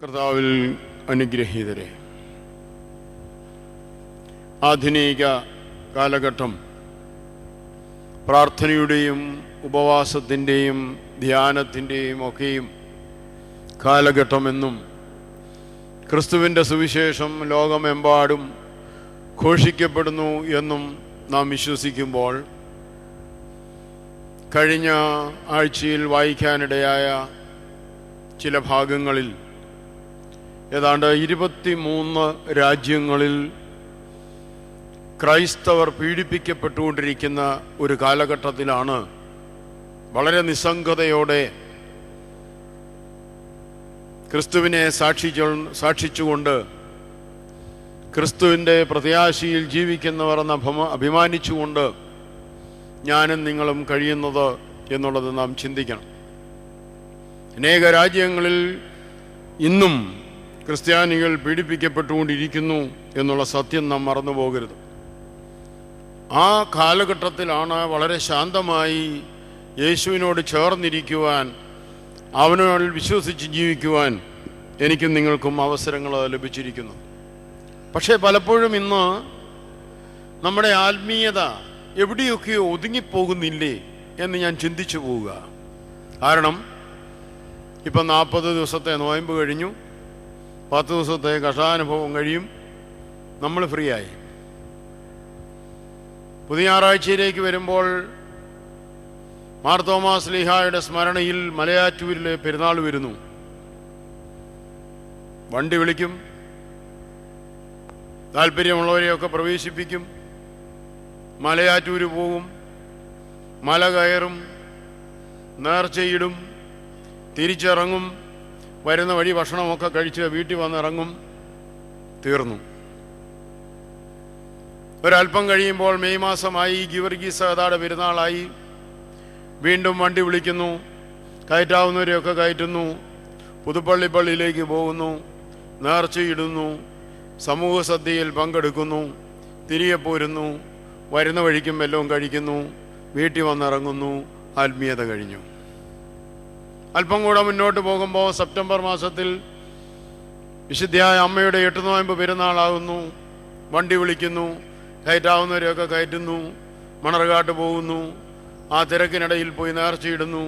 കർത്താവിൽ അനുഗ്രഹീതരെ, ആധുനിക കാലഘട്ടം പ്രാർത്ഥനയുടെയും ഉപവാസത്തിൻ്റെയും ധ്യാനത്തിൻ്റെയും ഒക്കെയും കാലഘട്ടമെന്നും ക്രിസ്തുവിൻ്റെ സുവിശേഷം ലോകമെമ്പാടും ഘോഷിക്കപ്പെടുന്നു എന്നും നാം വിശ്വസിക്കുമ്പോൾ, കഴിഞ്ഞ ആഴ്ചയിൽ വായിക്കാനിടയായ ചില ഭാഗങ്ങളിൽ ഏതാണ്ട് 23 രാജ്യങ്ങളിൽ ക്രൈസ്തവർ പീഡിപ്പിക്കപ്പെട്ടുകൊണ്ടിരിക്കുന്ന ഒരു കാലഘട്ടത്തിലാണ് വളരെ നിസ്സംഗതയോടെ ക്രിസ്തുവിനെ സാക്ഷിച്ചുകൊണ്ട് ക്രിസ്തുവിൻ്റെ പ്രത്യാശയിൽ ജീവിക്കുന്നവർ എന്ന് അഭിമാനിച്ചുകൊണ്ട് ഞാനും നിങ്ങളും കഴിയുന്നത് എന്നുള്ളത് നാം ചിന്തിക്കണം. അനേക രാജ്യങ്ങളിൽ ഇന്നും ക്രിസ്ത്യാനികൾ പീഡിപ്പിക്കപ്പെട്ടുകൊണ്ടിരിക്കുന്നു എന്നുള്ള സത്യം നാം മറന്നു പോകരുത്. ആ കാലഘട്ടത്തിലാണ് വളരെ ശാന്തമായി യേശുവിനോട് ചേർന്നിരിക്കുവാൻ, അവനോട് വിശ്വസിച്ച് ജീവിക്കുവാൻ എനിക്കും നിങ്ങൾക്കും അവസരങ്ങൾ ലഭിച്ചിരിക്കുന്നു. പക്ഷേ പലപ്പോഴും ഇന്ന് നമ്മുടെ ആത്മീയത എവിടെയൊക്കെയോ ഒതുങ്ങിപ്പോകുന്നില്ലേ എന്ന് ഞാൻ ചിന്തിച്ചു പോവുക. കാരണം ഇപ്പം 40 ദിവസത്തെ നോയമ്പ് കഴിഞ്ഞു, 10 ദിവസത്തെ കഷാനുഭവം കഴിയും, നമ്മൾ ഫ്രീ ആയി. പുതിയ ഞായറാഴ്ചയിലേക്ക് വരുമ്പോൾ മാർ തോമാസ് ശ്ലീഹായുടെ സ്മരണയിൽ മലയാറ്റൂരിലെ പെരുന്നാൾ വരുന്നു. വണ്ടി വിളിക്കും, താല്പര്യമുള്ളവരെയൊക്കെ പ്രവേശിപ്പിക്കും, മലയാറ്റൂര് പോകും, മല കയറും, നേർച്ചയിടും, തിരിച്ചിറങ്ങും, വരുന്ന വഴി ഭക്ഷണമൊക്കെ കഴിച്ച് വീട്ടിൽ വന്നിറങ്ങും, തീർന്നു. ഒരല്പം കഴിയുമ്പോൾ മെയ് മാസമായി, ഗീവർഗീസ് സഹദായുടെ പെരുന്നാളായി. വീണ്ടും വണ്ടി വിളിക്കുന്നു, കയറ്റാവുന്നവരെയൊക്കെ കയറ്റുന്നു, പുതുപ്പള്ളി പള്ളിയിലേക്ക് പോകുന്നു, നേർച്ചയിടുന്നു, സമൂഹ സദ്യയിൽ പങ്കെടുക്കുന്നു, തിരികെ പോരുന്നു, വരുന്ന വഴിക്കും വല്ലതും കഴിക്കുന്നു, വീട്ടിൽ വന്നിറങ്ങുന്നു, ആത്മീയത കഴിഞ്ഞു. അല്പം കൂടെ മുന്നോട്ട് പോകുമ്പോൾ സെപ്റ്റംബർ മാസത്തിൽ വിശുദ്ധയായ അമ്മയുടെ 8 നോയമ്പ് പെരുന്നാളാകുന്നു. വണ്ടി വിളിക്കുന്നു, കയറ്റാവുന്നവരെയൊക്കെ കയറ്റുന്നു, മണർകാട്ട് പോകുന്നു, ആ തിരക്കിനിടയിൽ പോയി നേർച്ചയിടുന്നു,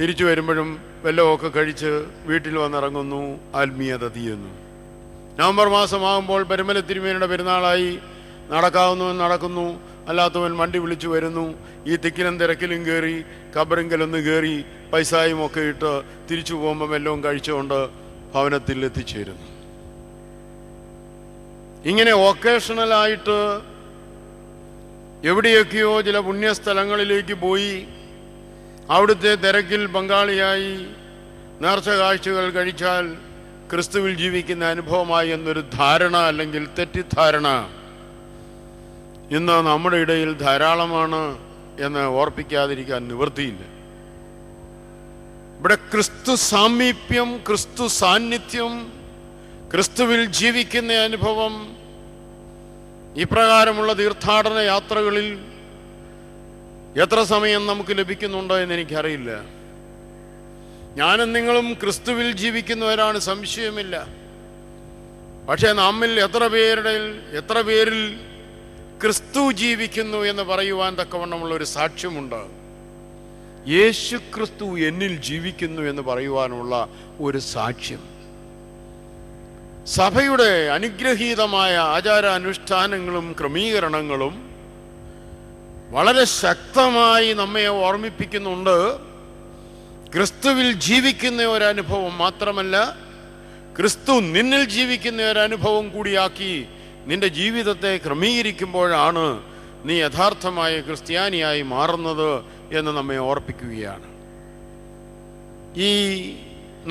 തിരിച്ചു വരുമ്പോഴും വല്ലതുമൊക്കെ കഴിച്ച് വീട്ടിൽ വന്നിറങ്ങുന്നു, ആത്മീയത തീരുന്നു. നവംബർ മാസമാകുമ്പോൾ പരുമല തിരുമേനിയുടെ പെരുന്നാളായി. നടക്കാവുന്നവൻ നടക്കുന്നു, അല്ലാത്തവൻ വണ്ടി വിളിച്ചു വരുന്നു, ഈ തിക്കിലും തിരക്കിലും കയറി കബറിങ്കലൊന്ന് കയറി പൈസായും ഒക്കെ ഇട്ട് തിരിച്ചു പോകുമ്പോൾ വല്ലതും കഴിച്ചുകൊണ്ട് ഭവനത്തിൽ എത്തിച്ചേരുന്നു. ഇങ്ങനെ ഒക്കേഷണലായിട്ട് എവിടെയൊക്കെയോ ചില പുണ്യസ്ഥലങ്ങളിലേക്ക് പോയി അവിടുത്തെ തിരക്കിൽ പങ്കാളിയായി നേർച്ച കാഴ്ചകൾ കഴിച്ചാൽ ക്രിസ്തുവിൽ ജീവിക്കുന്ന അനുഭവമായി എന്നൊരു ധാരണ അല്ലെങ്കിൽ തെറ്റിദ്ധാരണ ഇന്ന് നമ്മുടെ ഇടയിൽ ധാരാളമാണ് എന്ന് ഓർപ്പിക്കാതിരിക്കാൻ നിവൃത്തിയില്ല. ഇവിടെ ക്രിസ്തു സാമീപ്യം, ക്രിസ്തു സാന്നിധ്യം, ക്രിസ്തുവിൽ ജീവിക്കുന്ന അനുഭവം ഇപ്രകാരമുള്ള തീർത്ഥാടന യാത്രകളിൽ എത്ര സമയം നമുക്ക് ലഭിക്കുന്നുണ്ടോ എന്ന് എനിക്കറിയില്ല. ഞാനും നിങ്ങളും ക്രിസ്തുവിൽ ജീവിക്കുന്നവരാണ്, സംശയമില്ല. പക്ഷേ നമ്മിൽ എത്ര പേരിൽ ക്രിസ്തു ജീവിക്കുന്നു എന്ന് പറയുവാൻ തക്കവണ്ണമുള്ള ഒരു സാക്ഷ്യമുണ്ട്. യേശു ക്രിസ്തു എന്നിൽ ജീവിക്കുന്നു എന്ന് പറയുവാനുള്ള ഒരു സാക്ഷ്യം. സഭയുടെ അനുഗ്രഹീതമായ ആചാരാനുഷ്ഠാനങ്ങളും ക്രമീകരണങ്ങളും വളരെ ശക്തമായി നമ്മെ ഓർമ്മിപ്പിക്കുന്നുണ്ട്. ക്രിസ്തുവിൽ ജീവിക്കുന്ന ഒരനുഭവം മാത്രമല്ല, ക്രിസ്തു നിന്നിൽ ജീവിക്കുന്ന ഒരനുഭവം കൂടിയാക്കി നിന്റെ ജീവിതത്തെ ക്രമീകരിക്കുമ്പോഴാണ് നീ യഥാർത്ഥമായ ക്രിസ്ത്യാനിയായി മാറുന്നത് എന്ന് നമ്മെ ഓർപ്പിക്കുകയാണ്. ഈ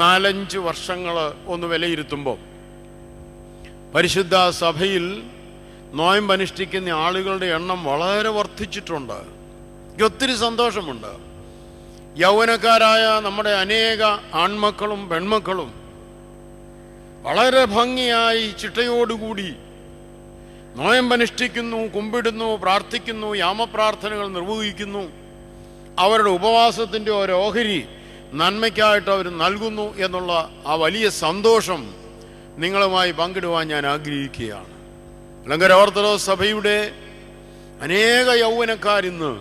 4-5 വർഷങ്ങൾ ഒന്ന് വിലയിരുത്തുമ്പോൾ പരിശുദ്ധ സഭയിൽ നോയമ്പ് അനുഷ്ഠിക്കുന്ന ആളുകളുടെ എണ്ണം വളരെ വർദ്ധിച്ചിട്ടുണ്ട്. ഒത്തിരി സന്തോഷമുണ്ട്. യൗവനക്കാരായ നമ്മുടെ അനേക ആൺമക്കളും പെൺമക്കളും വളരെ ഭംഗിയായി ചിട്ടയോടുകൂടി നോയമ്പനുഷ്ഠിക്കുന്നു, കുമ്പിടുന്നു, പ്രാർത്ഥിക്കുന്നു, യാമപ്രാർത്ഥനകൾ നിർവഹിക്കുന്നു. അവരുടെ ഉപവാസത്തിൻ്റെ ഒരു ഓഹരി നന്മയ്ക്കായിട്ട് അവർ നൽകുന്നു എന്നുള്ള ആ വലിയ സന്തോഷം നിങ്ങളുമായി പങ്കിടുവാൻ ഞാൻ ആഗ്രഹിക്കുകയാണ്. മലങ്കര ഓർത്തഡോക്സ് സഭയുടെ അനേക യൗവനക്കാരിന്ന്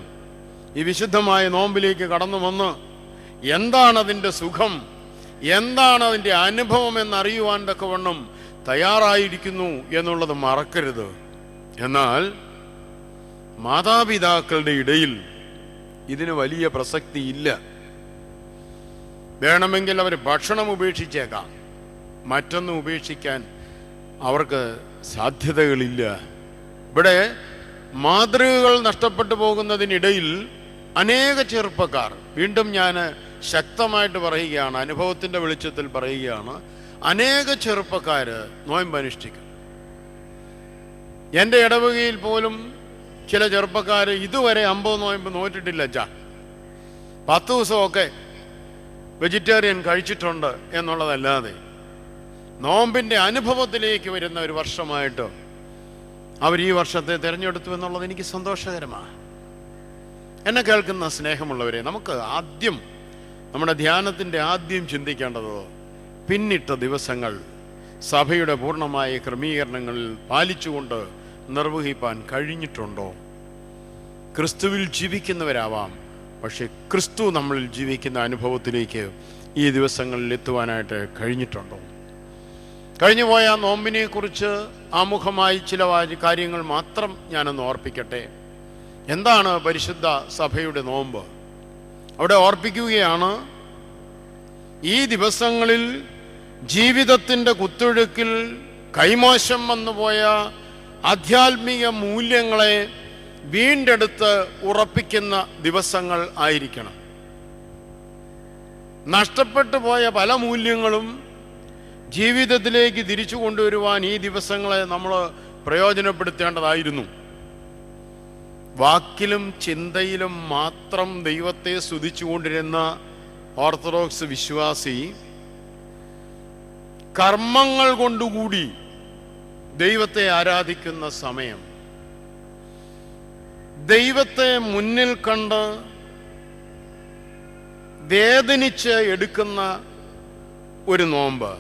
ഈ വിശുദ്ധമായ നോമ്പിലേക്ക് കടന്നു വന്ന് എന്താണ് അതിൻ്റെ സുഖം, എന്താണ് അതിൻ്റെ അനുഭവം എന്നറിയുവാൻ തക്കവണ്ണം തയ്യാറായിരിക്കുന്നു എന്നുള്ളത് മറക്കരുത്. എന്നാൽ മാതാപിതാക്കളുടെ ഇടയിൽ ഇതിന് വലിയ പ്രസക്തിയില്ല. വേണമെങ്കിൽ അവർ ഭക്ഷണം ഉപേക്ഷിച്ചേക്കാം, മറ്റൊന്നും ഉപേക്ഷിക്കാൻ അവർക്ക് സാധ്യതകളില്ല. ഇവിടെ മാതൃകകൾ നഷ്ടപ്പെട്ടു പോകുന്നതിനിടയിൽ അനേക ചെറുപ്പക്കാർ, വീണ്ടും ഞാൻ ശക്തമായിട്ട് പറയുകയാണ്, അനുഭവത്തിൻ്റെ വെളിച്ചത്തിൽ പറയുകയാണ്, അനേക ചെറുപ്പക്കാർ നോയമ്പനുഷ്ഠിക്കും. എൻ്റെ ഇടവകയിൽ പോലും ചില ചെറുപ്പക്കാർ ഇതുവരെ 50 നോയമ്പ് നോറ്റിട്ടില്ല. 10 ദിവസമൊക്കെ വെജിറ്റേറിയൻ കഴിച്ചിട്ടുണ്ട് എന്നുള്ളതല്ലാതെ നോമ്പിൻ്റെ അനുഭവത്തിലേക്ക് വരുന്ന ഒരു വർഷമായിട്ട് അവർ ഈ വർഷത്തെ തിരഞ്ഞെടുത്തു എന്നുള്ളത് എനിക്ക് സന്തോഷകരമാണ്. എന്നെ കേൾക്കുന്ന സ്നേഹമുള്ളവരെ, നമുക്ക് ആദ്യം നമ്മുടെ ധ്യാനത്തിൻ്റെ ആദ്യം ചിന്തിക്കേണ്ടത് പിന്നിട്ട ദിവസങ്ങൾ സഭയുടെ പൂർണ്ണമായ ക്രമീകരണങ്ങളിൽ പാലിച്ചുകൊണ്ട് നിർവഹിപ്പാൻ കഴിഞ്ഞിട്ടുണ്ടോ? ക്രിസ്തുവിൽ ജീവിക്കുന്നവരാവാം, പക്ഷെ ക്രിസ്തു നമ്മളിൽ ജീവിക്കുന്ന അനുഭവത്തിലേക്ക് ഈ ദിവസങ്ങളിൽ എത്തുവാനായിട്ട് കഴിഞ്ഞിട്ടുണ്ടോ? കഴിഞ്ഞുപോയ നോമ്പിനെ കുറിച്ച് ആമുഖമായി ചില കാര്യങ്ങൾ മാത്രം ഞാനൊന്ന് ഓർപ്പിക്കട്ടെ. എന്താണ് പരിശുദ്ധ സഭയുടെ നോമ്പ്? അവിടെ ഓർപ്പിക്കുകയാണ്, ഈ ദിവസങ്ങളിൽ ജീവിതത്തിൻ്റെ കുത്തൊഴുക്കിൽ കൈമോശം വന്നുപോയ ആധ്യാത്മിക മൂല്യങ്ങളെ വീണ്ടെടുത്ത് ഉറപ്പിക്കുന്ന ദിവസങ്ങൾ ആയിരിക്കണം. നഷ്ടപ്പെട്ടു പോയ പല മൂല്യങ്ങളും ജീവിതത്തിലേക്ക് തിരിച്ചു കൊണ്ടുവരുവാൻ ഈ ദിവസങ്ങളെ നമ്മൾ പ്രയോജനപ്പെടുത്തേണ്ടതായിരുന്നു. വാക്കിലും ചിന്തയിലും മാത്രം ദൈവത്തെ സ്തുതിച്ചുകൊണ്ടിരുന്ന ഓർത്തഡോക്സ് വിശ്വാസി കർമ്മങ്ങൾ കൊണ്ടുകൂടി ദൈവത്തെ ആരാധിക്കുന്ന സമയം, ദൈവത്തെ മുന്നിൽ കണ്ട് വേദനിച്ച് എടുക്കുന്ന ഒരു നോമ്പ്,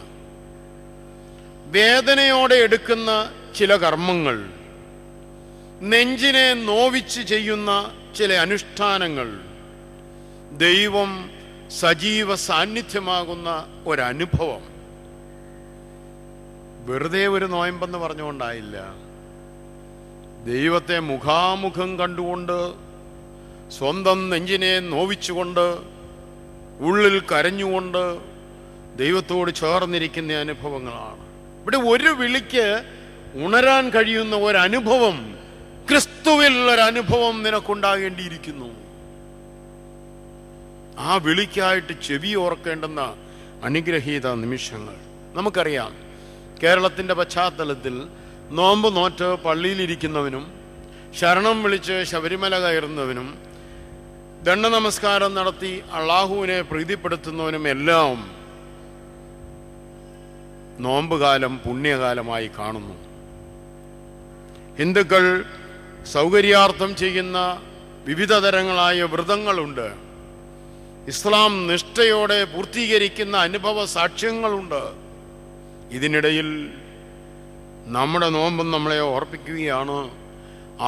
വേദനയോടെ എടുക്കുന്ന ചില കർമ്മങ്ങൾ, നെഞ്ചിനെ നോവിച്ച് ചെയ്യുന്ന ചില അനുഷ്ഠാനങ്ങൾ, ദൈവം സജീവ സാന്നിധ്യമാകുന്ന ഒരനുഭവം. വെറുതെ ഒരു നോയമ്പെന്ന് പറഞ്ഞുകൊണ്ടായില്ല. ദൈവത്തെ മുഖാമുഖം കണ്ടുകൊണ്ട്, സ്വന്തം നെഞ്ചിനെ നോവിച്ചുകൊണ്ട്, ഉള്ളിൽ കരഞ്ഞുകൊണ്ട് ദൈവത്തോട് ചേർന്നിരിക്കുന്ന അനുഭവങ്ങളാണ്. ഇവിടെ ഒരു വിളിക്ക് ഉണരാൻ കഴിയുന്ന ഒരനുഭവം, ക്രിസ്തുവിൽ ഒരനുഭവം നിനക്കുണ്ടാകേണ്ടിയിരിക്കുന്നു. ആ വിളിക്കായിട്ട് ചെവി ഓർക്കേണ്ടുന്ന അനുഗ്രഹീത നിമിഷങ്ങൾ. നമുക്കറിയാം, കേരളത്തിൻ്റെ പശ്ചാത്തലത്തിൽ നോമ്പ് നോറ്റ് പള്ളിയിലിരിക്കുന്നവനും ശരണം വിളിച്ച് ശബരിമല കയറുന്നവനും ദണ്ഡ നമസ്കാരം നടത്തി അള്ളാഹുവിനെ പ്രീതിപ്പെടുത്തുന്നവനും എല്ലാം നോമ്പുകാലം പുണ്യകാലമായി കാണുന്നു. ഹിന്ദുക്കൾ സൗകര്യാർത്ഥം ചെയ്യുന്ന വിവിധ തരങ്ങളായ വ്രതങ്ങളുണ്ട്. ഇസ്ലാം നിഷ്ഠയോടെ പൂർത്തീകരിക്കുന്ന അനുഭവ സാക്ഷ്യങ്ങളുണ്ട്. ഇതിനിടയിൽ നമ്മുടെ നോമ്പും നമ്മളെ ഓർപ്പിക്കുകയാണ്,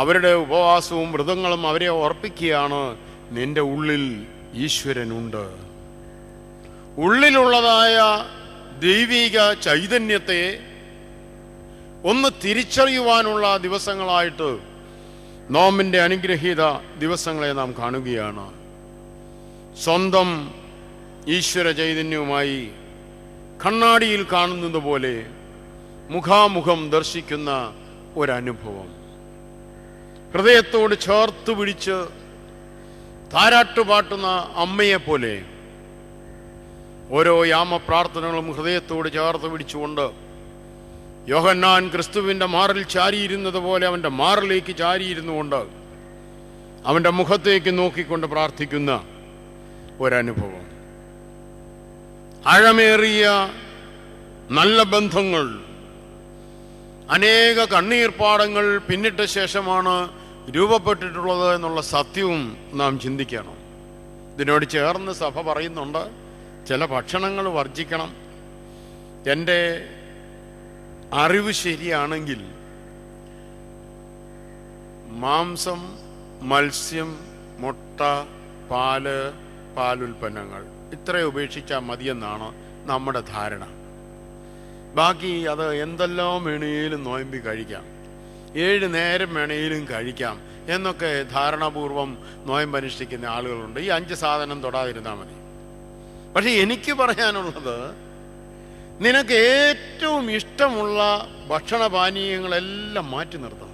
അവരുടെ ഉപവാസവും വ്രതങ്ങളും അവരെ ഓർപ്പിക്കുകയാണ്, നിന്റെ ഉള്ളിൽ ഈശ്വരനുണ്ട്. ഉള്ളിലുള്ളതായ ദൈവിക ചൈതന്യത്തെ ഒന്ന് തിരിച്ചറിയുവാനുള്ള ദിവസങ്ങളായിട്ട് നോമ്പിൻ്റെ അനുഗ്രഹീത ദിവസങ്ങളെ നാം കാണുകയാണ്. സ്വന്തം ഈശ്വര ചൈതന്യവുമായി കണ്ണാടിയിൽ കാണുന്നത് പോലെ മുഖാമുഖം ദർശിക്കുന്ന ഒരനുഭവം, ഹൃദയത്തോട് ചേർത്ത് പിടിച്ച് താരാട്ടുപാട്ടുന്ന അമ്മയെപ്പോലെ ഓരോ യാമപ്രാർത്ഥനകളും ഹൃദയത്തോട് ചേർത്ത് പിടിച്ചുകൊണ്ട് യോഹന്നാൻ ക്രിസ്തുവിൻ്റെ മാറിൽ ചാരിയിരുന്നത് പോലെ അവൻ്റെ മാറിലേക്ക് ചാരിയിരുന്നുകൊണ്ട് അവൻ്റെ മുഖത്തേക്ക് നോക്കിക്കൊണ്ട് പ്രാർത്ഥിക്കുന്ന ഒരനുഭവം. ആഴമേറിയ നല്ല ബന്ധങ്ങൾ, അനേക കണ്ണീർപ്പാടങ്ങൾ പിന്നിട്ട ശേഷമാണ് രൂപപ്പെട്ടിട്ടുള്ളത് എന്നുള്ള സത്യവും നാം ചിന്തിക്കണം. ഇതിനോട് ചേർന്ന് സഭ പറയുന്നുണ്ട്, ചില ഭക്ഷണങ്ങൾ വർജിക്കണം. എൻ്റെ അറിവ് ശരിയാണെങ്കിൽ മാംസം, മത്സ്യം, മുട്ട, പാലുൽപ്പന്നങ്ങൾ ഇത്രയും ഉപേക്ഷിച്ചാൽ മതിയെന്നാണ് നമ്മുടെ ധാരണ. ബാക്കി അത് എന്തെല്ലാം വേണേലും നോയമ്പി കഴിക്കാം, 7 നേരം വേണേലും കഴിക്കാം എന്നൊക്കെ ധാരണാപൂർവം നോയമ്പനുഷ്ഠിക്കുന്ന ആളുകളുണ്ട്. ഈ 5 സാധനം തൊടാതിരുന്നാൽ മതി. പക്ഷെ എനിക്ക് പറയാനുള്ളത്, നിനക്ക് ഏറ്റവും ഇഷ്ടമുള്ള ഭക്ഷണപാനീയങ്ങളെല്ലാം മാറ്റി നിർത്തണം.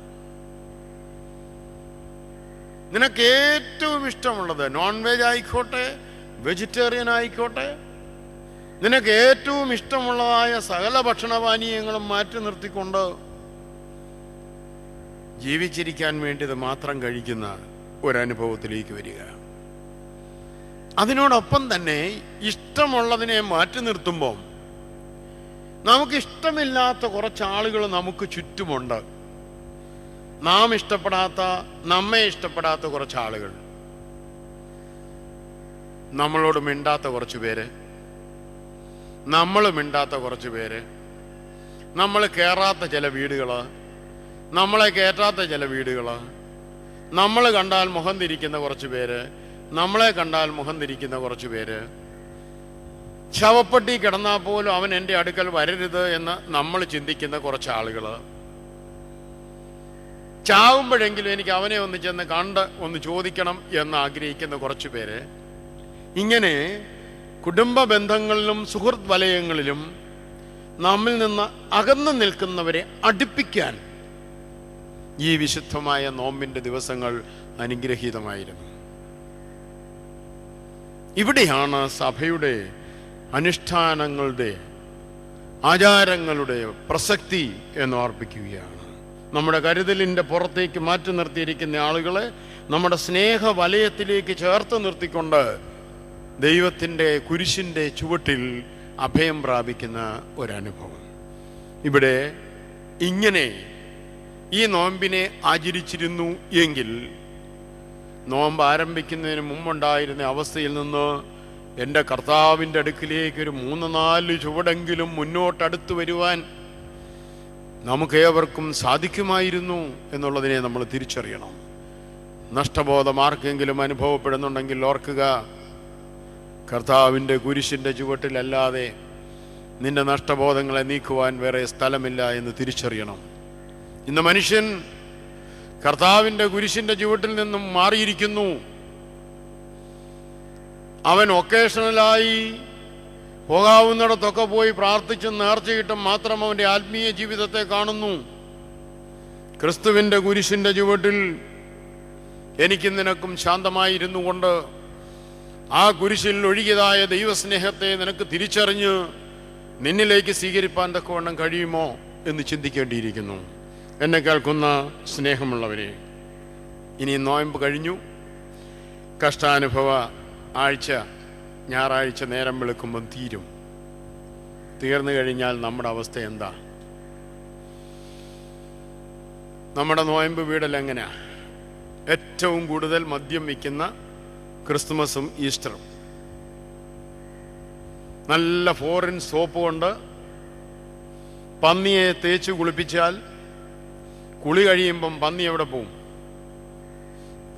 നിനക്ക് ഏറ്റവും ഇഷ്ടമുള്ളത് നോൺ വെജ് ആയിക്കോട്ടെ, വെജിറ്റേറിയൻ ആയിക്കോട്ടെ, നിനക്ക് ഏറ്റവും ഇഷ്ടമുള്ളതായ സകല ഭക്ഷണപാനീയങ്ങളും മാറ്റി നിർത്തിക്കൊണ്ട് ജീവിച്ചിരിക്കാൻ വേണ്ടിയത് മാത്രം കഴിക്കുന്ന ഒരനുഭവത്തിലേക്ക് വരിക. അതിനോടൊപ്പം തന്നെ ഇഷ്ടമുള്ളതിനെ മാറ്റി നിർത്തുമ്പോൾ നമുക്കിഷ്ടമില്ലാത്ത കുറച്ച് ആളുകൾ നമുക്ക് ചുറ്റുമുണ്ട്. നമ്മെ ഇഷ്ടപ്പെടാത്ത കുറച്ച് ആളുകൾ, നമ്മളോട് മിണ്ടാത്ത കുറച്ച് പേര്, നമ്മൾ മിണ്ടാത്ത കുറച്ച് പേര്, നമ്മൾ കയറാത്ത ചില വീടുകൾ, നമ്മളെ കയറ്റാത്ത ചില വീടുകൾ, നമ്മൾ കണ്ടാൽ മുഖം തിരിക്കുന്ന കുറച്ച് പേര്, നമ്മളെ കണ്ടാൽ മുഖം തിരിക്കുന്ന കുറച്ച് പേര്, ശവപ്പെട്ടി കിടന്നാൽ പോലും അവൻ എൻ്റെ അടുക്കൽ വരരുത് എന്ന് നമ്മൾ ചിന്തിക്കുന്ന കുറച്ച് ആളുകൾ, ചാവുമ്പോഴെങ്കിലും എനിക്ക് അവനെ ഒന്ന് ചെന്ന് കണ്ട് ഒന്ന് ചോദിക്കണം എന്ന് ആഗ്രഹിക്കുന്ന കുറച്ച് പേര്. ഇങ്ങനെ കുടുംബ ബന്ധങ്ങളിലും സുഹൃത്ത് വലയങ്ങളിലും നമ്മിൽ നിന്ന് അകന്നു നിൽക്കുന്നവരെ അടുപ്പിക്കാൻ ഈ വിശുദ്ധമായ നോമ്പിന്റെ ദിവസങ്ങൾ അനുഗ്രഹീതമായിരുന്നു. ഇവിടെയാണ് സഭയുടെ അനുഷ്ഠാനങ്ങളുടെ, ആചാരങ്ങളുടെ പ്രസക്തി എന്ന് ഓർപ്പിക്കുകയാണ്. നമ്മുടെ കരുതലിൻ്റെ പുറത്തേക്ക് മാറ്റി നിർത്തിയിരിക്കുന്ന ആളുകളെ നമ്മുടെ സ്നേഹ വലയത്തിലേക്ക് ചേർത്ത് നിർത്തിക്കൊണ്ട് ദൈവത്തിൻ്റെ കുരിശിൻ്റെ ചുവട്ടിൽ അഭയം പ്രാപിക്കുന്ന ഒരനുഭവം. ഇവിടെ ഇങ്ങനെ ഈ നോമ്പിനെ ആചരിച്ചിരുന്നു എങ്കിൽ നോമ്പ് ആരംഭിക്കുന്നതിന് മുമ്പുണ്ടായിരുന്ന അവസ്ഥയിൽ നിന്ന് എൻ്റെ കർത്താവിൻ്റെ അടുക്കിലേക്ക് ഒരു 3-4 ചുവടെങ്കിലും മുന്നോട്ടടുത്ത് വരുവാൻ നമുക്കേവർക്കും സാധിക്കുമായിരുന്നു എന്നുള്ളതിനെ നമ്മൾ തിരിച്ചറിയണം. നഷ്ടബോധം ആർക്കെങ്കിലും അനുഭവപ്പെടുന്നുണ്ടെങ്കിൽ ഓർക്കുക, കർത്താവിൻ്റെ കുരിശിൻ്റെ ചുവട്ടിലല്ലാതെ നിന്റെ നഷ്ടബോധങ്ങളെ നീക്കുവാൻ വേറെ സ്ഥലമില്ല എന്ന് തിരിച്ചറിയണം. ഇന്ന് മനുഷ്യൻ കർത്താവിൻ്റെ കുരിശിൻ്റെ ചുവട്ടിൽ നിന്നും മാറിയിരിക്കുന്നു. അവൻ ഒക്കേഷണലായി പോകാവുന്നിടത്തൊക്കെ പോയി പ്രാർത്ഥിച്ചും നേർച്ചയിട്ടും മാത്രം അവൻ്റെ ആത്മീയ ജീവിതത്തെ കാണുന്നു. ക്രിസ്തുവിൻ്റെ കുരിശിൻ്റെ ചുവട്ടിൽ എനിക്കും നിനക്കും ശാന്തമായിരുന്നു കൊണ്ട് ആ കുരിശിൽ ഒഴുകിയതായ ദൈവസ്നേഹത്തെ നിനക്ക് തിരിച്ചറിഞ്ഞ് നിന്നിലേക്ക് സ്വീകരിപ്പാൻ തക്കവണ്ണം കഴിയുമോ എന്ന് ചിന്തിക്കേണ്ടിയിരിക്കുന്നു. എന്നെ കേൾക്കുന്ന സ്നേഹമുള്ളവരെ, ഇനി നോയമ്പ് കഴിഞ്ഞു. കഷ്ടാനുഭവ ആഴ്ച ഞായറാഴ്ച നേരം വെളുക്കുമ്പം തീർന്നു കഴിഞ്ഞാൽ നമ്മുടെ അവസ്ഥ എന്താ? നമ്മുടെ നോയമ്പ് വീടൽ എങ്ങനെയാ? ഏറ്റവും കൂടുതൽ മദ്യം വിൽക്കുന്ന ക്രിസ്തുമസും ഈസ്റ്ററും. നല്ല ഫോറിൻ സോപ്പ് കൊണ്ട് പന്നിയെ തേച്ച് കുളിപ്പിച്ചാൽ കുളി കഴിയുമ്പം പന്നി എവിടെ പോവും?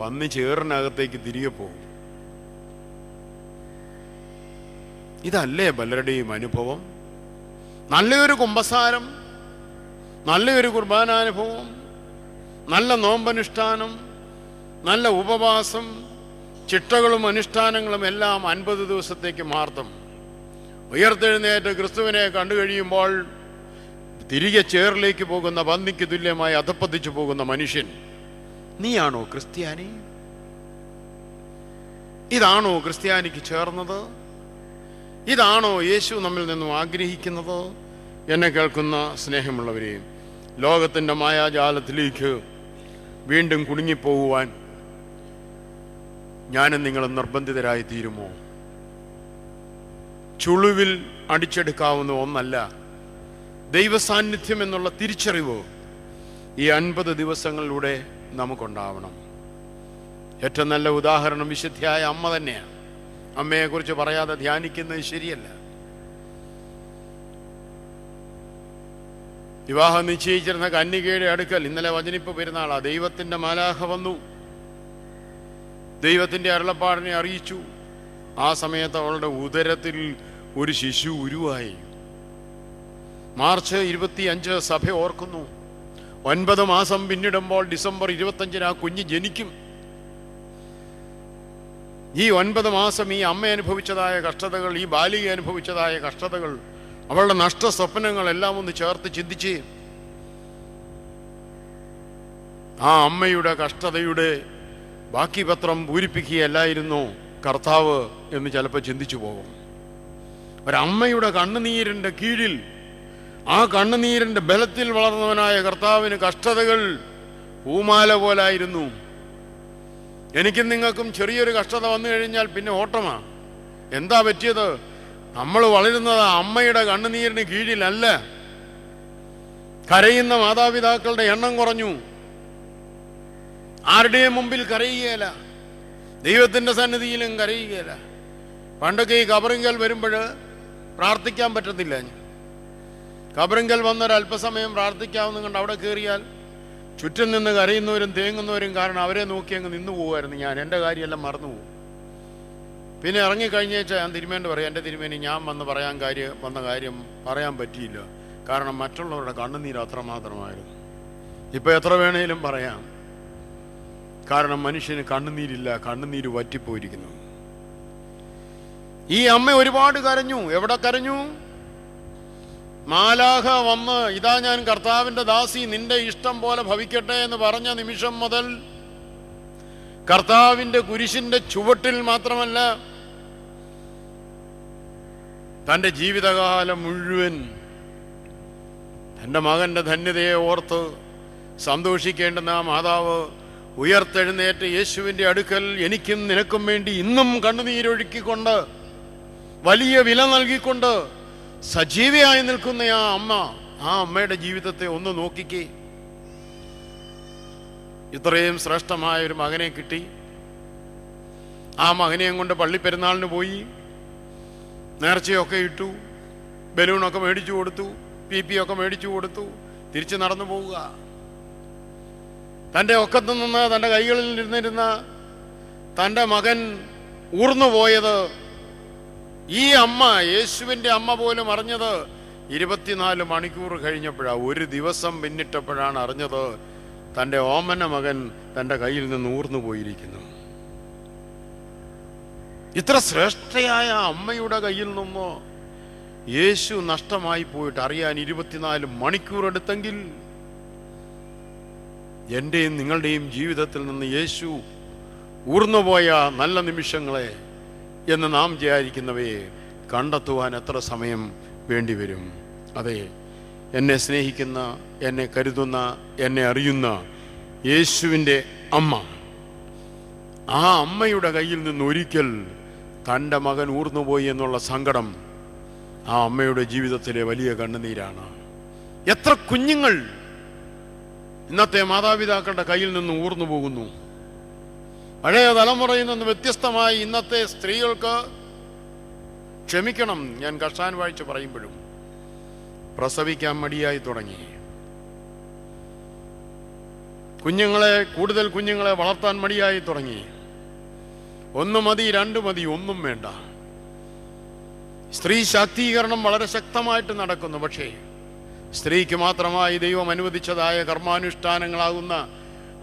പന്നി ചേറിനകത്തേക്ക് തിരികെ പോകും. ഇതല്ലേ പലരുടെയും അനുഭവം? നല്ലൊരു കുമ്പസാരം, നല്ലൊരു കുർബാനാനുഭവം, നല്ല നോമ്പനുഷ്ഠാനം, നല്ല ഉപവാസം, ചിട്ടകളും അനുഷ്ഠാനങ്ങളും എല്ലാം 50 ദിവസത്തേക്ക് മാർത്തം. ഉയർത്തെഴുന്നേറ്റ് ക്രിസ്തുവിനെ കണ്ടു കഴിയുമ്പോൾ തിരികെ ചേറിലേക്ക് പോകുന്ന പന്നിക്ക് തുല്യമായി അധപ്പതിച്ചു പോകുന്ന മനുഷ്യൻ. നീയാണോ ക്രിസ്ത്യാനി? ഇതാണോ ക്രിസ്ത്യാനിക്ക് ചേർന്നത്? ഇതാണോ യേശു നമ്മിൽ നിന്നും ആഗ്രഹിക്കുന്നത്? എന്നെ കേൾക്കുന്ന സ്നേഹമുള്ളവരെ, ലോകത്തിൻ്റെ മായാജാലത്തിലേക്ക് വീണ്ടും കുടുങ്ങിപ്പോകുവാൻ ഞാനും നിങ്ങളും നിർബന്ധിതരായി തീരുമോ? ചുളുവിൽ അടിച്ചെടുക്കാവുന്ന ഒന്നല്ല ദൈവസാന്നിധ്യം എന്നുള്ള തിരിച്ചറിവ് ഈ 50 ദിവസങ്ങളിലൂടെ നമുക്കുണ്ടാവണം. ഏറ്റവും നല്ല ഉദാഹരണം വിശുദ്ധിയായ അമ്മ തന്നെയാണ്. അമ്മയെക്കുറിച്ച് പറയാതെ ധ്യാനിക്കുന്നത് ശരിയല്ല. വിവാഹം നിശ്ചയിച്ചിരുന്ന കന്യകയുടെ അടുക്കൽ ഇന്നലെ വചനിപ്പ് പെരുന്നാളാ, ദൈവത്തിൻ്റെ മാലാഖ വന്നു, ദൈവത്തിൻ്റെ അരുളപ്പാടിനെ അറിയിച്ചു. ആ സമയത്ത് അവളുടെ ഉദരത്തിൽ ഒരു ശിശു ഉരുവായി. മാർച്ച് 25 സഭ ഓർക്കുന്നു. 9 മാസം പിന്നിടുമ്പോൾ ഡിസംബർ 25 ആ കുഞ്ഞ് ജനിക്കും. ഈ 9 മാസം ഈ അമ്മ അനുഭവിച്ചതായ കഷ്ടതകൾ, ഈ ബാലിക അനുഭവിച്ചതായ കഷ്ടതകൾ, അവളുടെ നഷ്ട സ്വപ്നങ്ങളെല്ലാം ഒന്ന് ചേർത്ത് ചിന്തിച്ച് ആ അമ്മയുടെ കഷ്ടതയുടെ ബാക്കി പത്രം പൂരിപ്പിക്കുകയല്ലായിരുന്നു കർത്താവ് എന്ന് ചിലപ്പോൾ ചിന്തിച്ചു പോകും. ഒരമ്മയുടെ കണ്ണുനീരിൻ്റെ കീഴിൽ, ആ കണ്ണുനീരിൻ്റെ ബലത്തിൽ വളർന്നവനായ കർത്താവിന് കഷ്ടതകൾ പൂമാല പോലായിരുന്നു. എനിക്കും നിങ്ങൾക്കും ചെറിയൊരു കഷ്ടത വന്നു കഴിഞ്ഞാൽ പിന്നെ ഓട്ടമാ. എന്താ പറ്റിയത്? നമ്മൾ വളരുന്നത് അമ്മയുടെ കണ്ണുനീരിന് കീഴിലല്ല. കരയുന്ന മാതാപിതാക്കളുടെ എണ്ണം കുറഞ്ഞു. ആരുടെയും മുമ്പിൽ കരയുകയില്ല, ദൈവത്തിൻ്റെ സന്നിധിയിലും കരയുകയില്ല. പണ്ടൊക്കെ ഈ കബറിങ്കൽ വരുമ്പോൾ പ്രാർത്ഥിക്കാൻ പറ്റത്തില്ല. കബറിങ്കൽ വന്നൊരല്പസമയം പ്രാർത്ഥിക്കാവുന്ന കണ്ട് അവിടെ കയറിയാൽ ചുറ്റും നിന്ന് കരയുന്നവരും തേങ്ങുന്നവരും കാരണം അവരെ നോക്കി അങ്ങ് നിന്നു പോകുമായിരുന്നു. എൻ്റെ കാര്യമെല്ലാം മറന്നു പോകും. പിന്നെ ഇറങ്ങിക്കഴിഞ്ഞേച്ചാൽ ഞാൻ തിരുമേണ്ടി പറയാം, എൻ്റെ തിരുമേനി ഞാൻ വന്ന കാര്യം പറയാൻ പറ്റിയില്ല, കാരണം മറ്റുള്ളവരുടെ കണ്ണുനീര് അത്രമാത്രമായിരുന്നു. ഇപ്പം എത്ര വേണേലും പറയാം, കാരണം മനുഷ്യന് കണ്ണുനീരില്ല, കണ്ണുനീര് വറ്റിപ്പോയിരിക്കുന്നു. ഈ അമ്മ ഒരുപാട് കരഞ്ഞു. എവിടെ കരഞ്ഞു? മാലാഖ വന്ന് ഇതാ ഞാൻ കർത്താവിൻ്റെ ദാസി, നിന്റെ ഇഷ്ടം പോലെ ഭവിക്കട്ടെ എന്ന് പറഞ്ഞ നിമിഷം മുതൽ കർത്താവിൻ്റെ കുരിശിൻ്റെ ചുവട്ടിൽ മാത്രമല്ല, തൻ്റെ ജീവിതകാലം മുഴുവൻ തൻ്റെ മകൻ്റെ ധന്യതയെ ഓർത്ത് സന്തോഷിക്കേണ്ടുന്ന ആ മാതാവ് ഉയർത്തെഴുന്നേറ്റ് യേശുവിൻ്റെ അടുക്കൽ എനിക്കും നിനക്കും വേണ്ടി ഇന്നും കണ്ണുനീരൊഴുക്കിക്കൊണ്ട് വലിയ വില നൽകിക്കൊണ്ട് സജീവയായി നിൽക്കുന്ന ആ അമ്മയുടെ ജീവിതത്തെ ഒന്ന് നോക്കിക്കേ. ഇത്രയും ശ്രേഷ്ഠമായ ഒരു മകനെ കിട്ടി. ആ മകനെയും കൊണ്ട് പള്ളിപ്പെരുന്നാളിന് പോയി, നേർച്ചയൊക്കെ ഇട്ടു, ബലൂണൊക്കെ മേടിച്ചു കൊടുത്തു, PP ഒക്കെ മേടിച്ചു കൊടുത്തു, തിരിച്ചു നടന്നു പോവുക. തൻ്റെ ഒക്കത്തു നിന്ന് തൻ്റെ കൈകളിൽ ഇരുന്നിരുന്ന തൻ്റെ മകൻ ഊർന്നുപോയത് ഈ അമ്മ, യേശുവിൻ്റെ അമ്മ പോലും അറിഞ്ഞത് 24 മണിക്കൂർ കഴിഞ്ഞപ്പോഴാണ്, ഒരു ദിവസം പിന്നിട്ടപ്പോഴാണ് അറിഞ്ഞത് തൻ്റെ ഓമന മകൻ തൻ്റെ കയ്യിൽ നിന്ന് ഊർന്നു പോയിരിക്കുന്നു. ഇത്ര ശ്രേഷ്ഠയായ അമ്മയുടെ കയ്യിൽ നിന്ന് യേശു നഷ്ടമായി പോയിട്ട് അറിയാൻ 24 മണിക്കൂർ എടുത്തെങ്കിൽ, എൻ്റെയും നിങ്ങളുടെയും ജീവിതത്തിൽ നിന്ന് യേശു ഊർന്നുപോയ നല്ല നിമിഷങ്ങളെ എന്ന് നാം വിചാരിക്കുന്നവയെ കണ്ടെത്തുവാൻ എത്ര സമയം വേണ്ടിവരും? അതെ, എന്നെ സ്നേഹിക്കുന്ന, എന്നെ കരുതുന്ന, എന്നെ അറിയുന്ന യേശുവിൻ്റെ അമ്മ, ആ അമ്മയുടെ കയ്യിൽ നിന്ന് ഒരിക്കൽ തൻ്റെ മകൻ ഊർന്നുപോയി എന്നുള്ള സങ്കടം ആ അമ്മയുടെ ജീവിതത്തിലെ വലിയ കണ്ണുനീരാണ്. എത്ര കുഞ്ഞുങ്ങൾ ഇന്നത്തെ മാതാപിതാക്കളുടെ കയ്യിൽ നിന്ന് ഊർന്നു പോകുന്നു. പഴയ തലമുറയിൽ നിന്ന് വ്യത്യസ്തമായി ഇന്നത്തെ സ്ത്രീകൾക്ക്, ക്ഷമിക്കണം ഞാൻ കർഷാൻ വായിച്ച് പറയുമ്പോഴും, പ്രസവിക്കാൻ മടിയായി തുടങ്ങി. കൂടുതൽ കുഞ്ഞുങ്ങളെ വളർത്താൻ മടിയായി തുടങ്ങി. 1 മതി, 2 മതി, ഒന്നും വേണ്ട. സ്ത്രീ ശാക്തീകരണം വളരെ ശക്തമായിട്ട് നടക്കുന്നു. പക്ഷേ സ്ത്രീക്ക് മാത്രമായി ദൈവം അനുവദിച്ചതായ കർമാനുഷ്ഠാനങ്ങളാകുന്ന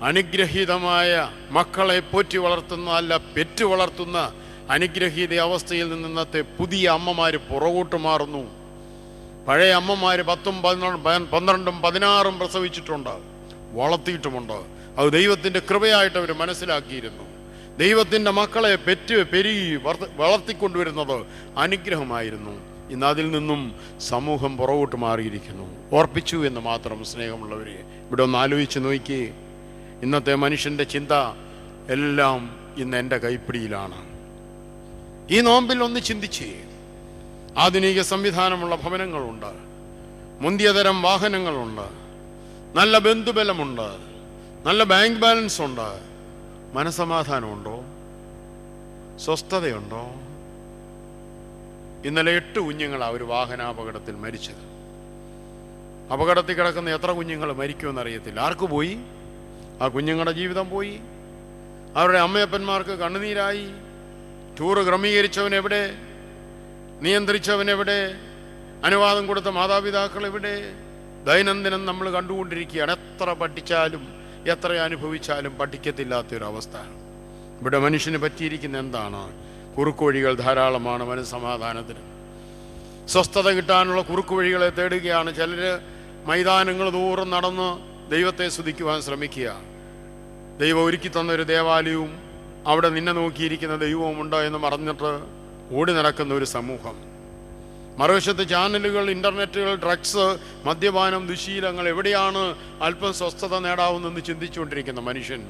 അനുഗ്രഹീതമായ മക്കളെ പോറ്റി വളർത്തുന്ന, അല്ല പെറ്റു വളർത്തുന്ന അനുഗ്രഹീത അവസ്ഥയിൽ നിന്ന് ഇന്നത്തെ പുതിയ അമ്മമാർ പുറകോട്ട് മാറുന്നു. പഴയ അമ്മമാർ 10ഉം 12ഉം 16ഉം പ്രസവിച്ചിട്ടുണ്ട്, വളർത്തിയിട്ടുമുണ്ട്. അത് ദൈവത്തിൻ്റെ കൃപയായിട്ട് അവർ മനസ്സിലാക്കിയിരുന്നു. ദൈവത്തിൻ്റെ മക്കളെ പെരുകി വളർത്തിക്കൊണ്ടുവരുന്നത് അനുഗ്രഹമായിരുന്നു. ഇന്ന് അതിൽ നിന്നും സമൂഹം പുറകോട്ട് മാറിയിരിക്കുന്നു. ഓർപ്പിച്ചു എന്ന് മാത്രം സ്നേഹമുള്ളവരെ. ഇവിടെ ഒന്ന് ആലോചിച്ച് നോക്കിയേ, ഇന്നത്തെ മനുഷ്യൻ്റെ ചിന്ത എല്ലാം ഇന്ന് എൻ്റെ കൈപ്പിടിയിലാണ്. ഈ നോമ്പിൽ ഒന്ന് ചിന്തിച്ചേ. ആധുനിക സംവിധാനമുള്ള ഭവനങ്ങളുണ്ട്, മുന്തിയതരം വാഹനങ്ങളുണ്ട്, നല്ല ബന്ധുബലമുണ്ട്, നല്ല ബാങ്ക് ബാലൻസ് ഉണ്ട്. മനസമാധാനമുണ്ടോ? സ്വസ്ഥതയുണ്ടോ? ഇന്നലെ 8 കുഞ്ഞുങ്ങളാണ് ഒരു വാഹനാപകടത്തിൽ മരിച്ചത്. അപകടത്തിൽ കിടക്കുന്ന എത്ര കുഞ്ഞുങ്ങൾ മരിക്കുമെന്നറിയത്തില്ല. ആർക്ക് പോയി? ആ കുഞ്ഞുങ്ങളുടെ ജീവിതം പോയി. അവരുടെ അമ്മയപ്പന്മാർക്ക് കണ്ണുനീരായി. ടൂറ് ക്രമീകരിച്ചവൻ എവിടെ? നിയന്ത്രിച്ചവൻ എവിടെ? അനുവാദം കൊടുത്ത മാതാപിതാക്കൾ എവിടെ? ദൈനംദിനം നമ്മൾ കണ്ടുകൊണ്ടിരിക്കുകയാണ്. എത്ര പഠിച്ചാലും എത്ര അനുഭവിച്ചാലും പഠിക്കത്തില്ലാത്തൊരവസ്ഥ. ഇവിടെ മനുഷ്യന് പറ്റിയിരിക്കുന്ന എന്താണ്? കുറുക്കുവഴികൾ ധാരാളമാണ്. മനസ്സമാധാനത്തിന് സ്വസ്ഥത കിട്ടാനുള്ള കുറുക്കുവഴികളെ തേടുകയാണ്. ചിലർ മൈതാനങ്ങൾ തോറും നടന്ന് ദൈവത്തെ സ്തുതിക്കുവാൻ ശ്രമിക്കുക. ദൈവം ഒരുക്കി തന്നൊരു ദേവാലയവും അവിടെ നിന്നെ നോക്കിയിരിക്കുന്ന ദൈവവുമുണ്ട് എന്ന് പറഞ്ഞിട്ട് ഓടി നടക്കുന്ന ഒരു സമൂഹം. മറുവശത്ത് ചാനലുകൾ, ഇൻ്റർനെറ്റുകൾ, ഡ്രഗ്സ്, മദ്യപാനം, ദുശീലങ്ങൾ. എവിടെയാണ് അല്പം സ്വസ്ഥത നേടാവുന്നെന്ന് ചിന്തിച്ചുകൊണ്ടിരിക്കുന്ന മനുഷ്യൻ.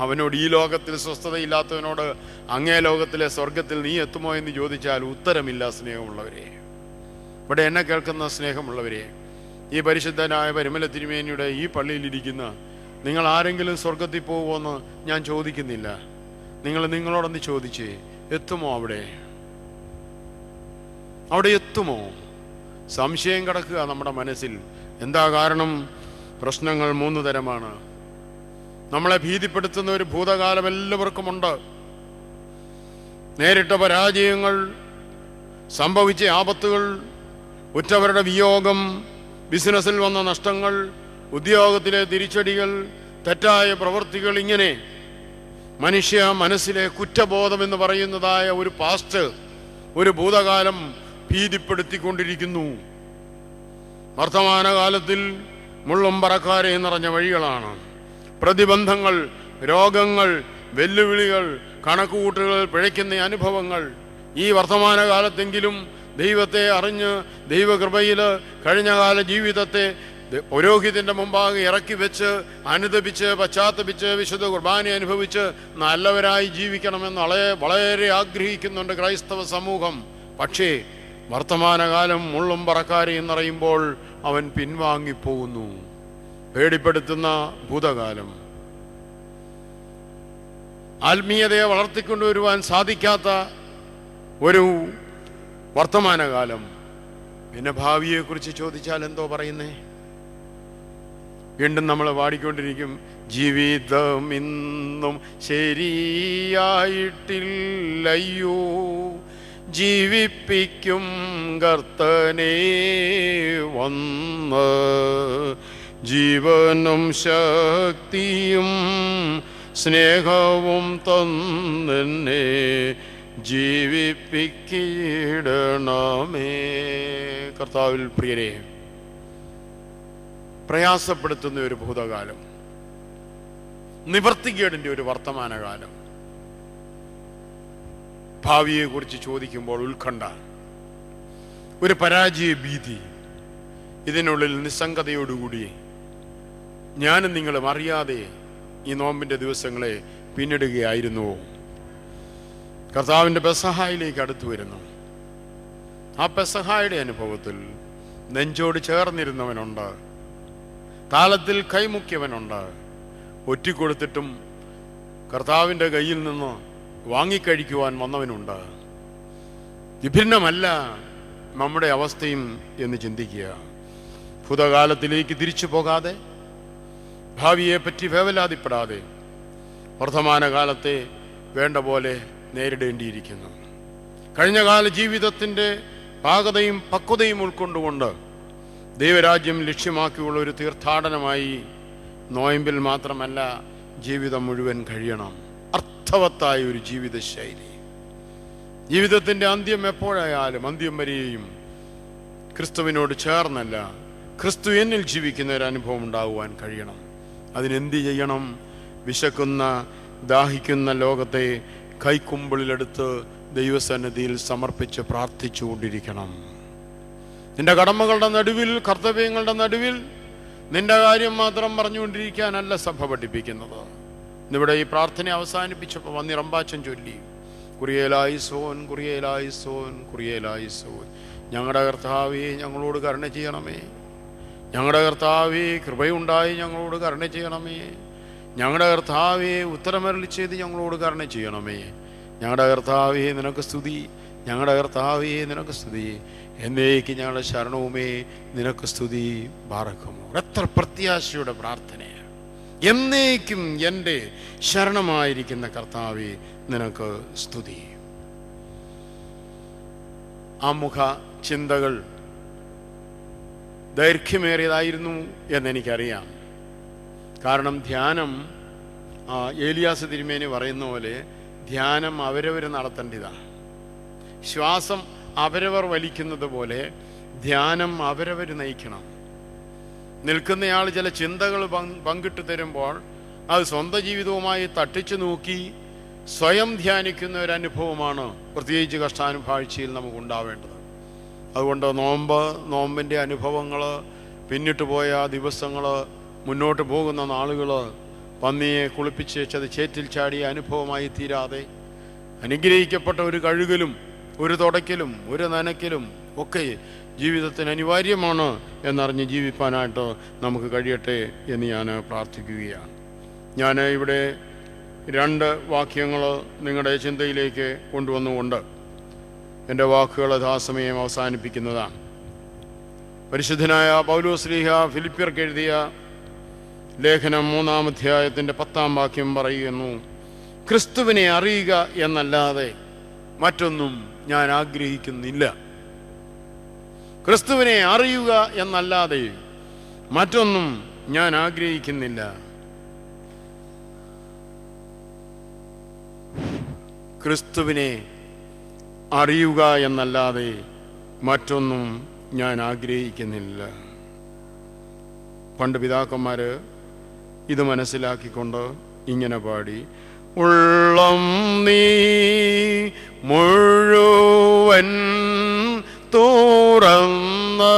അവനോട്, ഈ ലോകത്തിൽ സ്വസ്ഥതയില്ലാത്തവനോട് അങ്ങേ ലോകത്തിലെ സ്വർഗത്തിൽ നീ എത്തുമോ എന്ന് ചോദിച്ചാൽ ഉത്തരമില്ല. സ്നേഹമുള്ളവരെ, ഇവിടെ എന്നെ കേൾക്കുന്ന സ്നേഹമുള്ളവരെ, ഈ പരിശുദ്ധനായ പരിമല തിരുമേനിയുടെ ഈ പള്ളിയിലിരിക്കുന്ന നിങ്ങൾ ആരെങ്കിലും സ്വർഗത്തിൽ പോകുമോയെന്ന് ഞാൻ ചോദിക്കുന്നില്ല. നിങ്ങളോടൊന്ന് ചോദിച്ചേ, എത്തുമോ? അവിടെ എത്തുമോ? സംശയം കിടക്കുക നമ്മുടെ മനസ്സിൽ. എന്താ കാരണം? പ്രശ്നങ്ങൾ 3 തരമാണ്. നമ്മളെ ഭീതിപ്പെടുത്തുന്ന ഒരു ഭൂതകാലം എല്ലാവർക്കുമുണ്ട്. നേരിട്ട പരാജയങ്ങൾ, സംഭവിച്ച ആപത്തുകൾ, ഉറ്റവരുടെ വിയോഗം, ബിസിനസ്സിൽ വന്ന നഷ്ടങ്ങൾ, ഉദ്യോഗത്തിലെ തിരിച്ചടികൾ, തെറ്റായ പ്രവൃത്തികൾ. ഇങ്ങനെ മനുഷ്യ മനസ്സിലെ കുറ്റബോധം എന്ന് പറയുന്നതായ ഒരു പാസ്റ്റ്, ഒരു ഭൂതകാലം ഭീതിപ്പെടുത്തിക്കൊണ്ടിരിക്കുന്നു. വർത്തമാനകാലത്തിൽ മുള്ളും പറക്കാരെ നിറഞ്ഞ വഴികളാണ്. പ്രതിബന്ധങ്ങൾ, രോഗങ്ങൾ, വെല്ലുവിളികൾ, കണക്കുകൂട്ടുകൾ, പിഴയ്ക്കുന്ന അനുഭവങ്ങൾ. ഈ വർത്തമാനകാലത്തെങ്കിലും ദൈവത്തെ അറിഞ്ഞ് ദൈവകൃപയിൽ കഴിഞ്ഞകാല ജീവിതത്തെ പുരോഹിതന്റെ മുമ്പാകെ ഇറക്കി വെച്ച് അനുദപിച്ച് പശ്ചാത്തപിച്ച് വിശുദ്ധ കുർബാന അനുഭവിച്ച് നല്ലവരായി ജീവിക്കണമെന്ന് വളരെ ആഗ്രഹിക്കുന്നുണ്ട് ക്രൈസ്തവ സമൂഹം. പക്ഷേ വർത്തമാനകാലം മുള്ളും പറക്കാരെയും നിറയുമ്പോൾ അവൻ പിൻവാങ്ങിപ്പോകുന്നു. പേടിപ്പെടുത്തുന്ന ഭൂതകാലം, ആത്മീയതയെ വളർത്തിക്കൊണ്ടുവരുവാൻ സാധിക്കാത്ത ഒരു വർത്തമാനകാലം. പിന്നെ ഭാവിയെക്കുറിച്ച് ചോദിച്ചാൽ എന്തോ പറയുന്നേ? വീണ്ടും നമ്മൾ പാടിക്കൊണ്ടിരിക്കും, ജീവിതം ഇന്നും ശരിയായിട്ടില്ലയ്യോ, ജീവിപ്പിക്കും കർത്തനേ വന്ന്, ജീവനും ശക്തിയും സ്നേഹവും തന്നെ ജീവിപ്പിക്കിടണമേ. കർത്താവിൽ പ്രിയരെ, പ്രയാസപ്പെടുത്തുന്ന ഒരു ഭൂതകാലം, നിവർത്തികേടിൻ്റെ ഒരു വർത്തമാനകാലം. ഭാവിയെക്കുറിച്ച് ചോദിക്കുമ്പോൾ ഉത്കണ്ഠ, ഒരു പരാജയ ഭീതി. ഇതിനുള്ളിൽ നിസ്സംഗതയോടുകൂടി ഞാനും നിങ്ങളും അറിയാതെ ഈ നോമ്പിൻ്റെ ദിവസങ്ങളെ പിന്നിടുകയായിരുന്നു. കർത്താവിൻ്റെ പെസഹായിലേക്ക് അടുത്തു വരുന്നു. ആ പെസഹായുടെ അനുഭവത്തിൽ നെഞ്ചോട് ചേർന്നിരുന്നവനുണ്ട്, താളത്തിൽ കൈമുക്കിയവനുണ്ട്, ഒറ്റിക്കൊടുത്തിട്ടും കർത്താവിൻ്റെ കയ്യിൽ നിന്ന് വാങ്ങിക്കഴിക്കുവാൻ വന്നവനുണ്ട്. വിഭിന്നമല്ല നമ്മുടെ അവസ്ഥയും എന്ന് ചിന്തിക്കുക. ഭൂതകാലത്തിലേക്ക് തിരിച്ചു പോകാതെ, ഭാവിയെപ്പറ്റി വേവലാതിപ്പെടാതെ വർത്തമാനകാലത്തെ വേണ്ട പോലെ നേരിടേണ്ടിയിരിക്കുന്നു. കഴിഞ്ഞകാല ജീവിതത്തിൻ്റെ പാകതയും പക്വതയും ഉൾക്കൊണ്ടുകൊണ്ട് ദൈവരാജ്യം ലക്ഷ്യമാക്കിയുള്ള ഒരു തീർത്ഥാടനമായി നോയമ്പിൽ മാത്രമല്ല ജീവിതം മുഴുവൻ കഴിയണം. അർത്ഥവത്തായ ഒരു ജീവിതശൈലി. ജീവിതത്തിൻ്റെ അന്ത്യം എപ്പോഴായാലും അന്ത്യം വരെയും ക്രിസ്തുവിനോട് ചേർന്നല്ല, ക്രിസ്തു എന്നിൽ ജീവിക്കുന്ന ഒരു അനുഭവം ഉണ്ടാകുവാൻ കഴിയണം. അതിനെന്ത് ചെയ്യണം? വിശക്കുന്ന ദാഹിക്കുന്ന ലോകത്തെ കൈക്കുമ്പിളിലെടുത്ത് ദൈവസന്നിധിയിൽ സമർപ്പിച്ച് പ്രാർത്ഥിച്ചുകൊണ്ടിരിക്കണം. നിന്റെ കടമകളുടെ നടുവിൽ, കർത്തവ്യങ്ങളുടെ നടുവിൽ നിന്റെ കാര്യം മാത്രം പറഞ്ഞുകൊണ്ടിരിക്കാനല്ല സഭ പഠിപ്പിക്കുന്നത്. ഇവിടെ ഈ പ്രാർത്ഥന അവസാനിപ്പിച്ചപ്പോൾ വന്നി റമ്പാച്ചൻ ചൊല്ലി, കുറിയേലായി സോൻ, കുറിയേലായി സോൻ, കുറിയേലായി സോൻ. ഞങ്ങളുടെ കർത്താവേ ഞങ്ങളോട് കരുണ ചെയ്യണമേ. ഞങ്ങളുടെ കർത്താവേ കൃപയുണ്ടായി ഞങ്ങളോട് കരുണ ചെയ്യണമേ. ഞങ്ങളുടെ കർത്താവേ ഉത്തരമരുളി ചെയ്ത് ഞങ്ങളോട് കരുണ ചെയ്യണമേ. ഞങ്ങളുടെ കർത്താവേ നിനക്ക് സ്തുതി, ഞങ്ങളുടെ കർത്താവേ നിനക്ക് സ്തുതി, എന്നേക്ക് ഞങ്ങളുടെ ശരണവുമേ നിനക്ക് സ്തുതി. ബാറക്കുമോ. എത്ര പ്രത്യാശയുടെ പ്രാർത്ഥനയാണ്. എന്നേക്കും എൻ്റെ ശരണമായിരിക്കുന്ന കർത്താവേ നിനക്ക് സ്തുതി. ആമുഖ ചിന്തകൾ ദൈർഘ്യമേറിയതായിരുന്നു എന്നെനിക്കറിയാം. കാരണം ധ്യാനം, ഏലിയാസ് തിരുമേനി പറയുന്ന പോലെ, ധ്യാനം അവരവർ നടത്തേണ്ടതാണ്. ശ്വാസം അവരവർ വലിക്കുന്നത് പോലെ ധ്യാനം അവരവർ നയിക്കണം. നിൽക്കുന്നയാൾ ചില ചിന്തകൾ പങ്കിട്ട് തരുമ്പോൾ അത് സ്വന്തം ജീവിതവുമായി തട്ടിച്ചു നോക്കി സ്വയം ധ്യാനിക്കുന്ന ഒരു അനുഭവമാണ് പ്രത്യേകിച്ച് കഷ്ടാനുഭാഴ്ചയിൽ നമുക്കുണ്ടാവേണ്ടത്. അതുകൊണ്ട് നോമ്പിൻ്റെ അനുഭവങ്ങൾ, പിന്നിട്ട് പോയ ദിവസങ്ങൾ, മുന്നോട്ട് പോകുന്ന നാളുകൾ, പന്നിയെ കുളിപ്പിച്ച് വെച്ചത് ചേറ്റിൽ ചാടിയ അനുഭവമായി തീരാതെ അനുഗ്രഹിക്കപ്പെട്ട ഒരു കഴുകലും ഒരു തുടയ്ക്കലും ഒരു നനയ്ക്കലും ഒക്കെ ജീവിതത്തിന് അനിവാര്യമാണ് എന്നറിഞ്ഞ് ജീവിപ്പാനായിട്ട് നമുക്ക് കഴിയട്ടെ എന്ന് ഞാൻ പ്രാർത്ഥിക്കുകയാണ്. ഞാൻ ഇവിടെ 2 വാക്യങ്ങൾ നിങ്ങളുടെ ചിന്തയിലേക്ക് കൊണ്ടുവന്നുകൊണ്ട് എൻ്റെ വാക്കുകൾ യഥാസമയം അവസാനിപ്പിക്കുന്നതാണ്. പരിശുദ്ധനായ പൗലോസ് ശ്ലീഹ ഫിലിപ്പിയർക്ക് എഴുതിയ ലേഖനം 3-ാം അധ്യായത്തിൻ്റെ 10-ാം വാക്യം പറയുന്നു, ക്രിസ്തുവിനെ അറിയുക എന്നല്ലാതെ മറ്റൊന്നും ഞാൻ ആഗ്രഹിക്കുന്നില്ല. ക്രിസ്തുവിനെ അറിയുക എന്നല്ലാതെ മറ്റൊന്നും ഞാൻ ആഗ്രഹിക്കുന്നില്ല. ക്രിസ്തുവിനെ അറിയുക എന്നല്ലാതെ മറ്റൊന്നും ഞാൻ ആഗ്രഹിക്കുന്നില്ല. പണ്ട് പിതാക്കന്മാർ ഇത് മനസ്സിലാക്കിക്കൊണ്ട് ഇങ്ങനെ പാടി, ഉള്ളം നീ മുഴുവൻ തുറന്ന്,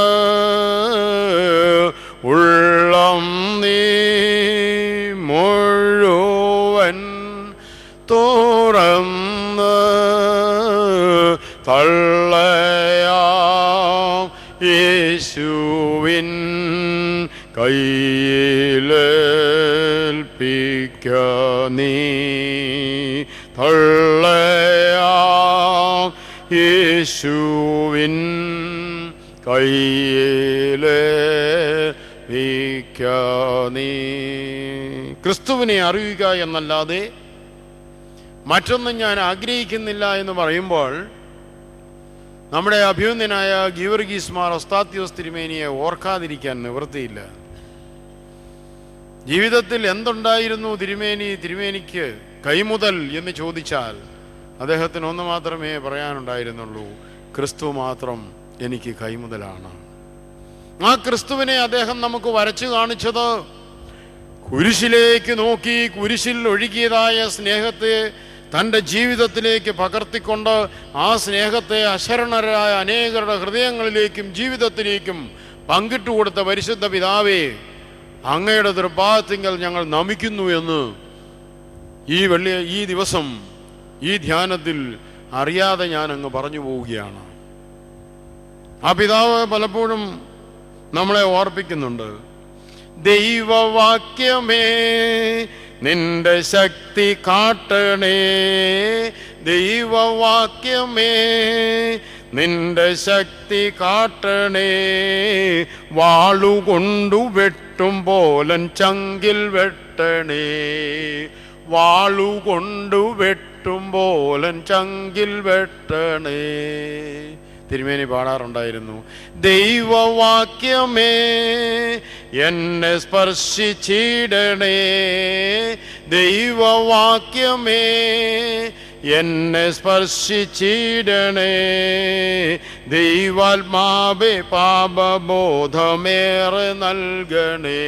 ഉള്ളം നീ മുഴുവൻ തുറന്ന് തള്ളയാം യേശുവിൻ കയ്യിലേൽപ്പിക്ക നീ, തള്ളയാം യേശുവിൻ കയ്യിലേൽപ്പിക്ക നീ. ക്രിസ്തുവിനെ അറിയുക എന്നല്ലാതെ മറ്റൊന്നും ഞാൻ ആഗ്രഹിക്കുന്നില്ല എന്ന് പറയുമ്പോൾ നമ്മുടെ അഭിനന്ദനായ ഗീവർഗീസ് മാർ ഒസ്താത്യോസ് തിരുമേനിയെ ഓർക്കാതിരിക്കാൻ നിവൃത്തിയില്ല. ജീവിതത്തിൽ എന്തുണ്ടായിരുന്നു തിരുമേനിക്ക് കൈമുതൽ എന്ന് ചോദിച്ചാൽ അദ്ദേഹത്തിന് ഒന്ന് മാത്രമേ പറയാനുണ്ടായിരുന്നുള്ളൂ, ക്രിസ്തു മാത്രം എനിക്ക് കൈമുതലാണ്. ആ ക്രിസ്തുവിനെ അദ്ദേഹം നമുക്ക് വരച്ചു കാണിച്ചത് കുരിശിലേക്ക് നോക്കി കുരിശിൽ ഒഴുകിയതായ സ്നേഹത്തെ തൻ്റെ ജീവിതത്തിലേക്ക് പകർത്തിക്കൊണ്ട് ആ സ്നേഹത്തെ അശരണരായ അനേകരുടെ ഹൃദയങ്ങളിലേക്കും ജീവിതത്തിലേക്കും പങ്കിട്ടുകൊടുത്ത പരിശുദ്ധ പിതാവേ, അങ്ങയുടെ തൃപ്പാദത്തിങ്കൽ ഞങ്ങൾ നമിക്കുന്നു എന്ന് ഈ ദിവസം ഈ ധ്യാനത്തിൽ അറിയാതെ ഞാൻ അങ്ങ് പറഞ്ഞു പോവുകയാണ്. ആ പിതാവ് പലപ്പോഴും നമ്മളെ ഓർപ്പിക്കുന്നുണ്ട്, ദൈവവാക്യമേ നിന്റെ ശക്തി കാട്ടണേ, ദൈവവാക്യമേ നിന്റെ ശക്തി കാട്ടണേ, വാളുകൊണ്ടു വെട്ടും പോലൻ ചങ്കിൽ വെട്ടണേ, വാളുകൊണ്ടു വെട്ടും പോലൻ ചങ്കിൽ വെട്ടണേ. തിരുമേനി പാടാറുണ്ടായിരുന്നു, ദൈവവാക്യമേ എന്നെ സ്പർശിച്ചിടണേ, ദൈവവാക്യമേ എന്നെ സ്പർശിച്ചിടണേ, ദൈവാത്മാവേ പാപബോധമേറെ നൽകണേ,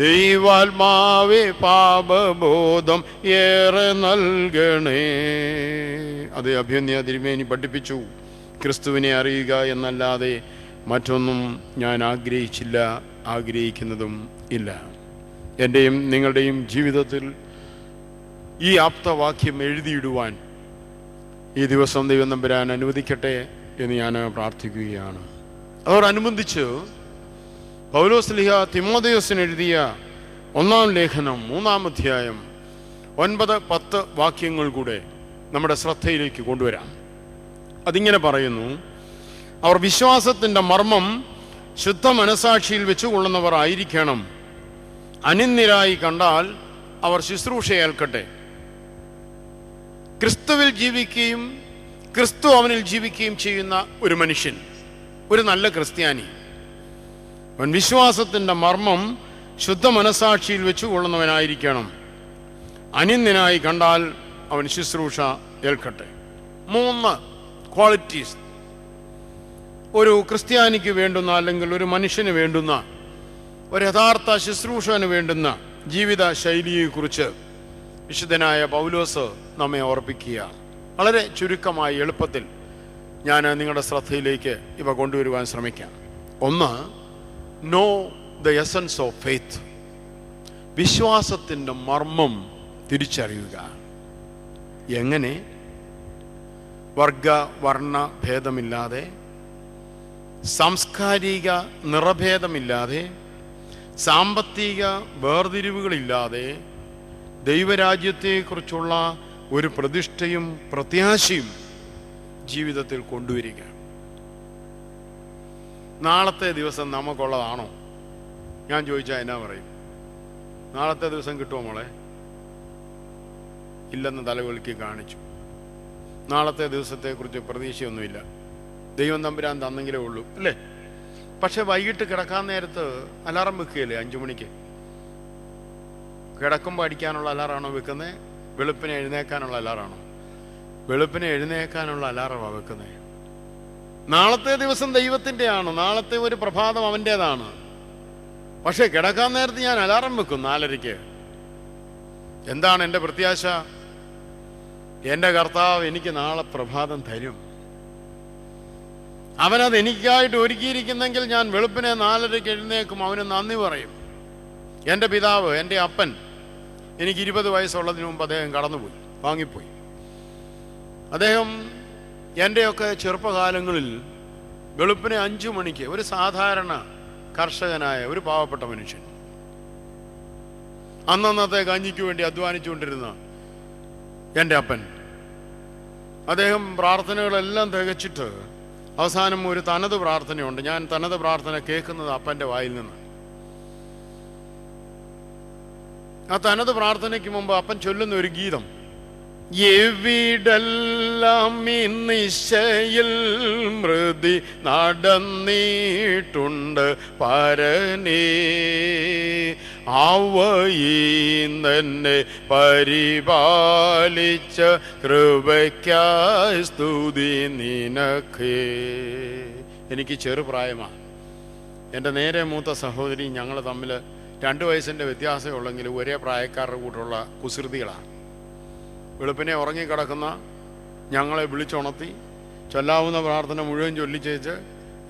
ദൈവാത്മാവേ പാപബോധം ഏറെ നൽകണേ. അത് അഭിനന്ദ തിരുമേനി പഠിപ്പിച്ചു. ക്രിസ്തുവിനെ അറിയുക എന്നല്ലാതെ മറ്റൊന്നും ഞാൻ ആഗ്രഹിക്കുന്നതും ഇല്ല. എൻ്റെയും നിങ്ങളുടെയും ജീവിതത്തിൽ ഈ ആപ്തവാക്യം എഴുതിയിടുവാൻ ഈ ദിവസം ദൈവം തമ്പുരാൻ അനുവദിക്കട്ടെ എന്ന് ഞാൻ പ്രാർത്ഥിക്കുകയാണ്. അതോടനുബന്ധിച്ച് പൗലോസ് ശ്ലീഹ തിമോഥെയോസിന് എഴുതിയ 1-ാം ലേഖനം 3-ാം അധ്യായം 9-10 വാക്യങ്ങൾ കൂടെ നമ്മുടെ ശ്രദ്ധയിലേക്ക് കൊണ്ടുവരാം. അതിങ്ങനെ പറയുന്നു: അവർ വിശ്വാസത്തിൻ്റെ മർമ്മം ശുദ്ധ മനസാക്ഷിയിൽ വെച്ചുകൊള്ളുന്നവർ ആയിരിക്കണം. അനിന്യരായി കണ്ടാൽ അവർ ശുശ്രൂഷ ഏൽക്കട്ടെ. ക്രിസ്തുവിൽ ജീവിക്കുകയും ക്രിസ്തു അവനിൽ ജീവിക്കുകയും ചെയ്യുന്ന ഒരു മനുഷ്യൻ, ഒരു നല്ല ക്രിസ്ത്യാനി, അവൻ വിശ്വാസത്തിൻ്റെ മർമ്മം ശുദ്ധ മനസാക്ഷിയിൽ വെച്ചുകൊള്ളുന്നവനായിരിക്കണം. അനിന്യനായി കണ്ടാൽ അവൻ ശുശ്രൂഷ ഏൽക്കട്ടെ. 3 ക്വാളിറ്റീസ് ഒരു ക്രിസ്ത്യാനിക്ക് വേണ്ടുന്ന, അല്ലെങ്കിൽ ഒരു മനുഷ്യന് വേണ്ടുന്ന, ഒരു യഥാർത്ഥ ശുശ്രൂഷന് വേണ്ടുന്ന ജീവിത ശൈലിയെക്കുറിച്ച് വിശുദ്ധനായ പൗലോസ് നമ്മെ ഓർപ്പിക്കുക. വളരെ ചുരുക്കമായി എളുപ്പത്തിൽ ഞാൻ നിങ്ങളുടെ ശ്രദ്ധയിലേക്ക് ഇവ കൊണ്ടുവരുവാൻ ശ്രമിക്കാം. 1, know the essence of faith. വിശ്വാസത്തിൻ്റെ മർമ്മം തിരിച്ചറിയുക. എങ്ങനെ? വർഗ വർണ്ണ ഭേദമില്ലാതെ, സാംസ്കാരിക നിറഭേദമില്ലാതെ, സാമ്പത്തിക വേർതിരിവുകളില്ലാതെ ദൈവരാജ്യത്തെക്കുറിച്ചുള്ള ഒരു പ്രതിഷ്ഠയും പ്രത്യാശയും ജീവിതത്തിൽ കൊണ്ടുവരിക. നാളത്തെ ദിവസം നമുക്കുള്ളതാണോ? ഞാൻ ചോദിച്ചാൽ എന്നാ പറയും? നാളത്തെ ദിവസം കിട്ടുമോ മോളെ? ഇല്ലെന്ന് തലകുലുക്കി കാണിച്ചു. നാളത്തെ ദിവസത്തെക്കുറിച്ച് പ്രതീക്ഷയൊന്നുമില്ല. ദൈവം തമ്പുരാൻ തന്നെങ്കിലേ ഉള്ളൂ, അല്ലേ? പക്ഷെ വൈകിട്ട് കിടക്കാൻ നേരത്ത് അലാറം വെക്കുകയല്ലേ? 5 മണിക്ക് കിടക്കുമ്പോൾ അടിക്കാനുള്ള അലാറാണോ വെക്കുന്നത്? വെളുപ്പിനെ എഴുന്നേക്കാനുള്ള അലാറാണോ? വെളുപ്പിനെ എഴുന്നേക്കാനുള്ള അലാറമാണ് വെക്കുന്നത്. നാളത്തെ ദിവസം ദൈവത്തിൻ്റെയാണ്, നാളത്തെ ഒരു പ്രഭാതം അവൻ്റേതാണ്. പക്ഷെ കിടക്കാൻ നേരത്ത് ഞാൻ അലാറം വെക്കും 4:30. എന്താണ് എൻ്റെ പ്രത്യാശ? എൻ്റെ കർത്താവ് എനിക്ക് നാളെ പ്രഭാതം തരും. അവനത് എനിക്കായിട്ട് ഒരുക്കിയിരിക്കുന്നെങ്കിൽ ഞാൻ വെളുപ്പിനെ 4:30 എഴുന്നേക്കും, അവന് നന്ദി പറയും. എൻ്റെ പിതാവ്, എൻ്റെ അപ്പൻ, എനിക്ക് 20 വയസ്സുള്ളതിന് മുമ്പ് അദ്ദേഹം കടന്നുപോയി, വാങ്ങിപ്പോയി. അദ്ദേഹം എൻ്റെയൊക്കെ ചെറുപ്പകാലങ്ങളിൽ വെളുപ്പിനെ 5 മണിക്ക് ഒരു സാധാരണ കർഷകനായ ഒരു പാവപ്പെട്ട മനുഷ്യൻ, അന്നന്നത്തെ കഞ്ഞിക്ക് വേണ്ടി അധ്വാനിച്ചുകൊണ്ടിരുന്ന എൻ്റെ അപ്പൻ, അദ്ദേഹം പ്രാർത്ഥനകളെല്ലാം തികച്ചിട്ട് അവസാനം ഒരു തനത് പ്രാർത്ഥനയുണ്ട്. ഞാൻ തനത് പ്രാർത്ഥന കേൾക്കുന്നത് അപ്പൻ്റെ വായിൽ നിന്ന്. ആ തനത് പ്രാർത്ഥനയ്ക്ക് മുമ്പ് അപ്പൻ ചൊല്ലുന്ന ഒരു ഗീതം: എവിടെല്ലാം നിശയിൽ മൃതി നടന്നിട്ടുണ്ട് പരനേ, അവയിന്നെ പരിപാലിച്ച കൃപയ്ക്കായി സ്തുതി നിനക്ക്. എനിക്ക് ചെറുപ്രായമാണ്. എൻ്റെ നേരെ മൂത്ത സഹോദരി, ഞങ്ങൾ തമ്മിൽ 2 വയസ്സിൻ്റെ വ്യത്യാസമുള്ളെങ്കിലും ഒരേ പ്രായക്കാരുടെ കൂട്ടുള്ള കുസൃതികളാണ്. വെളുപ്പിനെ ഉറങ്ങിക്കിടക്കുന്ന ഞങ്ങളെ വിളിച്ചുണർത്തി ചൊല്ലാവുന്ന പ്രാർത്ഥന മുഴുവൻ ചൊല്ലിച്ചേച്ച്,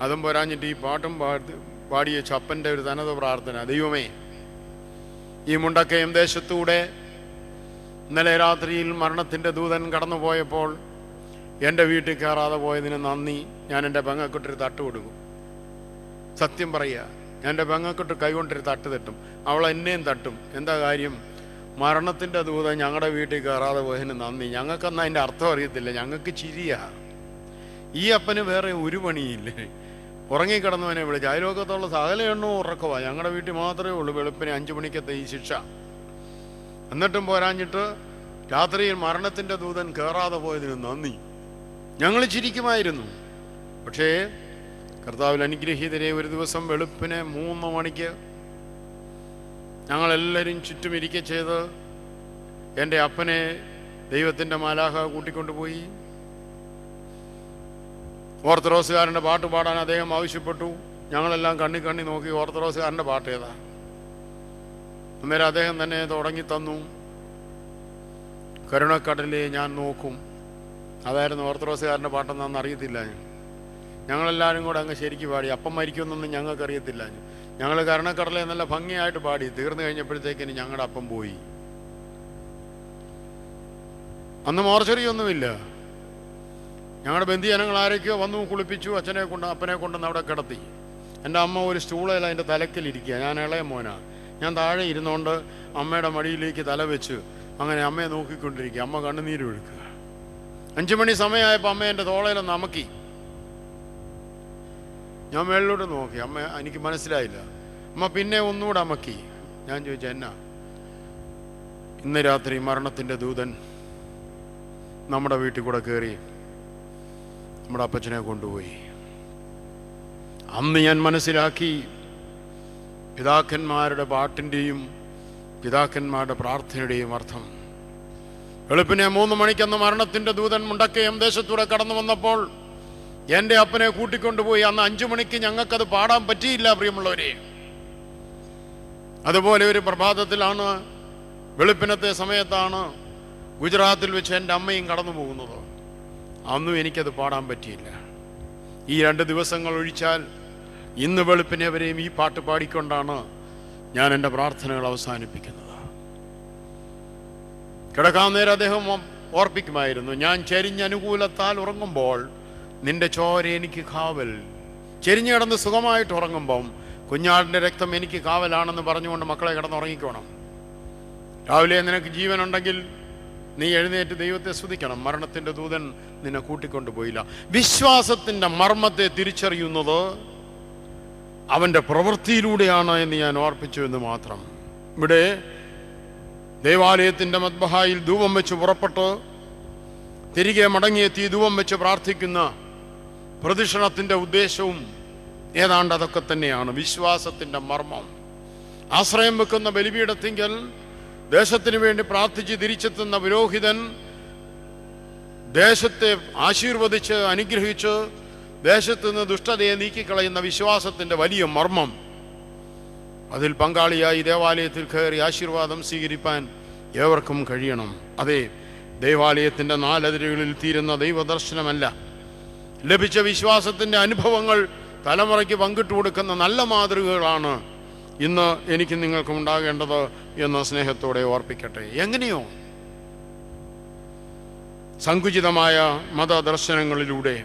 അതും പോരാഞ്ഞിട്ട് ഈ പാട്ടും പാടിയ ചപ്പൻ്റെ ഒരു തനത് പ്രാർത്ഥന: ദൈവമേ, ഈ മുണ്ടക്കയം ദേശത്തൂടെ ഇന്നലെ രാത്രിയിൽ മരണത്തിൻ്റെ ദൂതൻ കടന്നു പോയപ്പോൾ എൻ്റെ വീട്ടിൽ കയറാതെ പോയതിന് നന്ദി. ഞാൻ എൻ്റെ പെങ്ങക്കൊട്ടൊരു തട്ട് കൊടുക്കും. സത്യം പറയുക, ഞാൻ എൻ്റെ പെങ്ങക്കൊട്ട് കൈകൊണ്ടൊരു തട്ട് തട്ടും. അവൾ എന്നെയും തട്ടും. എന്താ കാര്യം? മരണത്തിൻ്റെ ദൂതൻ ഞങ്ങളുടെ വീട്ടിൽ കയറാതെ പോയതിന് നന്ദി. ഞങ്ങൾക്കെന്നാൽ അതിൻ്റെ അർത്ഥം അറിയത്തില്ല, ഞങ്ങൾക്ക് ചിരിയാ. ഈ അപ്പന് വേറെ ഒരു പണിയില്ലേ? ഉറങ്ങിക്കിടന്നവനെ വിളിച്ച് അയലോകത്തുള്ള സകല എണ്ണവും ഉറക്കമാണ്, ഞങ്ങളുടെ വീട്ടിൽ മാത്രമേ ഉള്ളൂ വെളുപ്പിനെ 5 മണിക്കത്തെ ഈ ശിക്ഷ. എന്നിട്ടും പോരാഞ്ഞിട്ട് രാത്രിയിൽ മരണത്തിൻ്റെ ദൂതൻ കയറാതെ പോയതിന് നന്ദി. ഞങ്ങൾ ചിരിക്കുമായിരുന്നു. പക്ഷേ കർത്താവിൽ അനുഗ്രഹീതരെ, ഒരു ദിവസം വെളുപ്പിനെ 3 മണിക്ക് ഞങ്ങളെല്ലാവരും ചുറ്റും ഇരിക്കെ ചെയ്ത് എൻ്റെ അപ്പനെ ദൈവത്തിൻ്റെ മാലാഖ കൂട്ടിക്കൊണ്ടുപോയി. ഓർത്തഡോക്സുകാരൻ്റെ പാട്ട് പാടാൻ അദ്ദേഹം ആവശ്യപ്പെട്ടു. ഞങ്ങളെല്ലാം കണ്ണി നോക്കി ഓർത്തഡോക്സുകാരൻ്റെ പാട്ട് ഏതാ. അന്നേരം അദ്ദേഹം തന്നെ തുടങ്ങി തന്നു: കരുണക്കടലിലെ ഞാൻ നോക്കും. അതായിരുന്നു ഓർത്തഡോക്സുകാരൻ്റെ പാട്ടെന്നാന്ന് അറിയത്തില്ല. ഞങ്ങളെല്ലാവരും കൂടെ അങ്ങ് ശരിക്ക് പാടി. അപ്പം മരിക്കുമെന്നൊന്നും ഞങ്ങൾക്കറിയത്തില്ല. ഞങ്ങൾ കരുണക്കടലെ നല്ല ഭംഗിയായിട്ട് പാടി. തീർന്നു കഴിഞ്ഞപ്പോഴത്തേക്കിന് ഞങ്ങളുടെ അപ്പം പോയി. അന്ന് മോർച്ചറിയൊന്നുമില്ല. ഞങ്ങളുടെ ബന്ധുജനങ്ങൾ ആരൊക്കെയോ വന്നു കുളിപ്പിച്ചു. അപ്പനെ കൊണ്ടുവന്ന് അവിടെ കിടത്തി. എൻ്റെ അമ്മ ഒരു സ്റ്റൂളയിൽ അതിൻ്റെ തലക്കിലിരിക്കുക. ഞാൻ ഇളയ മോനാണ്. ഞാൻ താഴെ ഇരുന്നുകൊണ്ട് അമ്മയുടെ മടിയിലേക്ക് തല വെച്ച് അങ്ങനെ അമ്മയെ നോക്കിക്കൊണ്ടിരിക്കുക. അമ്മ കണ്ണുനീര് ഒഴുക്കുക. 5 മണി സമയമായപ്പോൾ അമ്മ എൻ്റെ തോളയിലൊന്ന് അമക്കി. ഞാൻ മേളിലോട്ട് നോക്കി. അമ്മ എനിക്ക് മനസ്സിലായില്ല. അമ്മ പിന്നെ ഒന്നുകൂടെ അമക്കി. ഞാൻ ചോദിച്ചു, എന്നാ? ഇന്ന് രാത്രി മരണത്തിൻ്റെ ദൂതൻ നമ്മുടെ വീട്ടിൽ കൂടെ കയറി നമ്മുടെ അപ്പച്ചനെ കൊണ്ടുപോയി. അന്ന് ഞാൻ മനസ്സിലാക്കി പിതാക്കന്മാരുടെ പാട്ടിൻ്റെയും പിതാക്കന്മാരുടെ പ്രാർത്ഥനയുടെയും അർത്ഥം. വെളുപ്പിനെ 3 മണിക്കന്ന് മരണത്തിൻ്റെ ദൂതൻ മുണ്ടക്കയം ദേശത്തൂടെ കടന്നു വന്നപ്പോൾ എൻ്റെ അപ്പനെ കൂട്ടിക്കൊണ്ടുപോയി. അന്ന് 5 മണിക്ക് ഞങ്ങൾക്കത് പാടാൻ പറ്റിയില്ല പ്രിയമുള്ളവരെ. അതുപോലെ ഒരു പ്രഭാതത്തിലാണ്, വെളുപ്പിനത്തെ സമയത്താണ് ഗുജറാത്തിൽ വെച്ച് എൻ്റെ അമ്മയും കടന്നു പോകുന്നത്. അന്നും എനിക്കത് പാടാൻ പറ്റിയില്ല. ഈ 2 ദിവസങ്ങൾ ഒഴിച്ചാൽ ഇന്ന് വെളുപ്പിനെ വരെയും ഈ പാട്ട് പാടിക്കൊണ്ടാണ് ഞാൻ എൻ്റെ പ്രാർത്ഥനകൾ അവസാനിപ്പിക്കുന്നത്. കിടക്കാൻ നേരം അദ്ദേഹം ഓർപ്പിക്കുമായിരുന്നു, ഞാൻ ചെരിഞ്ഞനുകൂലത്താൽ ഉറങ്ങുമ്പോൾ നിന്റെ ചോര എനിക്ക് കാവൽ. ചെരിഞ്ഞു കിടന്ന് സുഖമായിട്ട് ഉറങ്ങുമ്പം കുഞ്ഞാടിൻ്റെ രക്തം എനിക്ക് കാവലാണെന്ന് പറഞ്ഞുകൊണ്ട് മക്കളെ കിടന്നുറങ്ങിക്കോണം. രാവിലെ നിനക്ക് ജീവനുണ്ടെങ്കിൽ നീ എഴുന്നേറ്റ് ദൈവത്തെ സ്തുതിക്കണം. മരണത്തിൻ്റെ ദൂതൻ നിന്നെ കൂട്ടിക്കൊണ്ടുപോയില്ല. വിശ്വാസത്തിൻ്റെ മർമ്മത്തെ തിരിച്ചറിയുന്നത് അവൻ്റെ പ്രവൃത്തിയിലൂടെയാണ് എന്ന് ഞാൻ ഓർപ്പിച്ചു എന്ന് മാത്രം. ഇവിടെ ദേവാലയത്തിൻ്റെ മദ്ബഹായിൽ ധൂപം വെച്ച് പുറപ്പെട്ട് തിരികെ മടങ്ങിയെത്തി ധൂപം വെച്ച് പ്രാർത്ഥിക്കുന്ന പ്രദക്ഷിണത്തിൻ്റെ ഉദ്ദേശവും ഏതാണ്ട് അതൊക്കെ തന്നെയാണ്. വിശ്വാസത്തിൻ്റെ മർമ്മം. ആശ്രയം വെക്കുന്ന ബലിപീഠത്തിങ്കൽ ദേശത്തിന് വേണ്ടി പ്രാർത്ഥിച്ച് തിരിച്ചെത്തുന്ന പുരോഹിതൻ ദേശത്തെ ആശീർവദിച്ച് അനുഗ്രഹിച്ച് ദേശത്ത് നിന്ന് ദുഷ്ടതയെ നീക്കിക്കളയുന്ന വിശ്വാസത്തിൻ്റെ വലിയ മർമ്മം. അതിൽ പങ്കാളിയായി ദേവാലയത്തിൽ കയറി ആശീർവാദം സ്വീകരിപ്പാൻ ഏവർക്കും കഴിയണം. അതെ, ദേവാലയത്തിൻ്റെ 4 അതിരുകളിൽ തീരുന്ന ദൈവദർശനമല്ല, ലഭിച്ച വിശ്വാസത്തിൻ്റെ അനുഭവങ്ങൾ തലമുറയ്ക്ക് പങ്കിട്ടു കൊടുക്കുന്ന നല്ല മാതൃകകളാണ് ഇന്ന് എനിക്ക് നിങ്ങൾക്കും ഉണ്ടാകേണ്ടത് എന്ന് സ്നേഹത്തോടെ ഓർപ്പിക്കട്ടെ. എങ്ങനെയോ സങ്കുചിതമായ മതദർശനങ്ങളിലൂടെ,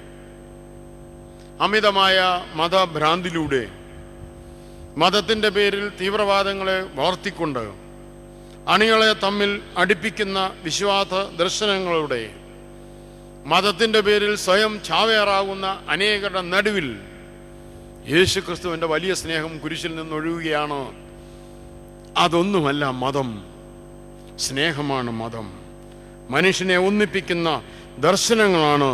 അമിതമായ മതഭ്രാന്തിലൂടെ, മതത്തിൻ്റെ പേരിൽ തീവ്രവാദങ്ങളെ വളർത്തിക്കൊണ്ട് അണികളെ തമ്മിൽ അടുപ്പിക്കുന്ന വിശ്വാസ ദർശനങ്ങളുടെ, മതത്തിൻ്റെ പേരിൽ സ്വയം ചാവേറാകുന്ന അനേകരുടെ നടുവിൽ യേശു ക്രിസ്തുവിൻ്റെ വലിയ സ്നേഹം കുരിശിൽ നിന്നൊഴുകുകയാണ്. അതൊന്നുമല്ല മതം, സ്നേഹമാണ് മതം. മനുഷ്യനെ ഒന്നിപ്പിക്കുന്ന ദർശനങ്ങളാണ്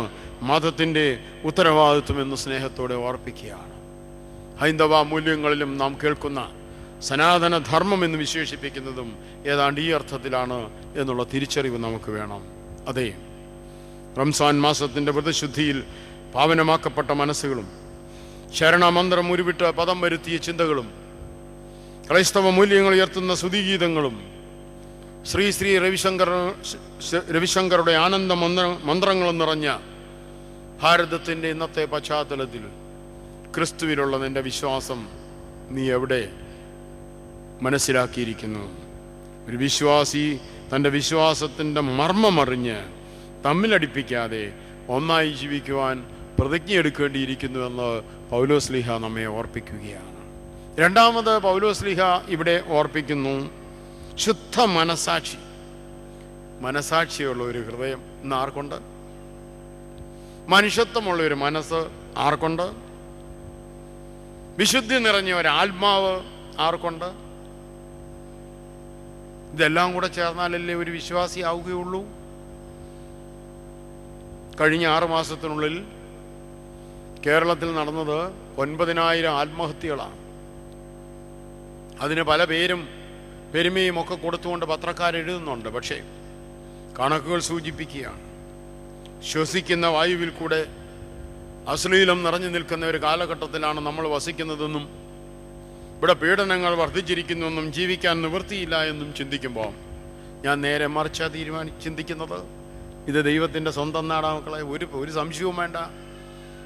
മതത്തിൻ്റെ ഉത്തരവാദിത്വം എന്ന് സ്നേഹത്തോടെ ഓർപ്പിക്കുകയാണ്. ഹൈന്ദവ മൂല്യങ്ങളിലും നാം കേൾക്കുന്ന സനാതന ധർമ്മം എന്ന് വിശേഷിപ്പിക്കുന്നതും ഏതാണ്ട് ഈ അർത്ഥത്തിലാണ് എന്നുള്ള തിരിച്ചറിവ് നമുക്ക് വേണം. അതെ, റംസാൻ മാസത്തിൻ്റെ വ്രതശുദ്ധിയിൽ പാവനമാക്കപ്പെട്ട മനസ്സുകളും ശരണമന്ത്രം ഉരുവിട്ട് പദം വരുത്തിയ ചിന്തകളും ക്രൈസ്തവ മൂല്യങ്ങൾ ഉയർത്തുന്ന സ്തുതിഗീതങ്ങളും ശ്രീ ശ്രീ രവിശങ്കറുടെ ആനന്ദ മന്ത്രങ്ങളും നിറഞ്ഞ ഭാരതത്തിൻ്റെ ഇന്നത്തെ പശ്ചാത്തലത്തിൽ ക്രിസ്തുവിലുള്ള നിന്റെ വിശ്വാസം നീ എവിടെ മനസ്സിലാക്കിയിരിക്കുന്നു? ഒരു വിശ്വാസി തൻ്റെ വിശ്വാസത്തിൻ്റെ മർമ്മമറിഞ്ഞ് തമ്മിലടിപ്പിക്കാതെ ഒന്നായി ജീവിക്കുവാൻ പ്രതിജ്ഞ എടുക്കേണ്ടിയിരിക്കുന്നുവെന്ന് പൗലോസ്ലീഹ നമ്മെ ഓർപ്പിക്കുകയാണ്. രണ്ടാമത് പൗലോസ്ലീഹ ഇവിടെ ഓർപ്പിക്കുന്നു ശുദ്ധ മനസാക്ഷി. മനസാക്ഷിയുള്ള ഒരു ഹൃദയം ഇന്ന് ആർക്കുണ്ട്? മനുഷ്യത്വമുള്ള ഒരു മനസ്സ് ആർക്കുണ്ട്? വിശുദ്ധി നിറഞ്ഞ ഒരു ആത്മാവ് ആർക്കുണ്ട്? ഇതെല്ലാം കൂടെ ചേർന്നാലല്ലേ ഒരു വിശ്വാസി ആവുകയുള്ളൂ. കഴിഞ്ഞ 6 മാസത്തിനുള്ളിൽ കേരളത്തിൽ നടന്നത് 9,000 ആത്മഹത്യകളാണ്. അതിന് പല പേരും പെരുമയും ഒക്കെ കൊടുത്തുകൊണ്ട് പത്രക്കാരെഴുതുന്നുണ്ട്. പക്ഷേ കണക്കുകൾ സൂചിപ്പിക്കുകയാണ്, ശ്വസിക്കുന്ന വായുവിൽ കൂടെ അശ്ലീലം നിറഞ്ഞു നിൽക്കുന്ന ഒരു കാലഘട്ടത്തിലാണ് നമ്മൾ വസിക്കുന്നതെന്നും ഇവിടെ പീഡനങ്ങൾ വർദ്ധിച്ചിരിക്കുന്നുവെന്നും ജീവിക്കാൻ നിവൃത്തിയില്ല എന്നും ചിന്തിക്കുമ്പോൾ ഞാൻ നേരെ മറിച്ചാ ചിന്തിക്കുന്നത്, ഇത് ദൈവത്തിൻ്റെ സ്വന്തം നാടാ മക്കളെ. ഒരു സംശയവും വേണ്ട,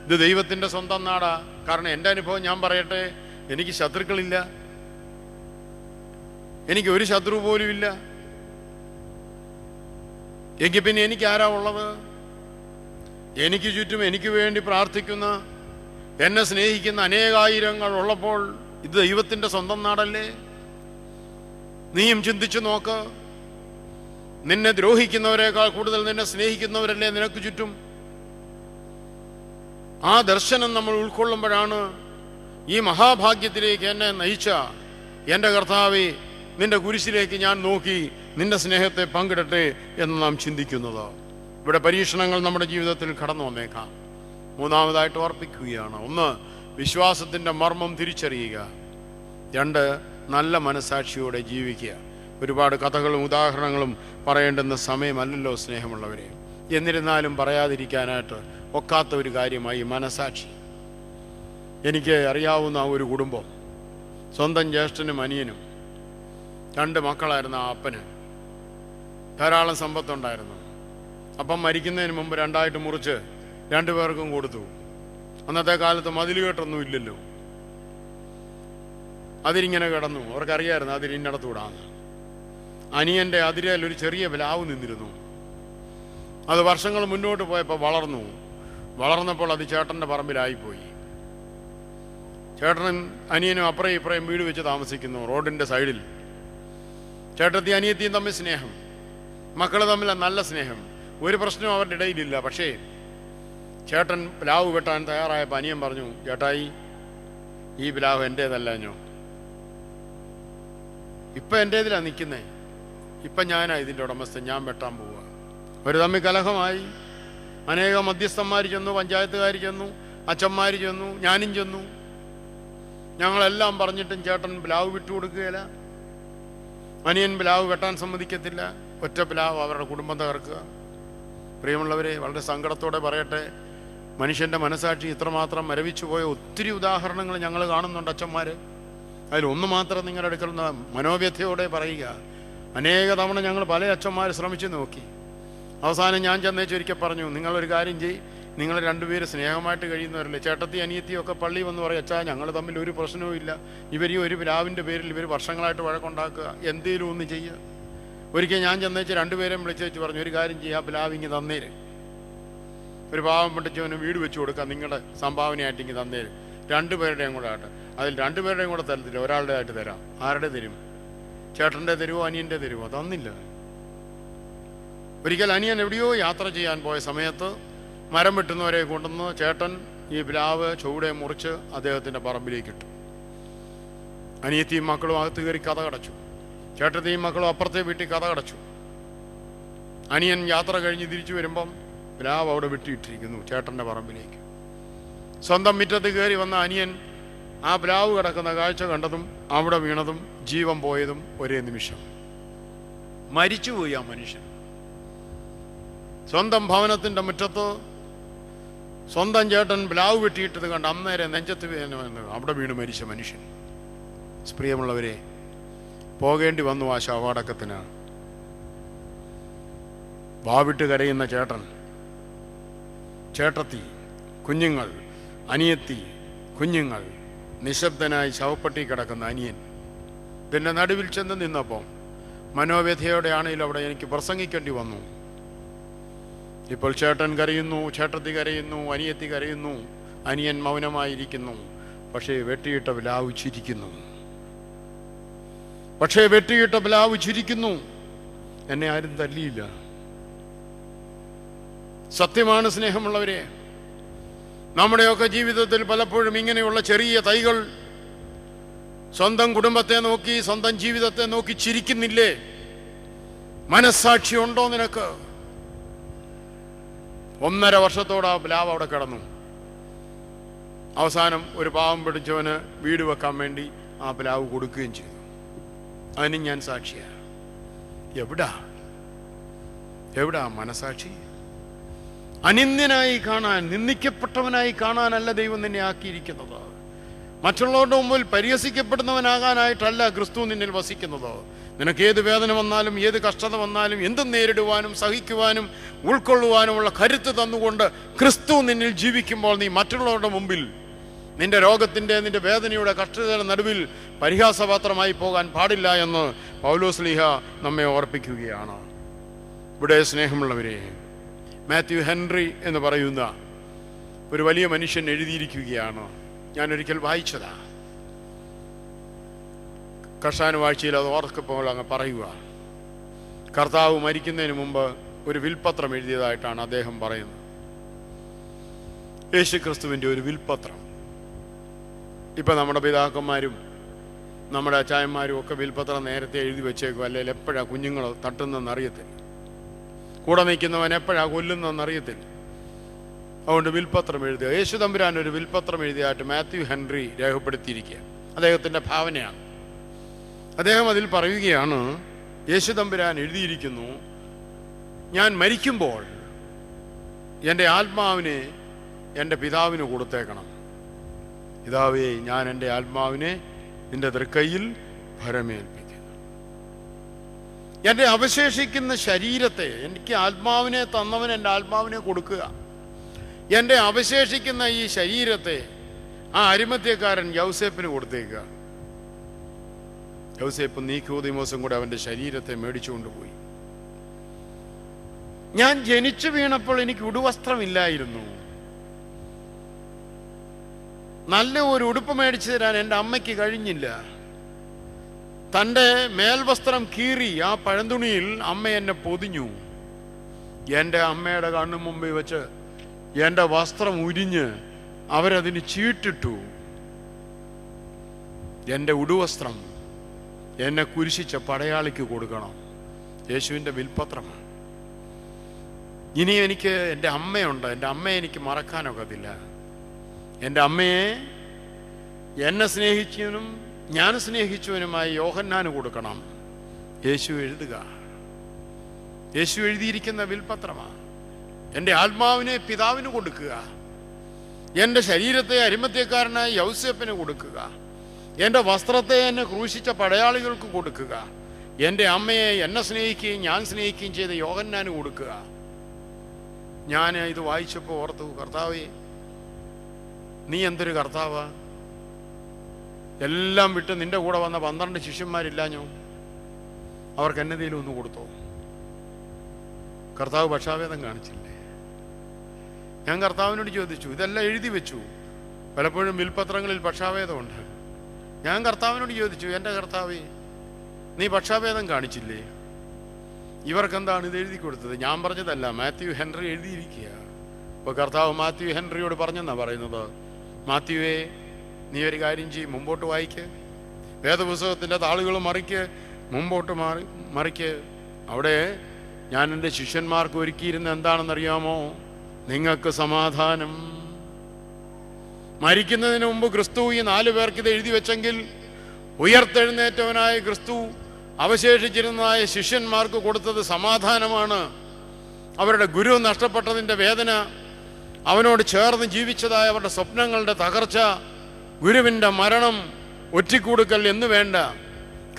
ഇത് ദൈവത്തിൻ്റെ സ്വന്തം നാടാ. കാരണം എൻ്റെ അനുഭവം ഞാൻ പറയട്ടെ, എനിക്ക് ശത്രുക്കളില്ല, എനിക്ക് ഒരു ശത്രു പോലും ഇല്ല. എങ്കിൽ പിന്നെ എനിക്ക് ആരാ ഉള്ളത്? എനിക്ക് ചുറ്റും എനിക്ക് വേണ്ടി പ്രാർത്ഥിക്കുന്ന, എന്നെ സ്നേഹിക്കുന്ന അനേകായിരങ്ങൾ ഉള്ളപ്പോൾ ഇത് ദൈവത്തിൻ്റെ സ്വന്തം നാടല്ലേ? നീയും ചിന്തിച്ചു നോക്ക്. നിന്നെ ദ്രോഹിക്കുന്നവരെക്കാൾ കൂടുതൽ നിന്നെ സ്നേഹിക്കുന്നവരല്ലേ നിനക്ക് ചുറ്റും? ആ ദർശനം നമ്മൾ ഉൾക്കൊള്ളുമ്പോഴാണ് ഈ മഹാഭാഗ്യത്തിലേക്ക് എന്നെ നയിച്ച എൻ്റെ കർത്താവേ, നിന്റെ കുരിശിലേക്ക് ഞാൻ നോക്കി നിന്റെ സ്നേഹത്തെ പങ്കിടട്ടെ എന്ന് നാം ചിന്തിക്കുന്നത്. ഇവിടെ പരീക്ഷണങ്ങൾ നമ്മുടെ ജീവിതത്തിൽ കടന്നു വന്നേക്കാം. മൂന്നാമതായിട്ട് ഓർപ്പിക്കുകയാണ്: ഒന്ന്, വിശ്വാസത്തിൻ്റെ മർമ്മം തിരിച്ചറിയുക. രണ്ട്, നല്ല മനസാക്ഷിയോടെ ജീവിക്കുക. ഒരുപാട് കഥകളും ഉദാഹരണങ്ങളും പറയേണ്ടുന്ന സമയമല്ലല്ലോ സ്നേഹമുള്ളവരെ. എന്നിരുന്നാലും പറയാതിരിക്കാനായിട്ട് ഒക്കാത്ത ഒരു കാര്യമായി മനസാക്ഷി. എനിക്ക് അറിയാവുന്ന ഒരു കുടുംബം, സ്വന്തം ജ്യേഷ്ഠനും അനിയനും 2 മക്കളായിരുന്നു. ആ അപ്പന് ധാരാളം സമ്പത്തുണ്ടായിരുന്നു. അപ്പം മരിക്കുന്നതിന് മുമ്പ് 2ആയിട്ട് മുറിച്ച് 2 പേർക്കും കൊടുത്തു. അന്നത്തെ കാലത്ത് മതിലുകെട്ടൊന്നും ഇല്ലല്ലോ. അതിരിങ്ങനെ കിടന്നു. അവർക്കറിയായിരുന്നു അതിരിന്നടത്തുകൂടാന്ന്. അനിയൻ്റെ അതിരയിൽ ഒരു ചെറിയ പ്ലാവ് നിന്നിരുന്നു. അത് വർഷങ്ങൾ മുന്നോട്ട് പോയപ്പോൾ വളർന്നപ്പോൾ അത് ചേട്ടൻ്റെ പറമ്പിലായിപ്പോയി. ചേട്ടനും അനിയനും അപ്പുറയും ഇപ്പുറയും വീട് വെച്ച് താമസിക്കുന്നു, റോഡിൻ്റെ സൈഡിൽ. ചേട്ടത്തി അനിയത്തിയും തമ്മിൽ സ്നേഹം, മക്കൾ തമ്മിൽ നല്ല സ്നേഹം, ഒരു പ്രശ്നവും അവരുടെ ഇടയിലില്ല. പക്ഷേ ചേട്ടൻ പ്ലാവ് വെട്ടാൻ തയ്യാറായപ്പോൾ അനിയൻ പറഞ്ഞു, ചേട്ടായി, ഈ പ്ലാവ് എൻ്റേതല്ലോ, ഇപ്പം എൻ്റേതിലാണ് നിൽക്കുന്നേ, ഇപ്പം ഞാനാ ഇതിൻ്റെ ഉടമസ്ഥൻ, ഞാൻ വെട്ടാൻ പോവുക. ഒരു തമ്മിൽ കലഹമായി. അനേകം മധ്യസ്ഥന്മാർ ചെന്നു, പഞ്ചായത്തുകാർ ചെന്നു, അച്ഛന്മാർ ചെന്നു, ഞാനും ചെന്നു. ഞങ്ങളെല്ലാം പറഞ്ഞിട്ടും ചേട്ടൻ പ്ലാവ് വിട്ടുകൊടുക്കുകയില്ല. അനിയൻ പ്ലാവ് വെട്ടാൻ സമ്മതിക്കത്തില്ല. ഒറ്റ പ്ലാവ് അവരുടെ കുടുംബം തകർക്കുക. പ്രിയമുള്ളവരെ, വളരെ സങ്കടത്തോടെ പറയട്ടെ, മനുഷ്യൻ്റെ മനസാക്ഷി ഇത്രമാത്രം മരവിച്ചു പോയ ഒത്തിരി ഉദാഹരണങ്ങൾ ഞങ്ങൾ കാണുന്നുണ്ട്. അച്ഛന്മാർ, അതിലൊന്ന് മാത്രം നിങ്ങളുടെ അടുക്കൽ മനോവ്യഥയോടെ പറയുക. അനേക തവണ ഞങ്ങൾ പല അച്ഛന്മാർ ശ്രമിച്ചു നോക്കി. അവസാനം ഞാൻ ചെന്നേച്ചൊരിക്കൽ പറഞ്ഞു, നിങ്ങളൊരു കാര്യം ചെയ്യ്, നിങ്ങൾ 2 പേര് സ്നേഹമായിട്ട് കഴിയുന്നവരല്ലേ, ചേട്ടത്തി അനിയത്തിയും ഒക്കെ പള്ളി വന്ന് പറയും, അച്ഛാ ഞങ്ങൾ തമ്മിൽ ഒരു പ്രശ്നവും ഇല്ല, ഇവരീ ഒരു പ്ലാവിൻ്റെ പേരിൽ ഇവർ വർഷങ്ങളായിട്ട് വഴക്കുണ്ടാക്കുക, എന്തേലും ഒന്ന് ചെയ്യുക. ഒരിക്കൽ ഞാൻ ചെന്നേച്ച് 2 പേരെയും വിളിച്ചേച്ച് പറഞ്ഞു, ഒരു കാര്യം ചെയ്യുക, ആ പ്ലാവിങ്ങ് തന്നേര്, ഒരു പാവം പിടിച്ചവന് വീട് വെച്ച് കൊടുക്കുക, നിങ്ങളുടെ സംഭാവനയായിട്ട് ഇങ്ങ് തന്നേര്. 2 പേരുടെയും കൂടെ ആട്ടെ. അതിൽ 2 പേരുടെയും കൂടെ തരത്തില്ല, ഒരാളുടെ ആയിട്ട് തരാം. ആരുടെ തരും? ചേട്ടൻ്റെ തരുമോ അനിയൻ്റെ തരുമോ? തന്നില്ല. ഒരിക്കൽ അനിയൻ എവിടെയോ യാത്ര ചെയ്യാൻ പോയ സമയത്ത് മരം വെട്ടുന്നവരെ കൊണ്ടുവന്ന് ചേട്ടൻ ഈ പ്ലാവ് ചുവടെ മുറിച്ച് അദ്ദേഹത്തിൻ്റെ പറമ്പിലേക്ക് ഇട്ടു. അനിയത്തിയും മക്കളും അകത്ത് കയറി കഥ കടച്ചു. ചേട്ടത്തെയും മക്കളും അപ്പുറത്തെ വീട്ടിൽ കഥ കടച്ചു. അനിയൻ യാത്ര കഴിഞ്ഞ് തിരിച്ചു വരുമ്പം പ്ലാവ് അവിടെ വെട്ടിയിട്ടിരിക്കുന്നു ചേട്ടൻ്റെ പറമ്പിലേക്ക്. സ്വന്തം മുറ്റത്ത് കയറി വന്ന അനിയൻ ആ പ്ലാവ് കിടക്കുന്ന കാഴ്ച കണ്ടതും അവിടെ വീണതും ജീവൻ പോയതും ഒരേ നിമിഷം. മരിച്ചുപോയി ആ മനുഷ്യൻ. സ്വന്തം ഭവനത്തിൻ്റെ മുറ്റത്ത് സ്വന്തം ചേട്ടൻ പ്ലാവ് വെട്ടിയിട്ടത് കണ്ട് അന്നേരം നെഞ്ചത്ത് അവിടെ വീണ് മരിച്ച മനുഷ്യൻ. പ്രിയമുള്ളവരെ, പോകേണ്ടി വന്നു ആ ശവടക്കത്തിന്. വാവിട്ട് കരയുന്ന ചേട്ടൻ, ചേട്ടത്തി, കുഞ്ഞുങ്ങൾ, അനിയത്തി, കുഞ്ഞുങ്ങൾ, നിശബ്ദനായി ശവപ്പെട്ടി കിടക്കുന്ന അനിയൻ. ഇതിൻ്റെ നടുവിൽ ചെന്ന് നിന്നപ്പോൾ മനോവ്യഥയോടെയാണെങ്കിലും അവിടെ എനിക്ക് പ്രസംഗിക്കേണ്ടി വന്നു. ഇപ്പോൾ ചേട്ടൻ കരയുന്നു, ചേട്ടത്തി കരയുന്നു, അനിയത്തി കരയുന്നു, അനിയൻ മൗനമായിരിക്കുന്നു. പക്ഷേ വെട്ടിയിട്ട പ്ലാവ് ചിരിക്കുന്നു. എന്നെ ആരും തല്ലിയില്ല. സത്യമാണ് സ്നേഹമുള്ളവരെ. നമ്മുടെയൊക്കെ ജീവിതത്തിൽ പലപ്പോഴും ഇങ്ങനെയുള്ള ചെറിയ തൈകൾ സ്വന്തം കുടുംബത്തെ നോക്കി, സ്വന്തം ജീവിതത്തെ നോക്കി ചിരിക്കുന്നില്ലേ? മനസ്സാക്ഷി ഉണ്ടോ നിനക്ക്? 1.5 വർഷത്തോടെ ആ പ്ലാവ് അവിടെ കിടന്നു. അവസാനം ഒരു പാവം പിടിച്ചവന് വീട് വെക്കാൻ വേണ്ടി ആ പ്ലാവ് കൊടുക്കുകയും ചെയ്തു. അതിന് ഞാൻ സാക്ഷിയാണ്. എവിടാ മനസാക്ഷി? അനിന്ദനായി കാണാൻ, നിന്ദിക്കപ്പെട്ടവനായി കാണാനല്ല ദൈവം നിന്നെ ആക്കിയിരിക്കുന്നത്. മറ്റുള്ളവരുടെ മുമ്പിൽ പരിഹസിക്കപ്പെടുന്നവനാകാനായിട്ടല്ല ക്രിസ്തു നിന്നിൽ വസിക്കുന്നത്. നിനക്ക് ഏത് വേദന വന്നാലും, ഏത് കഷ്ടത വന്നാലും, എന്തും നേരിടുവാനും സഹിക്കുവാനും ഉൾക്കൊള്ളുവാനുമുള്ള കരുത്ത് തന്നുകൊണ്ട് ക്രിസ്തു നിന്നിൽ ജീവിക്കുമ്പോൾ നീ മറ്റുള്ളവരുടെ മുമ്പിൽ നിന്റെ രോഗത്തിൻ്റെ, നിന്റെ വേദനയുടെ, കഷ്ടതയുടെ നടുവിൽ പരിഹാസപാത്രമായി പോകാൻ പാടില്ല എന്ന് പൗലോസ് ശ്ലീഹ നമ്മെ ഓർപ്പിക്കുകയാണ്. ഇവിടെ സ്നേഹമുള്ളവരെ, മാത്യു ഹെൻറി എന്ന് പറയുന്ന ഒരു വലിയ മനുഷ്യൻ എഴുതിയിരിക്കുകയാണ്. ഞാനൊരിക്കൽ വായിച്ചതാ. കർഷാന വാഴ്ചയിൽ അത് ഓർക്കപ്പോൾ അങ്ങ് പറയുക. കർത്താവ് മരിക്കുന്നതിന് മുമ്പ് ഒരു വിൽപത്രം എഴുതിയതായിട്ടാണ് അദ്ദേഹം പറയുന്നത്. യേശുക്രിസ്തുവിൻ്റെ ഒരു വിൽപത്രം. ഇപ്പം നമ്മുടെ പിതാക്കന്മാരും നമ്മുടെ അച്ചായന്മാരും ഒക്കെ വിൽപത്രം നേരത്തെ എഴുതി വെച്ചേക്കും, അല്ലെങ്കിൽ എപ്പോഴാണ് കുഞ്ഞുങ്ങൾ തട്ടുന്നതെന്ന് അറിയത്തില്ല, കൂടെ നിൽക്കുന്നവൻ എപ്പോഴാണ് കൊല്ലുന്നതെന്ന് അറിയത്തില്ല. അതുകൊണ്ട് വിൽപത്രം എഴുതുക. യേശു തമ്പുരാൻ ഒരു വിൽപത്രം എഴുതിയായിട്ട് മാത്യു ഹെൻറി രേഖപ്പെടുത്തിയിരിക്കുക. അദ്ദേഹത്തിൻ്റെ ഭാവനയാണ്. അദ്ദേഹം അതിൽ പറയുകയാണ്, യേശു തമ്പുരാൻ എഴുതിയിരിക്കുന്നു, ഞാൻ മരിക്കുമ്പോൾ എൻ്റെ ആത്മാവിനെ എൻ്റെ പിതാവിന് കൊടുത്തേക്കണം. പിതാവേ, ഞാൻ എൻ്റെ ആത്മാവിനെ നിന്റെ തൃക്കൈയിൽ ഭരമേൽപ്പിക്കുന്നു. എൻ്റെ അവശേഷിക്കുന്ന ശരീരത്തെ, എനിക്ക് ആത്മാവിനെ തന്നവൻ എൻ്റെ ആത്മാവിനെ കൊടുക്കുക. എൻ്റെ അവശേഷിക്കുന്ന ഈ ശരീരത്തെ ആ അരിമത്യക്കാരൻ യൗസേപ്പിന് കൊടുത്തേക്കുക. യൗസേപ്പ് നീക്കോദീമോസും കൂടെ അവൻ്റെ ശരീരത്തെ മേടിച്ചുകൊണ്ടുപോയി. ഞാൻ ജനിച്ചു വീണപ്പോൾ എനിക്ക് ഉടുവസ്ത്രമില്ലായിരുന്നു. നല്ല ഒരു ഉടുപ്പ് മേടിച്ചു തരാൻ എൻ്റെ അമ്മയ്ക്ക് കഴിഞ്ഞില്ല. തൻ്റെ മേൽവസ്ത്രം കീറി ആ പഴന്തുണിയിൽ അമ്മ എന്നെ പൊതിഞ്ഞു. എൻ്റെ അമ്മയുടെ കണ്ണു മുമ്പിൽ വെച്ച് എൻ്റെ വസ്ത്രം ഉരിഞ്ഞ് അവരതിന് ചീട്ടിട്ടു. എൻ്റെ ഉടുവസ്ത്രം എന്നെ കുരിശിച്ച പടയാളിക്ക് കൊടുക്കണം. യേശുവിൻ്റെ വിൽപത്രമാണ്. ഇനി എനിക്ക് എൻ്റെ അമ്മയുണ്ട്. എൻ്റെ അമ്മയെ എനിക്ക് മറക്കാനൊക്കത്തില്ല. എൻ്റെ അമ്മയെ എന്നെ സ്നേഹിച്ചവനും ഞാൻ സ്നേഹിച്ചവനുമായി യോഹന്നാന് കൊടുക്കണം. യേശു എഴുതുക. യേശു എഴുതിയിരിക്കുന്ന വിൽപത്രമാണ്. എൻ്റെ ആത്മാവിനെ പിതാവിന് കൊടുക്കുക. എൻ്റെ ശരീരത്തെ അരിമത്യക്കാരനായ യൗസേപ്പിന് കൊടുക്കുക. എൻ്റെ വസ്ത്രത്തെ എന്നെ ക്രൂശിച്ച പടയാളികൾക്ക് കൊടുക്കുക. എൻ്റെ അമ്മയെ എന്നെ സ്നേഹിക്കുകയും ഞാൻ സ്നേഹിക്കുകയും ചെയ്ത യോഹന്നാന് കൊടുക്കുക. ഞാൻ ഇത് വായിച്ചപ്പോൾ ഓർത്തു, കർത്താവേ, നീ എന്തൊരു കർത്താവാ! എല്ലാം വിട്ട് നിന്റെ കൂടെ വന്ന 12 ശിഷ്യന്മാരില്ലാഞ്ഞോ? അവർക്ക് എന്നതേലും ഒന്ന് കൊടുത്തോ? കർത്താവ് പക്ഷാഭേദം കാണിച്ചില്ലേ? ഞാൻ കർത്താവിനോട് ചോദിച്ചു, ഇതെല്ലാം എഴുതി വെച്ചു. പലപ്പോഴും വിൽപത്രങ്ങളിൽ പക്ഷാഭേദമുണ്ട്. ഞാൻ കർത്താവിനോട് ചോദിച്ചു, എൻ്റെ കർത്താവേ, നീ പക്ഷാഭേദം കാണിച്ചില്ലേ? ഇവർക്കെന്താണ് ഇത് എഴുതി കൊടുത്തത്? ഞാൻ പറഞ്ഞതല്ല, മാത്യു ഹെൻറി എഴുതിയിരിക്കുക. ഇപ്പോൾ കർത്താവ് മാത്യു ഹെൻറിയോട് പറഞ്ഞെന്നാണ് പറയുന്നത്, മാത്യുവേ, നീ ഒരു കാര്യം ചെയ്യും, മുമ്പോട്ട് വായിക്ക്, വേദപുസ്തകത്തിൻ്റെ താളുകൾ മറിക്ക്, മുമ്പോട്ട് മറിക്ക്. അവിടെ ഞാൻ എൻ്റെ ശിഷ്യന്മാർക്ക് ഒരുക്കിയിരുന്ന എന്താണെന്നറിയാമോ? നിങ്ങൾക്ക് സമാധാനം. മരിക്കുന്നതിന് മുമ്പ് ക്രിസ്തു ഈ 4 പേർക്ക് ഇത് എഴുതി വെച്ചെങ്കിൽ, ഉയർത്തെഴുന്നേറ്റവനായ ക്രിസ്തു അവശേഷിച്ചിരുന്നതായ ശിഷ്യന്മാർക്ക് കൊടുത്തത് സമാധാനമാണ്. അവരുടെ ഗുരു നഷ്ടപ്പെട്ടതിൻ്റെ വേദന, അവനോട് ചേർന്ന് ജീവിച്ചതായ അവരുടെ സ്വപ്നങ്ങളുടെ തകർച്ച, ഗുരുവിൻ്റെ മരണം, ഒറ്റിക്കൊടുക്കൽ എന്ന് വേണ്ട,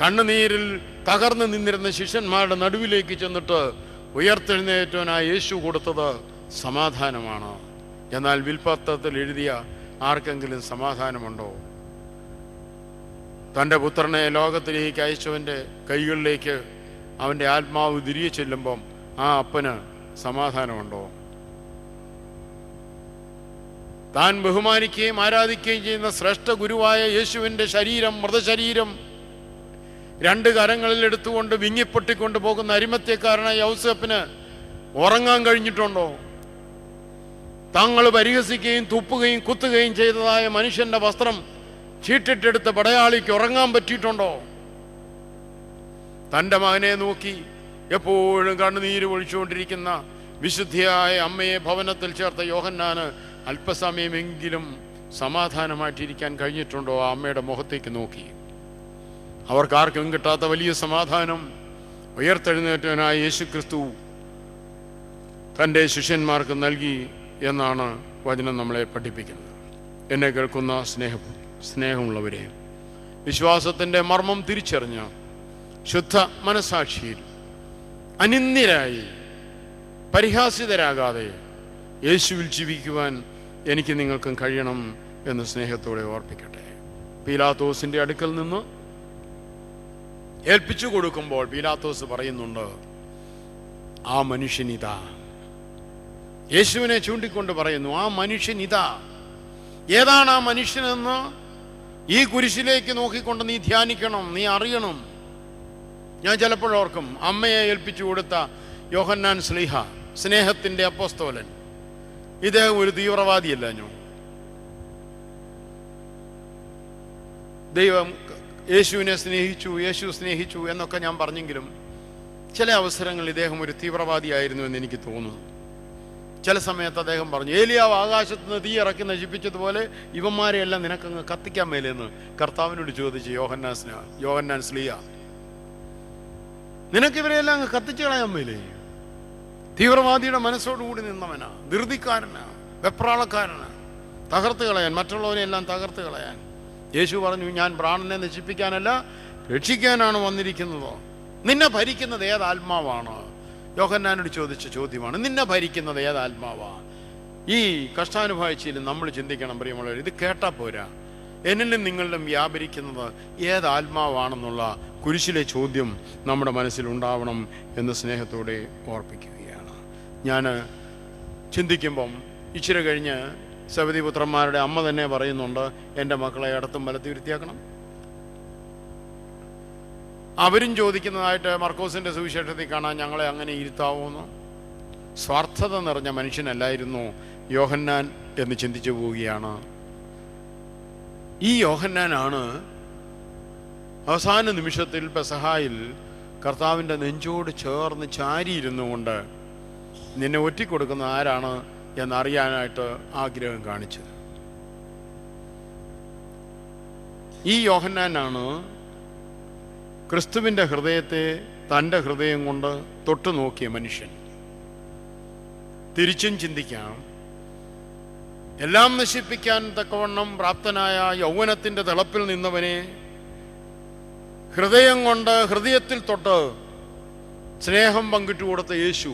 കണ്ണുനീരിൽ തകർന്നു നിന്നിരുന്ന ശിഷ്യന്മാരുടെ നടുവിലേക്ക് ചെന്നിട്ട് ഉയർത്തെഴുന്നേറ്റവനായ യേശു കൊടുത്തത് സമാധാനമാണ്. എന്നാൽ വിൽപത്രത്തിൽ എഴുതിയ ആർക്കെങ്കിലും സമാധാനമുണ്ടോ? തൻ്റെ പുത്രനെ ലോകത്തിലേക്ക് അയച്ചവൻ്റെ കൈകളിലേക്ക് അവൻ്റെ ആത്മാവ് തിരികെ ചെല്ലുമ്പം ആ അപ്പന് സമാധാനമുണ്ടോ? താൻ ബഹുമാനിക്കുകയും ആരാധിക്കുകയും ചെയ്യുന്ന ശ്രേഷ്ഠ ഗുരുവായ യേശുവിൻ്റെ ശരീരം, മൃതശരീരം 2 കരങ്ങളിൽ എടുത്തുകൊണ്ട് വിങ്ങിപ്പൊട്ടിക്കൊണ്ട് പോകുന്ന അരിമത്യക്കാരനായ യൗസേപ്പിന് ഉറങ്ങാൻ കഴിഞ്ഞിട്ടുണ്ടോ? തങ്ങൾ പരിഹസിക്കുകയും തുപ്പുകയും കുത്തുകയും ചെയ്തതായ മനുഷ്യന്റെ വസ്ത്രം ചീട്ടിട്ടെടുത്ത പടയാളിക്ക് ഉറങ്ങാൻ പറ്റിയിട്ടുണ്ടോ? തൻ്റെ മകനെ നോക്കി എപ്പോഴും കണ്ണുനീര് ഒഴിച്ചുകൊണ്ടിരിക്കുന്ന വിശുദ്ധിയായ അമ്മയെ ഭവനത്തിൽ ചേർത്ത യോഹന്നാന് അല്പസമയമെങ്കിലും സമാധാനമായിട്ടിരിക്കാൻ കഴിഞ്ഞിട്ടുണ്ടോ? ആ അമ്മയുടെ മുഖത്തേക്ക് നോക്കി. അവർക്കാർക്കും കിട്ടാത്ത വലിയ സമാധാനം ഉയർത്തെഴുന്നേറ്റവനായ യേശുക്രിസ്തു തൻ്റെ ശിഷ്യന്മാർക്ക് നൽകി എന്നാണ് വചനം നമ്മളെ പഠിപ്പിക്കുന്നത്. എന്നെ കേൾക്കുന്ന സ്നേഹമുള്ളവരെ, വിശ്വാസത്തിൻ്റെ മർമ്മം തിരിച്ചറിഞ്ഞ ശുദ്ധ മനസാക്ഷിയിൽ അനിന്ദ്യരായി പരിഹാസിതരാകാതെ യേശുവിൽ ജീവിക്കുവാൻ എനിക്ക് നിങ്ങൾക്കും കഴിയണം എന്ന് സ്നേഹത്തോടെ ഓർപ്പിക്കട്ടെ. പീലാത്തോസിൻ്റെ അടുക്കൽ നിന്ന് ഏൽപ്പിച്ചു കൊടുക്കുമ്പോൾ പീലാത്തോസ് പറയുന്നുണ്ട്, ആ മനുഷ്യനിതാ. യേശുവിനെ ചൂണ്ടിക്കൊണ്ട് പറയുന്നു, ആ മനുഷ്യനിതാ. ഏതാണ് ആ മനുഷ്യനെന്ന് ഈ കുരിശിലേക്ക് നോക്കിക്കൊണ്ട് നീ ധ്യാനിക്കണം, നീ അറിയണം. ഞാൻ ചിലപ്പോഴോർക്കും അമ്മയെ ഏൽപ്പിച്ചു കൊടുത്ത യോഹന്നാൻ ശ്ലീഹ, സ്നേഹത്തിൻ്റെ അപ്പോസ്തലൻ, ഇദ്ദേഹം ഒരു തീവ്രവാദിയല്ല. ദൈവം യേശുവിനെ സ്നേഹിച്ചു, യേശു സ്നേഹിച്ചു എന്നൊക്കെ ഞാൻ പറഞ്ഞെങ്കിലും ചില അവസരങ്ങളിൽ ഇദ്ദേഹം ഒരു തീവ്രവാദിയായിരുന്നു എന്ന് എനിക്ക് തോന്നുന്നു. ചില സമയത്ത് അദ്ദേഹം പറഞ്ഞു, ഏലിയാവ് ആകാശത്ത് നിന്ന് തീ ഇറക്കി നശിപ്പിച്ചതുപോലെ ഇവന്മാരെ എല്ലാം നിനക്കങ്ങ് കത്തിക്കാൻ മേലെന്ന് കർത്താവിനോട് ചോദിച്ചു യോഹന്നാൻ ശ്ലീഹ. നിനക്കിവരെയെല്ലാം അങ്ങ് കത്തിച്ചു കളയാൻ മേലേ? തീവ്രവാദിയുടെ മനസ്സോടുകൂടി നിന്നവനാ, ധൃതിക്കാരനാ, വെപ്രാളക്കാരനാ, തകർത്ത് കളയാൻ, മറ്റുള്ളവരെല്ലാം തകർത്ത് കളയാൻ. യേശു പറഞ്ഞു, ഞാൻ പ്രാണനെ നശിപ്പിക്കാനല്ല രക്ഷിക്കാനാണ് വന്നിരിക്കുന്നത്. നിന്നെ ഭരിക്കുന്നത് ഏതാത്മാവാണ്? യോഹന്നാനോട് ചോദിച്ച ചോദ്യമാണ്. നിന്നെ ഭരിക്കുന്നത് ഏതാത്മാവാ? ഈ കഷ്ടാനുഭവിച്ചിൽ നമ്മൾ ചിന്തിക്കണം പ്രിയമുള്ളവർ, ഇത് കേട്ടാ പോരാ. എന്നിലും നിങ്ങളിലും വ്യാപരിക്കുന്നത് ഏതാത്മാവാണെന്നുള്ള കുരിശിലെ ചോദ്യം നമ്മുടെ മനസ്സിലുണ്ടാവണം എന്ന് സ്നേഹത്തോടെ ഓർപ്പിക്കുകയാണ്. ഞാൻ ചിന്തിക്കുമ്പം ഇച്ചിരി കഴിഞ്ഞ് സബദി പുത്രന്മാരുടെ അമ്മ തന്നെ പറയുന്നുണ്ട്, എൻ്റെ മക്കളെ ഇടത്തും വലത്തും ഇരുത്തിയാക്കണം. അവരും ചോദിക്കുന്നതായിട്ട് മർക്കോസിൻ്റെ സുവിശേഷത്തിൽ കാണാൻ, ഞങ്ങളെ അങ്ങനെ ഇരുത്താവുമെന്ന്. സ്വാർത്ഥത നിറഞ്ഞ മനുഷ്യനല്ലായിരുന്നു യോഹന്നാൻ എന്ന് ചിന്തിച്ചു പോവുകയാണ്. ഈ യോഹന്നാനാണ് അവസാന നിമിഷത്തിൽ പെസഹായിൽ കർത്താവിൻ്റെ നെഞ്ചോട് ചേർന്ന് ചാരിയിരുന്നു കൊണ്ട് നിന്നെ ഒറ്റിക്കൊടുക്കുന്ന ആരാണ് എന്നറിയാനായിട്ട് ആഗ്രഹം കാണിച്ചത്. ഈ യോഹന്നാനാണ് ക്രിസ്തുവിൻ്റെ ഹൃദയത്തെ തൻ്റെ ഹൃദയം കൊണ്ട് തൊട്ടു നോക്കിയ മനുഷ്യൻ. തിരിച്ചും ചിന്തിക്കാം, എല്ലാം നശിപ്പിക്കാൻ തക്കവണ്ണം പ്രാപ്തനായ യൗവനത്തിൻ്റെ തിളപ്പിൽ നിന്നവനെ ഹൃദയം കൊണ്ട് ഹൃദയത്തിൽ തൊട്ട് സ്നേഹം പങ്കിട്ടു കൊടുത്ത യേശു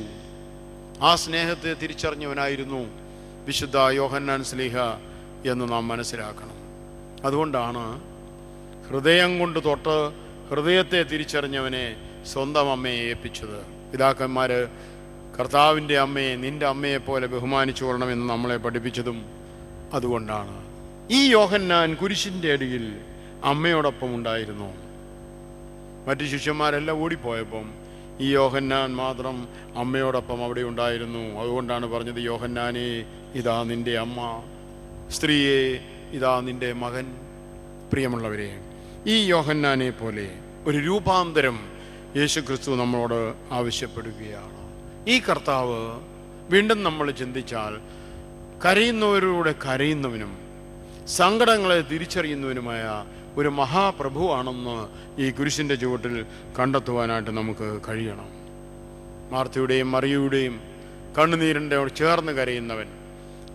ആ സ്നേഹത്തെ തിരിച്ചറിഞ്ഞവനായിരുന്നു വിശുദ്ധ യോഹന്നാൻ ശ്ലീഹ എന്ന് നാം മനസ്സിലാക്കണം. അതുകൊണ്ടാണ് ഹൃദയം കൊണ്ട് തൊട്ട് ഹൃദയത്തെ തിരിച്ചറിഞ്ഞവനെ സ്വന്തം അമ്മയെ ഏൽപ്പിച്ചത്. പിതാക്കന്മാർ കർത്താവിൻ്റെ അമ്മയെ നിന്റെ അമ്മയെപ്പോലെ ബഹുമാനിച്ചു കൊള്ളണമെന്ന് നമ്മളെ പഠിപ്പിച്ചതും അതുകൊണ്ടാണ്. ഈ യോഹന്നാൻ കുരിശിൻ്റെ അടിയിൽ അമ്മയോടൊപ്പം ഉണ്ടായിരുന്നു. മറ്റു ശിഷ്യന്മാരെല്ലാം ഓടിപ്പോയപ്പം ഈ യോഹന്നാൻ മാത്രം അമ്മയോടൊപ്പം അവിടെ ഉണ്ടായിരുന്നു. അതുകൊണ്ടാണ് പറഞ്ഞത്, യോഹന്നാനെ ഇതാ നിന്റെ അമ്മ, സ്ത്രീയെ ഇതാ നിന്റെ മകൻ. പ്രിയമുള്ളവരെ, ഈ യോഹന്നാനെ പോലെ ഒരു രൂപാന്തരം യേശുക്രിസ്തു നമ്മളോട് ആവശ്യപ്പെടുകയാണ്. ഈ കർത്താവ് വീണ്ടും നമ്മൾ ചിന്തിച്ചാൽ കരയുന്നവരുടെ കരയുന്നവനും സങ്കടങ്ങളെ തിരിച്ചറിയുന്നവനുമായ ഒരു മഹാപ്രഭുവാണെന്ന് ഈ കുരിശിൻ്റെ ചുവട്ടിൽ കണ്ടെത്തുവാനായിട്ട് നമുക്ക് കഴിയണം. മാർത്തയുടെയും മറിയയുടെയും കണ്ണുനീരിൻ്റെ ചേർന്ന് കരയുന്നവൻ,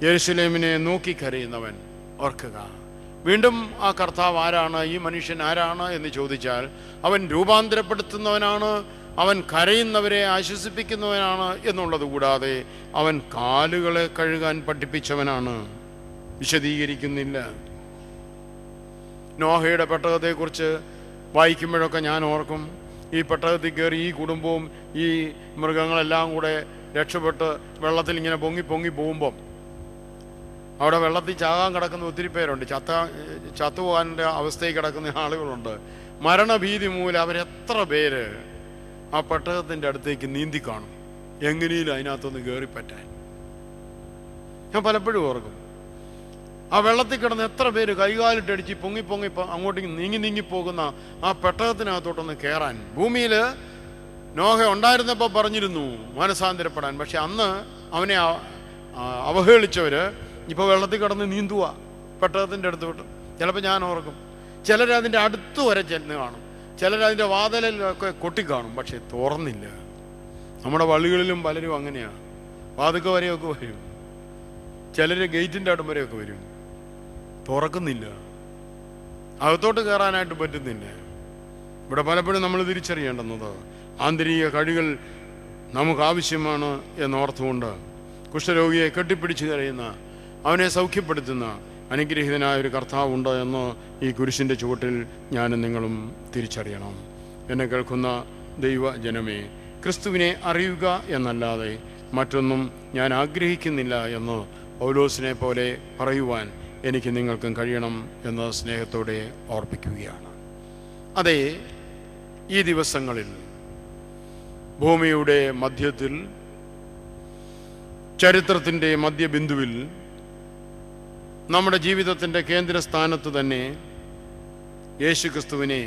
യെരുശലേമിനെ നോക്കി കരയുന്നവൻ. ഓർക്കുക, വീണ്ടും ആ കർത്താവ് ആരാണ്, ഈ മനുഷ്യൻ ആരാണ് എന്ന് ചോദിച്ചാൽ അവൻ രൂപാന്തരപ്പെടുത്തുന്നവനാണ്, അവൻ കരയുന്നവരെ ആശ്വസിപ്പിക്കുന്നവനാണ് എന്നുള്ളത് കൂടാതെ അവൻ കാലുകളെ കഴുകാൻ പഠിപ്പിച്ചവനാണ്. വിശദീകരിക്കുന്നില്ല. നോഹയുടെ പെട്ടകത്തെക്കുറിച്ച് വായിക്കുമ്പോഴൊക്കെ ഞാൻ ഓർക്കും, ഈ പെട്ടകത്തിൽ കയറി ഈ കുടുംബവും ഈ മൃഗങ്ങളെല്ലാം കൂടെ രക്ഷപ്പെട്ട് വെള്ളത്തിൽ ഇങ്ങനെ പൊങ്ങി പൊങ്ങി പോകുമ്പം അവിടെ വെള്ളത്തിൽ ചാകാൻ കിടക്കുന്ന ഒത്തിരി പേരുണ്ട്. ചത്തുപോകാൻ്റെ അവസ്ഥയിൽ കിടക്കുന്ന ആളുകളുണ്ട്. മരണഭീതി മൂലം അവരെത്ര പേര് ആ പെട്ടകത്തിൻ്റെ അടുത്തേക്ക് നീന്തി കാണും, എങ്ങനെയും അതിനകത്തൊന്ന് കയറിപ്പറ്റാൻ. ഞാൻ പലപ്പോഴും ഓർക്കും, ആ വെള്ളത്തിൽ കിടന്ന് എത്ര പേര് കൈകാലിട്ടടിച്ച് പൊങ്ങി പൊങ്ങി അങ്ങോട്ടേക്ക് നീങ്ങിപ്പോകുന്ന ആ പെട്ടകത്തിനകത്തോട്ടൊന്ന് കയറാൻ. ഭൂമിയിൽ നോഹ ഉണ്ടായിരുന്നപ്പോൾ പറഞ്ഞിരുന്നു മനസാന്തരപ്പെടാൻ. പക്ഷെ അന്ന് അവനെ അവഹേളിച്ചവർ ഇപ്പോൾ വെള്ളത്തിൽ കിടന്ന് നീന്തുക പെട്ടകത്തിൻ്റെ അടുത്തോട്ട്. ചിലപ്പോൾ ഞാൻ ഓർക്കും, ചിലരതിൻ്റെ അടുത്ത് വരെ ചെന്ന് കാണും, ചിലരതിൻ്റെ വാതിലിലൊക്കെ കൊട്ടിക്കാണും, പക്ഷെ തുറന്നില്ല. നമ്മുടെ പള്ളികളിലും പലരും അങ്ങനെയാണ്. വാതിൽക്ക വരെയൊക്കെ വരും, ചിലർ ഗേറ്റിൻ്റെ അടും വരെയൊക്കെ വരും, തുറക്കുന്നില്ല, അകത്തോട്ട് കയറാനായിട്ട് പറ്റുന്നില്ല. ഇവിടെ പലപ്പോഴും നമ്മൾ തിരിച്ചറിയേണ്ടുന്നത് ആന്തരിക കഴികൾ നമുക്ക് ആവശ്യമാണ് എന്നോർത്തുകൊണ്ട് കുഷ്ഠരോഗിയെ കെട്ടിപ്പിടിച്ച് കരയുന്ന, അവനെ സൗഖ്യപ്പെടുത്തുന്ന അനുഗ്രഹീതനായ ഒരു കർത്താവുണ്ട് എന്ന് ഈ കുരിശിൻ്റെ ചുവട്ടിൽ ഞാനും നിങ്ങളും തിരിച്ചറിയണം. എന്നെ കേൾക്കുന്ന ദൈവജനമേ, ക്രിസ്തുവിനെ അറിയുക എന്നല്ലാതെ മറ്റൊന്നും ഞാൻ ആഗ്രഹിക്കുന്നില്ല എന്ന് പൗലോസിനെ പോലെ പറയുവാൻ എനിക്ക് നിങ്ങൾക്കും കഴിയണം എന്ന് സ്നേഹത്തോടെ ഓർപ്പിക്കുകയാണ്. അതെ, ഈ ദിവസങ്ങളിൽ ഭൂമിയുടെ മധ്യത്തിൽ, ചരിത്രത്തിൻ്റെ മധ്യബിന്ദുവിൽ, നമ്മുടെ ജീവിതത്തിൻ്റെ കേന്ദ്രസ്ഥാനത്ത് തന്നെ യേശുക്രിസ്തുവിനെ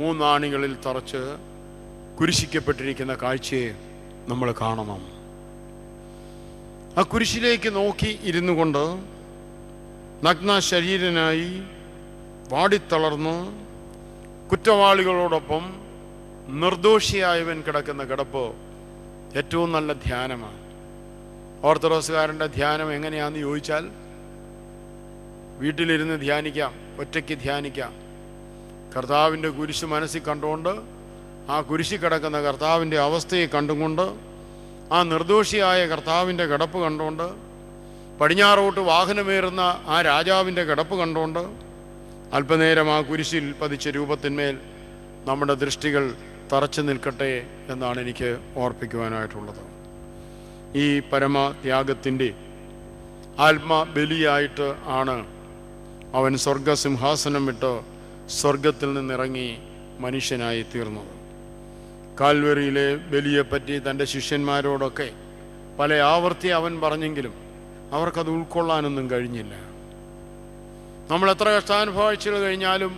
3 ആണികളിൽ തറച്ച് കുരിശിക്കപ്പെട്ടിരിക്കുന്ന കാഴ്ചയെ നമ്മൾ കാണണം. ആ കുരിശിലേക്ക് നോക്കി ഇരുന്നു കൊണ്ട് നഗ്ന ശരീരനായി വാടിത്തളർന്ന് കുറ്റവാളികളോടൊപ്പം നിർദോഷിയായവൻ കിടക്കുന്ന കിടപ്പ് ഏറ്റവും നല്ല ധ്യാനമാണ്. ഓർത്തഡോക്സുകാരൻ്റെ ധ്യാനം എങ്ങനെയാണെന്ന് ചോദിച്ചാൽ, വീട്ടിലിരുന്ന് ധ്യാനിക്കാം, ഒറ്റയ്ക്ക് ധ്യാനിക്കാം. കർത്താവിൻ്റെ കുരിശ് മനസ്സിൽ കണ്ടുകൊണ്ട്, ആ കുരിശിൽ കിടക്കുന്ന കർത്താവിൻ്റെ അവസ്ഥയെ കണ്ടുകൊണ്ട്, ആ നിർദോഷിയായ കർത്താവിൻ്റെ കിടപ്പ് കണ്ടുകൊണ്ട്, പടിഞ്ഞാറോട്ട് വാഹനമേറുന്ന ആ രാജാവിൻ്റെ കിടപ്പ് കണ്ടുകൊണ്ട്, അല്പനേരം ആ കുരിശിൽ പതിച്ച രൂപത്തിന്മേൽ നമ്മുടെ ദൃഷ്ടികൾ തറച്ചു നിൽക്കട്ടെ എന്നാണ് എനിക്ക് ഓർപ്പിക്കുവാനായിട്ടുള്ളത്. ഈ പരമത്യാഗത്തിൻ്റെ ആത്മബലിയായിട്ട് ആണ് അവൻ സ്വർഗസിംഹാസനം വിട്ട് സ്വർഗത്തിൽ നിന്നിറങ്ങി മനുഷ്യനായി തീർന്നത്. കാൽവറിയിലെ ബലിയെപ്പറ്റി തൻ്റെ ശിഷ്യന്മാരോടൊക്കെ പല ആവർത്തി അവൻ പറഞ്ഞെങ്കിലും അവർക്കത് ഉൾക്കൊള്ളാനൊന്നും കഴിഞ്ഞില്ല. നമ്മൾ എത്ര കഷ്ടാനുഭവിച്ചു കഴിഞ്ഞാലും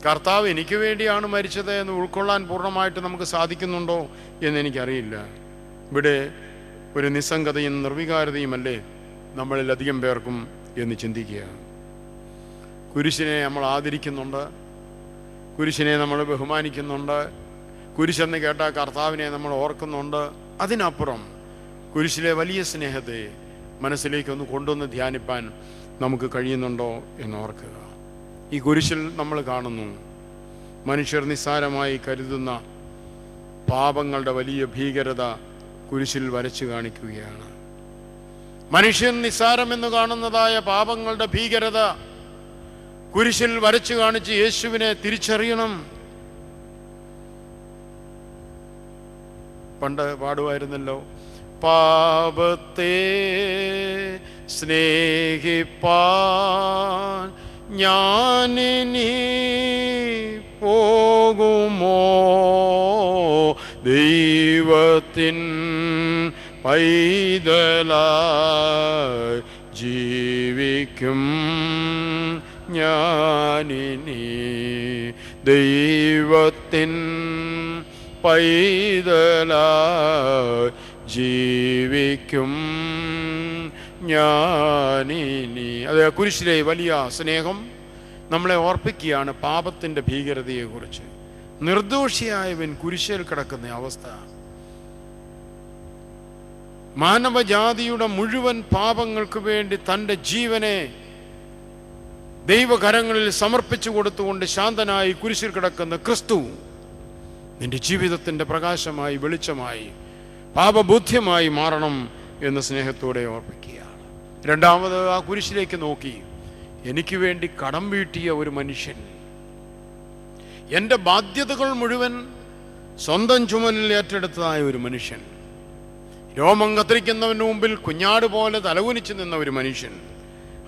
കർത്താവ് എനിക്ക് വേണ്ടിയാണ് മരിച്ചത് എന്ന് ഉൾക്കൊള്ളാൻ പൂർണ്ണമായിട്ട് നമുക്ക് സാധിക്കുന്നുണ്ടോ എന്നെനിക്കറിയില്ല. ഇവിടെ ഒരു നിസ്സംഗതയും നിർവികാരതയുമല്ലേ നമ്മളിലധികം പേർക്കും എന്ന് ചിന്തിക്കുക. കുരിശിനെ നമ്മൾ ആദരിക്കുന്നുണ്ട്, കുരിശിനെ നമ്മൾ ബഹുമാനിക്കുന്നുണ്ട്, കുരിശെന്ന് കേട്ട കർത്താവിനെ നമ്മൾ ഓർക്കുന്നുണ്ട്. അതിനപ്പുറം കുരിശിലെ വലിയ സ്നേഹത്തെ മനസ്സിലേക്കൊന്ന് കൊണ്ടുവന്ന് ധ്യാനിപ്പാൻ നമുക്ക് കഴിയുന്നുണ്ടോ എന്നോർക്കുക. ഈ കുരിശിൽ നമ്മൾ കാണുന്നു മനുഷ്യർ നിസ്സാരമായി കരുതുന്ന പാപങ്ങളുടെ വലിയ ഭീകരത കുരിശിൽ വരച്ചു കാണിക്കുകയാണ്. മനുഷ്യൻ നിസ്സാരമെന്ന് കാണുന്നതായ പാപങ്ങളുടെ ഭീകരത കുരിശിൽ വരച്ചു കാണിച്ച് യേശുവിനെ തിരിച്ചറിയണം. പണ്ട് പാടുമായിരുന്നല്ലോ, പാപത്തെ സ്നേഹിപ്പാൻ ഞാനിനി പോകുമോ, ദൈവത്തിൻ പൈതലായി ജീവിക്കും ഞാനിനി, ദൈവത്തിൻ പൈതലായി ജീവിക്കും ഞാനിനി. അത് കുരിശിലെ വലിയ സ്നേഹം നമ്മളെ ഓർപ്പിക്കുകയാണ് പാപത്തിൻ്റെ ഭീകരതയെക്കുറിച്ച്. നിർദോഷിയായവൻ കുരിശിൽ കിടക്കുന്ന അവസ്ഥ, മാനവജാതിയുടെ മുഴുവൻ പാപങ്ങൾക്ക് വേണ്ടി തൻ്റെ ജീവനെ ദൈവകരങ്ങളിൽ സമർപ്പിച്ചു കൊടുത്തുകൊണ്ട് ശാന്തനായി കുരിശിൽ കിടക്കുന്ന ക്രിസ്തു നിന്റെ ജീവിതത്തിൻ്റെ പ്രകാശമായി, വെളിച്ചമായി, പാപബോധ്യമായി മാറണം എന്ന് സ്നേഹത്തോടെ ഓർപ്പിക്കുകയാണ്. രണ്ടാമത് ആ കുരിശിലേക്ക് നോക്കി എനിക്ക് വേണ്ടി കടം വീട്ടിയ ഒരു മനുഷ്യൻ, എൻ്റെ ബാധ്യതകൾ മുഴുവൻ സ്വന്തം ചുമലിൽ ഏറ്റെടുത്തതായ ഒരു മനുഷ്യൻ, രോമം കത്തിരിക്കുന്നവന് മുമ്പിൽ കുഞ്ഞാട് പോലെ തലകുനിച്ച് നിന്ന ഒരു മനുഷ്യൻ,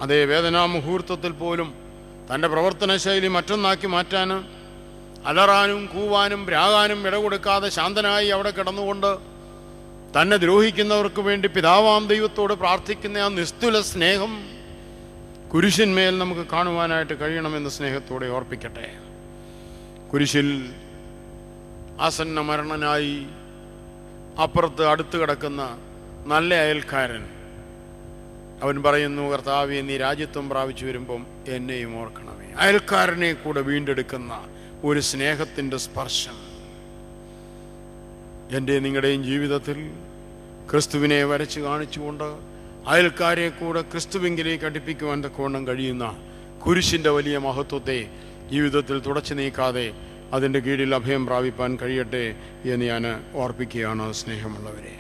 അതേ വേദനാ മുഹൂർത്തത്തിൽ പോലും തൻ്റെ പ്രവർത്തന ശൈലി മറ്റൊന്നാക്കി മാറ്റാൻ അലറാനും കൂവാനും പ്രാകാനും ഇടകൊടുക്കാതെ ശാന്തനായി അവിടെ കിടന്നുകൊണ്ട് തന്നെ ദ്രോഹിക്കുന്നവർക്ക് വേണ്ടി പിതാവാം ദൈവത്തോട് പ്രാർത്ഥിക്കുന്ന ആ നിസ്തുല സ്നേഹം കുരിശിന്മേൽ നമുക്ക് കാണുവാനായിട്ട് കഴിയണമെന്ന് സ്നേഹത്തോടെ ഓർപ്പിക്കട്ടെ. കുരിശിൽ ആസന്ന മരണനായി അപ്പുറത്ത് അടുത്ത് കിടക്കുന്ന നല്ല അയൽക്കാരൻ, അവൻ പറയുന്നു, കർത്താവേ നീ രാജ്യത്വം പ്രാപിച്ചു വരുമ്പം എന്നെയും ഓർക്കണമേ. അയൽക്കാരനെ കൂടെ വീണ്ടെടുക്കുന്ന ഒരു സ്നേഹത്തിൻ്റെ സ്പർശം എൻ്റെ നിങ്ങളുടെയും ജീവിതത്തിൽ ക്രിസ്തുവിനെ വരച്ച് കാണിച്ചുകൊണ്ട് അയൽക്കാരെ കൂടെ ക്രിസ്തുവിങ്കിലേക്ക് അടുപ്പിക്കുവാൻ തക്കവണ്ണം കഴിയുന്ന കുരിശിൻ്റെ വലിയ മഹത്വത്തെ ജീവിതത്തിൽ തുടച്ചു നീക്കാതെ അതിൻ്റെ കീഴിൽ അഭയം പ്രാപിപ്പാൻ കഴിയട്ടെ എന്ന് ഞാൻ ഓർപ്പിക്കുകയാണ്. സ്നേഹമുള്ളവരെ,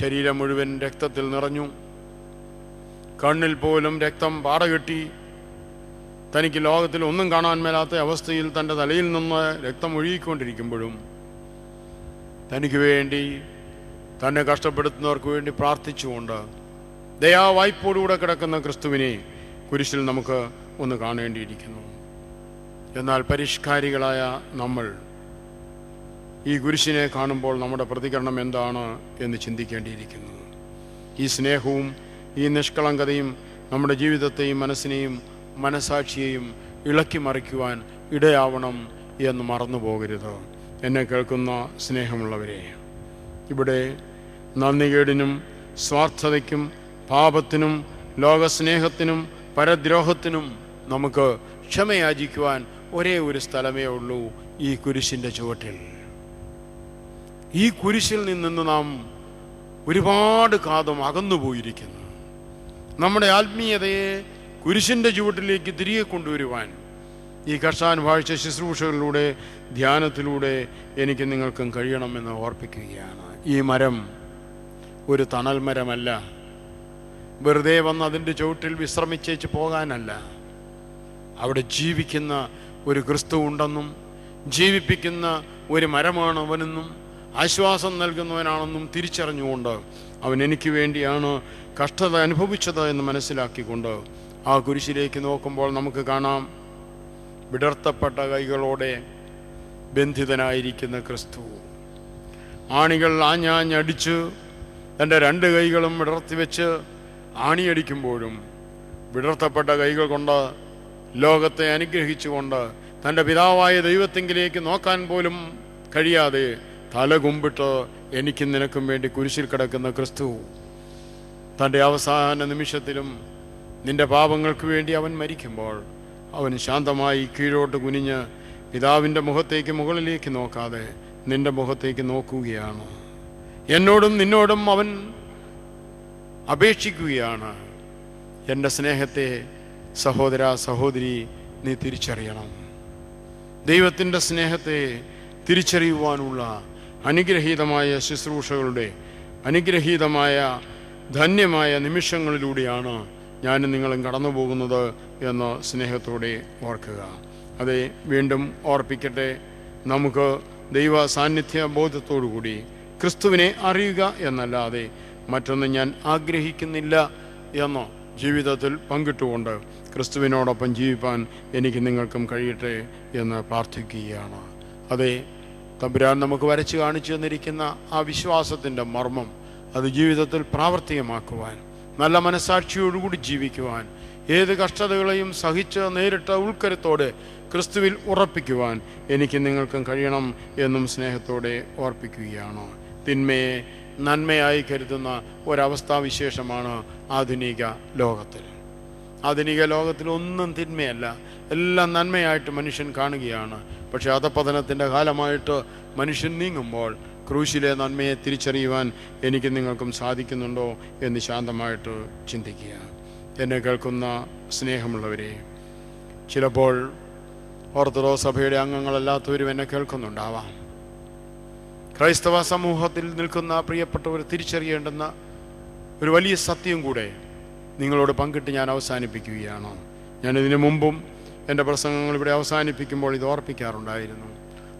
ശരീരം മുഴുവൻ രക്തത്തിൽ നിറഞ്ഞു, കണ്ണിൽ പോലും രക്തം പാടകെട്ടി, തനിക്ക് ലോകത്തിൽ ഒന്നും കാണാൻ മേലാത്ത അവസ്ഥയിൽ തൻ്റെ തലയിൽ നിന്ന് രക്തം ഒഴുകിക്കൊണ്ടിരിക്കുമ്പോഴും തനിക്ക് വേണ്ടി, തന്നെ കഷ്ടപ്പെടുത്തുന്നവർക്ക് വേണ്ടി പ്രാർത്ഥിച്ചുകൊണ്ട് ദയാവായ്പോടുകൂടെ കിടക്കുന്ന ക്രിസ്തുവിനെ കുരിശിൽ നമുക്ക് ഒന്ന് കാണേണ്ടിയിരിക്കുന്നു. എന്നാൽ പരിഷ്കാരികളായ നമ്മൾ ഈ കുരിശിനെ കാണുമ്പോൾ നമ്മുടെ പ്രതികരണം എന്താണ് എന്ന് ചിന്തിക്കേണ്ടിയിരിക്കുന്നു. ഈ സ്നേഹവും ഈ നിഷ്കളങ്കതയും നമ്മുടെ ജീവിതത്തെയും മനസ്സിനെയും മനസാക്ഷിയെയും ഇളക്കി മറിക്കുവാൻ ഇടയാവണം എന്ന് മറന്നു പോകരുത്. എന്നെ കേൾക്കുന്ന സ്നേഹമുള്ളവരെ, ഇവിടെ നന്ദികേടിനും സ്വാർത്ഥതയ്ക്കും പാപത്തിനും ലോകസ്നേഹത്തിനും പരദ്രോഹത്തിനും നമുക്ക് ക്ഷമയാചിക്കുവാൻ ഒരേ ഒരു സ്ഥലമേ ഉള്ളൂ, ഈ കുരിശിൻ്റെ ചുവട്ടിൽ. ഈ കുരിശിൽ നിന്ന് നാം ഒരുപാട് കാലം അകന്നുപോയിരിക്കുന്നു. നമ്മുടെ ആത്മീയതയെ കുരിശിൻ്റെ ചുവട്ടിലേക്ക് തിരികെ കൊണ്ടുവരുവാൻ ഈ കർത്താനുഭാവിച്ച ശുശ്രൂഷകളിലൂടെ ധ്യാനത്തിലൂടെ എനിക്ക് നിങ്ങൾക്കും കഴിയണമെന്ന് ഓർപ്പിക്കുകയാണ്. ഈ മരം ഒരു തണൽ മരമല്ല, വെറുതെ വന്ന് അതിൻ്റെ ചുവട്ടിൽ വിശ്രമിച്ചേച്ച് പോകാനല്ല. അവിടെ ജീവിക്കുന്ന ഒരു ക്രിസ്തു ഉണ്ടെന്നും ജീവിപ്പിക്കുന്ന ഒരു മരമാണ് അവനെന്നും ആശ്വാസം നൽകുന്നവനാണെന്നും തിരിച്ചറിഞ്ഞുകൊണ്ട് അവൻ എനിക്ക് വേണ്ടിയാണ് കഷ്ടത അനുഭവിച്ചത് എന്ന് മനസ്സിലാക്കിക്കൊണ്ട് ആ കുരിശിലേക്ക് നോക്കുമ്പോൾ നമുക്ക് കാണാം, വിടർത്തപ്പെട്ട കൈകളോടെ ബന്ധിതനായിരിക്കുന്ന ക്രിസ്തു. ആണികൾ ആഞ്ഞാഞ്ഞടിച്ച് തൻ്റെ 2 കൈകളും വിടർത്തി വെച്ച് ആണിയടിക്കുമ്പോഴും വിടർത്തപ്പെട്ട കൈകൾ കൊണ്ട് ലോകത്തെ അനുഗ്രഹിച്ചുകൊണ്ട് തൻ്റെ പിതാവായ ദൈവത്തെങ്കിലേക്ക് നോക്കാൻ പോലും കഴിയാതെ തല കുമ്പിട്ട് എനിക്കും നിനക്കും വേണ്ടി കുരിശിൽ കിടക്കുന്ന ക്രിസ്തു തൻ്റെ അവസാന നിമിഷത്തിലും നിന്റെ പാപങ്ങൾക്ക് വേണ്ടി അവൻ മരിക്കുമ്പോൾ അവൻ ശാന്തമായി കീഴോട്ട് കുനിഞ്ഞ് പിതാവിൻ്റെ മുഖത്തേക്ക് മുകളിലേക്ക് നോക്കാതെ നിന്റെ മുഖത്തേക്ക് നോക്കുകയാണ്. എന്നോടും നിന്നോടും അവൻ അപേക്ഷിക്കുകയാണ്, എൻ്റെ സ്നേഹത്തെ സഹോദര സഹോദരി നീ തിരിച്ചറിയണം. ദൈവത്തിൻ്റെ സ്നേഹത്തെ തിരിച്ചറിയുവാനുള്ള അനുഗ്രഹീതമായ ശുശ്രൂഷകളുടെ അനുഗ്രഹീതമായ ധന്യമായ നിമിഷങ്ങളിലൂടെയാണ് ഞാനും നിങ്ങളും കടന്നു പോകുന്നത് എന്ന് സ്നേഹത്തോടെ ഓർക്കുക. അതെ, വീണ്ടും ഓർപ്പിക്കട്ടെ, നമുക്ക് ദൈവ സാന്നിധ്യ ബോധത്തോടുകൂടി ക്രിസ്തുവിനെ അറിയുക എന്നല്ലാതെ മറ്റൊന്നും ഞാൻ ആഗ്രഹിക്കുന്നില്ല എന്ന് ജീവിതത്തിൽ പങ്കിട്ടുകൊണ്ട് ക്രിസ്തുവിനോടൊപ്പം ജീവിപ്പാൻ എനിക്ക് നിങ്ങൾക്കും കഴിയട്ടെ എന്ന് പ്രാർത്ഥിക്കുകയാണ്. അതെ, തമ്പുരാൻ നമുക്ക് വരച്ച് കാണിച്ചു തന്നിരിക്കുന്ന ആ വിശ്വാസത്തിൻ്റെ മർമ്മം അത് ജീവിതത്തിൽ പ്രാവർത്തികമാക്കുവാൻ, നല്ല മനസാക്ഷിയോടുകൂടി ജീവിക്കുവാൻ, ഏത് കഷ്ടതകളെയും സഹിച്ച് നേരിട്ട ഉൾക്കരുത്തോടെ ക്രിസ്തുവിൽ ഉറപ്പിക്കുവാൻ എനിക്ക് നിങ്ങൾക്കും കഴിയണം എന്നും സ്നേഹത്തോടെ ഓർപ്പിക്കുകയാണ്. തിന്മയെ നന്മയായി കരുതുന്ന ഒരവസ്ഥാവിശേഷമാണ് ആധുനിക ലോകത്തിൽ. ആധുനിക ലോകത്തിൽ ഒന്നും തിന്മയല്ല, എല്ലാം നന്മയായിട്ട് മനുഷ്യൻ കാണുകയാണ്. പക്ഷെ അധപതനത്തിൻ്റെ കാലമായിട്ട് മനുഷ്യൻ നീങ്ങുമ്പോൾ ക്രൂശിലെ നന്മയെ തിരിച്ചറിയുവാൻ എനിക്ക് നിങ്ങൾക്കും സാധിക്കുന്നുണ്ടോ എന്ന് ശാന്തമായിട്ട് ചിന്തിക്കുക. എന്നെ കേൾക്കുന്ന സ്നേഹമുള്ളവരെ, ചിലപ്പോൾ ഓർത്തഡോക്സ് സഭയുടെ അംഗങ്ങളല്ലാത്തവരും എന്നെ കേൾക്കുന്നുണ്ടാവാം. ക്രൈസ്തവ സമൂഹത്തിൽ നിൽക്കുന്ന പ്രിയപ്പെട്ടവർ തിരിച്ചറിയേണ്ടുന്ന ഒരു വലിയ സത്യം കൂടെ നിങ്ങളോട് പങ്കിട്ട് ഞാൻ അവസാനിപ്പിക്കുകയാണ്. ഞാനിതിനു മുമ്പും എൻ്റെ പ്രസംഗങ്ങൾ ഇവിടെ അവസാനിപ്പിക്കുമ്പോൾ ഇത് ഓർപ്പിക്കാറുണ്ടായിരുന്നു.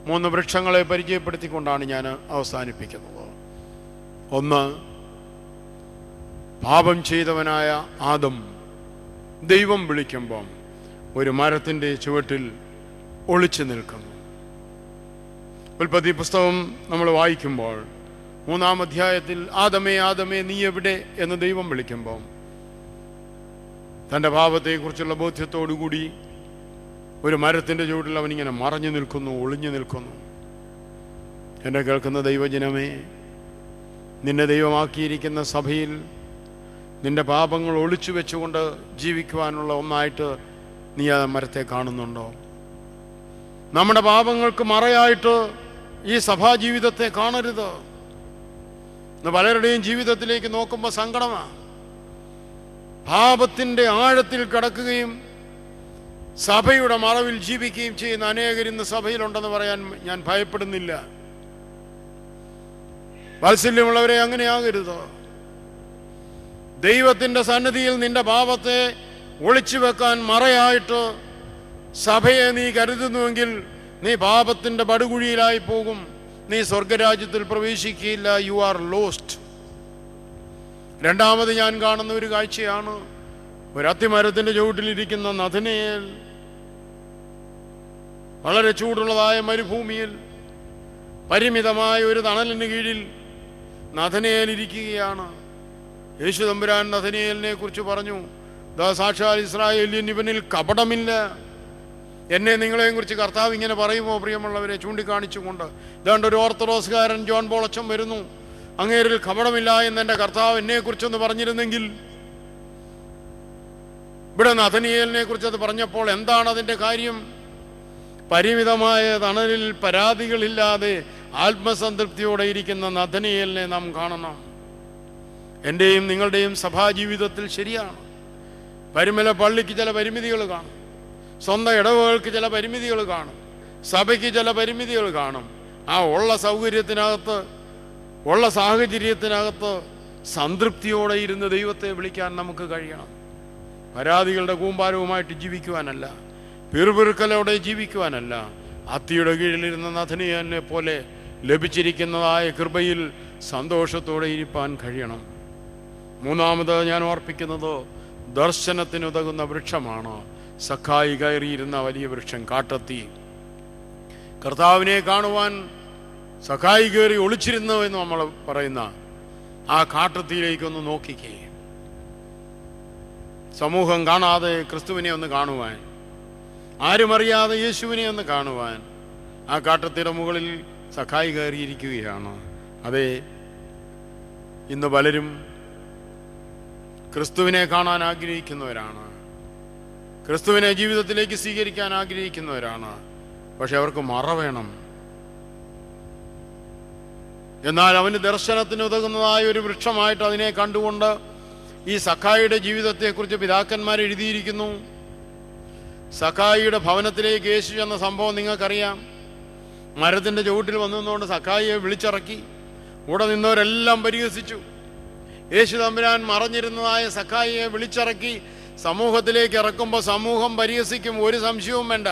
3 വൃക്ഷങ്ങളെ പരിചയപ്പെടുത്തിക്കൊണ്ടാണ് ഞാൻ അവസാനിപ്പിക്കുന്നത്. ഒന്ന്, പാപം ചെയ്തവനായ ആദം ദൈവം വിളിക്കുമ്പം ഒരു മരത്തിൻ്റെ ചുവട്ടിൽ ഒളിച്ചു നിൽക്കുന്നു. ഉൽപ്പത്തി പുസ്തകം നമ്മൾ വായിക്കുമ്പോൾ 3-ാം അധ്യായത്തിൽ ആദമേ ആദമേ നീ എവിടെ എന്ന് ദൈവം വിളിക്കുമ്പോൾ തൻ്റെ പാപത്തെക്കുറിച്ചുള്ള ബോധ്യത്തോടുകൂടി ഒരു മരത്തിൻ്റെ ചുവട്ടിൽ അവനിങ്ങനെ മറഞ്ഞു നിൽക്കുന്നു, ഒളിഞ്ഞു നിൽക്കുന്നു. എന്നെ കേൾക്കുന്ന ദൈവജനമേ, നിന്നെ ദൈവമാക്കിയിരിക്കുന്ന സഭയിൽ നിന്റെ പാപങ്ങൾ ഒളിച്ചു വെച്ചുകൊണ്ട് ജീവിക്കുവാനുള്ള ഒന്നായിട്ട് നീ ആ മരത്തെ കാണുന്നുണ്ടോ? നമ്മുടെ പാപങ്ങൾക്ക് മറയായിട്ട് ഈ സഭാജീവിതത്തെ കാണരുത്. ഇന്ന് പലരുടെയും ജീവിതത്തിലേക്ക് നോക്കുമ്പോൾ സങ്കടമാണ്. പാപത്തിൻ്റെ ആഴത്തിൽ കിടക്കുകയും സഭയുടെ മറവിൽ ജീവിക്കുകയും ചെയ്യുന്ന അനേകരിന്ന് സഭയിലുണ്ടെന്ന് പറയാൻ ഞാൻ ഭയപ്പെടുന്നില്ല. വാത്സല്യമുള്ളവരെ, അങ്ങനെയാകരുത്. ദൈവത്തിൻ്റെ സന്നിധിയിൽ നിന്റെ പാപത്തെ ഒളിച്ചു വെക്കാൻ മറയായിട്ട് സഭയെ നീ കരുതുന്നുവെങ്കിൽ നീ പാപത്തിൻ്റെ പടുകുഴിയിലായി പോകും. നീ സ്വർഗരാജ്യത്തിൽ പ്രവേശിക്കുകയില്ല. You are lost. രണ്ടാമത് ഞാൻ കാണുന്ന ഒരു കാഴ്ചയാണ്, ഒരു അത്തിമരത്തിൻ്റെ ചുവട്ടിലിരിക്കുന്ന നഥനയേൽ വളരെ ചൂടുള്ളതായ മരുഭൂമിയിൽ പരിമിതമായ ഒരു തണലിന് കീഴിൽ നഥനയേൽ ഇരിക്കുകയാണ്. യേശു തമ്പുരാൻ നഥനയേലിനെ കുറിച്ച് പറഞ്ഞു, ദാ സാക്ഷാൽ ഇസ്രായേലിൻ, ഇവനിൽ കപടമില്ല. എന്നെ നിങ്ങളെയും കുറിച്ച് കർത്താവ് ഇങ്ങനെ പറയുമോ പ്രിയമുള്ളവരെ? ചൂണ്ടിക്കാണിച്ചുകൊണ്ട് ഇതാണ്ട് ഒരു ഓർത്തഡോക്സുകാരൻ ജോൺ പോളച്ചൻ വരുന്നു, അങ്ങേരിൽ കപടമില്ല എന്ന് എൻ്റെ കർത്താവ് എന്നെ കുറിച്ചൊന്ന് പറഞ്ഞിരുന്നെങ്കിൽ. ഇവിടെ നഥനയേലിനെ കുറിച്ച് അത് പറഞ്ഞപ്പോൾ എന്താണ് അതിൻ്റെ കാര്യം? പരിമിതമായ തണലിൽ പരാതികളില്ലാതെ ആത്മസംതൃപ്തിയോടെ ഇരിക്കുന്ന നഥനയേലിനെ നാം കാണണം. എൻ്റെയും നിങ്ങളുടെയും സഭാജീവിതത്തിൽ ശരിയാണ്, പരിമല പള്ളിക്ക് ചില പരിമിതികൾ കാണും, സ്വന്തം ഇടവുകൾക്ക് ചില പരിമിതികൾ കാണും, സഭയ്ക്ക് ചില പരിമിതികൾ കാണും. ആ ഉള്ള സൗകര്യത്തിനകത്ത്, ഉള്ള സാഹചര്യത്തിനകത്ത് സംതൃപ്തിയോടെ ഇരുന്ന് ദൈവത്തെ വിളിക്കാൻ നമുക്ക് കഴിയണം. പരാതികളുടെ കൂമ്പാരവുമായിട്ട് ജീവിക്കുവാനല്ല, പിറുപിറുക്കലോടെ ജീവിക്കുവാനല്ല, അത്തിയുടെ കീഴിലിരുന്ന നഥനയേലിനെ പോലെ ലഭിച്ചിരിക്കുന്നതായ കൃപയിൽ സന്തോഷത്തോടെ ഇരിപ്പാൻ കഴിയണം. മൂന്നാമത് ഞാൻ ഓർപ്പിക്കുന്നത്, ദർശനത്തിനുതകുന്ന വൃക്ഷമാണ് സഖായി കയറിയിരുന്ന വലിയ വൃക്ഷം, കാട്ടത്തി. കർത്താവിനെ കാണുവാൻ സഖായി കയറി ഒളിച്ചിരുന്നു എന്ന് നമ്മൾ പറയുന്ന ആ കാട്ടത്തിയിലേക്കൊന്ന് നോക്കിക്കേ. സമൂഹം കാണാതെ ക്രിസ്തുവിനെ ഒന്ന് കാണുവാൻ, ആരുമറിയാതെ യേശുവിനെ ഒന്ന് കാണുവാൻ ആ കാട്ടത്തിയുടെ മുകളിൽ സഖായി കയറിയിരിക്കുകയാണ്. അതെ, ഇന്ന് പലരും ക്രിസ്തുവിനെ കാണാൻ ആഗ്രഹിക്കുന്നവരാണ്, ക്രിസ്തുവിനെ ജീവിതത്തിലേക്ക് സ്വീകരിക്കാൻ ആഗ്രഹിക്കുന്നവരാണ്. പക്ഷെ അവർക്ക് മറ വേണം. എന്നാൽ അവന് ദർശനത്തിന് ഉതകുന്നതായ ഒരു വൃക്ഷമായിട്ട് അതിനെ കണ്ടുകൊണ്ട് ഈ സഖായിയുടെ ജീവിതത്തെക്കുറിച്ച് പിതാക്കന്മാർ എഴുതിയിരിക്കുന്നു. സഖായിയുടെ ഭവനത്തിലേക്ക് യേശു ചെന്ന സംഭവം നിങ്ങൾക്കറിയാം. മരത്തിൻ്റെ ചുവട്ടിൽ വന്നുകൊണ്ട് സഖായിയെ വിളിച്ചിറക്കി. കൂടെ നിന്നവരെല്ലാം പരിഹസിച്ചു. യേശു തമ്പുരാൻ മറഞ്ഞിരുന്നതായ സഖായിയെ വിളിച്ചിറക്കി സമൂഹത്തിലേക്ക് ഇറക്കുമ്പോൾ സമൂഹം പരിഹസിക്കും, ഒരു സംശയവും വേണ്ട.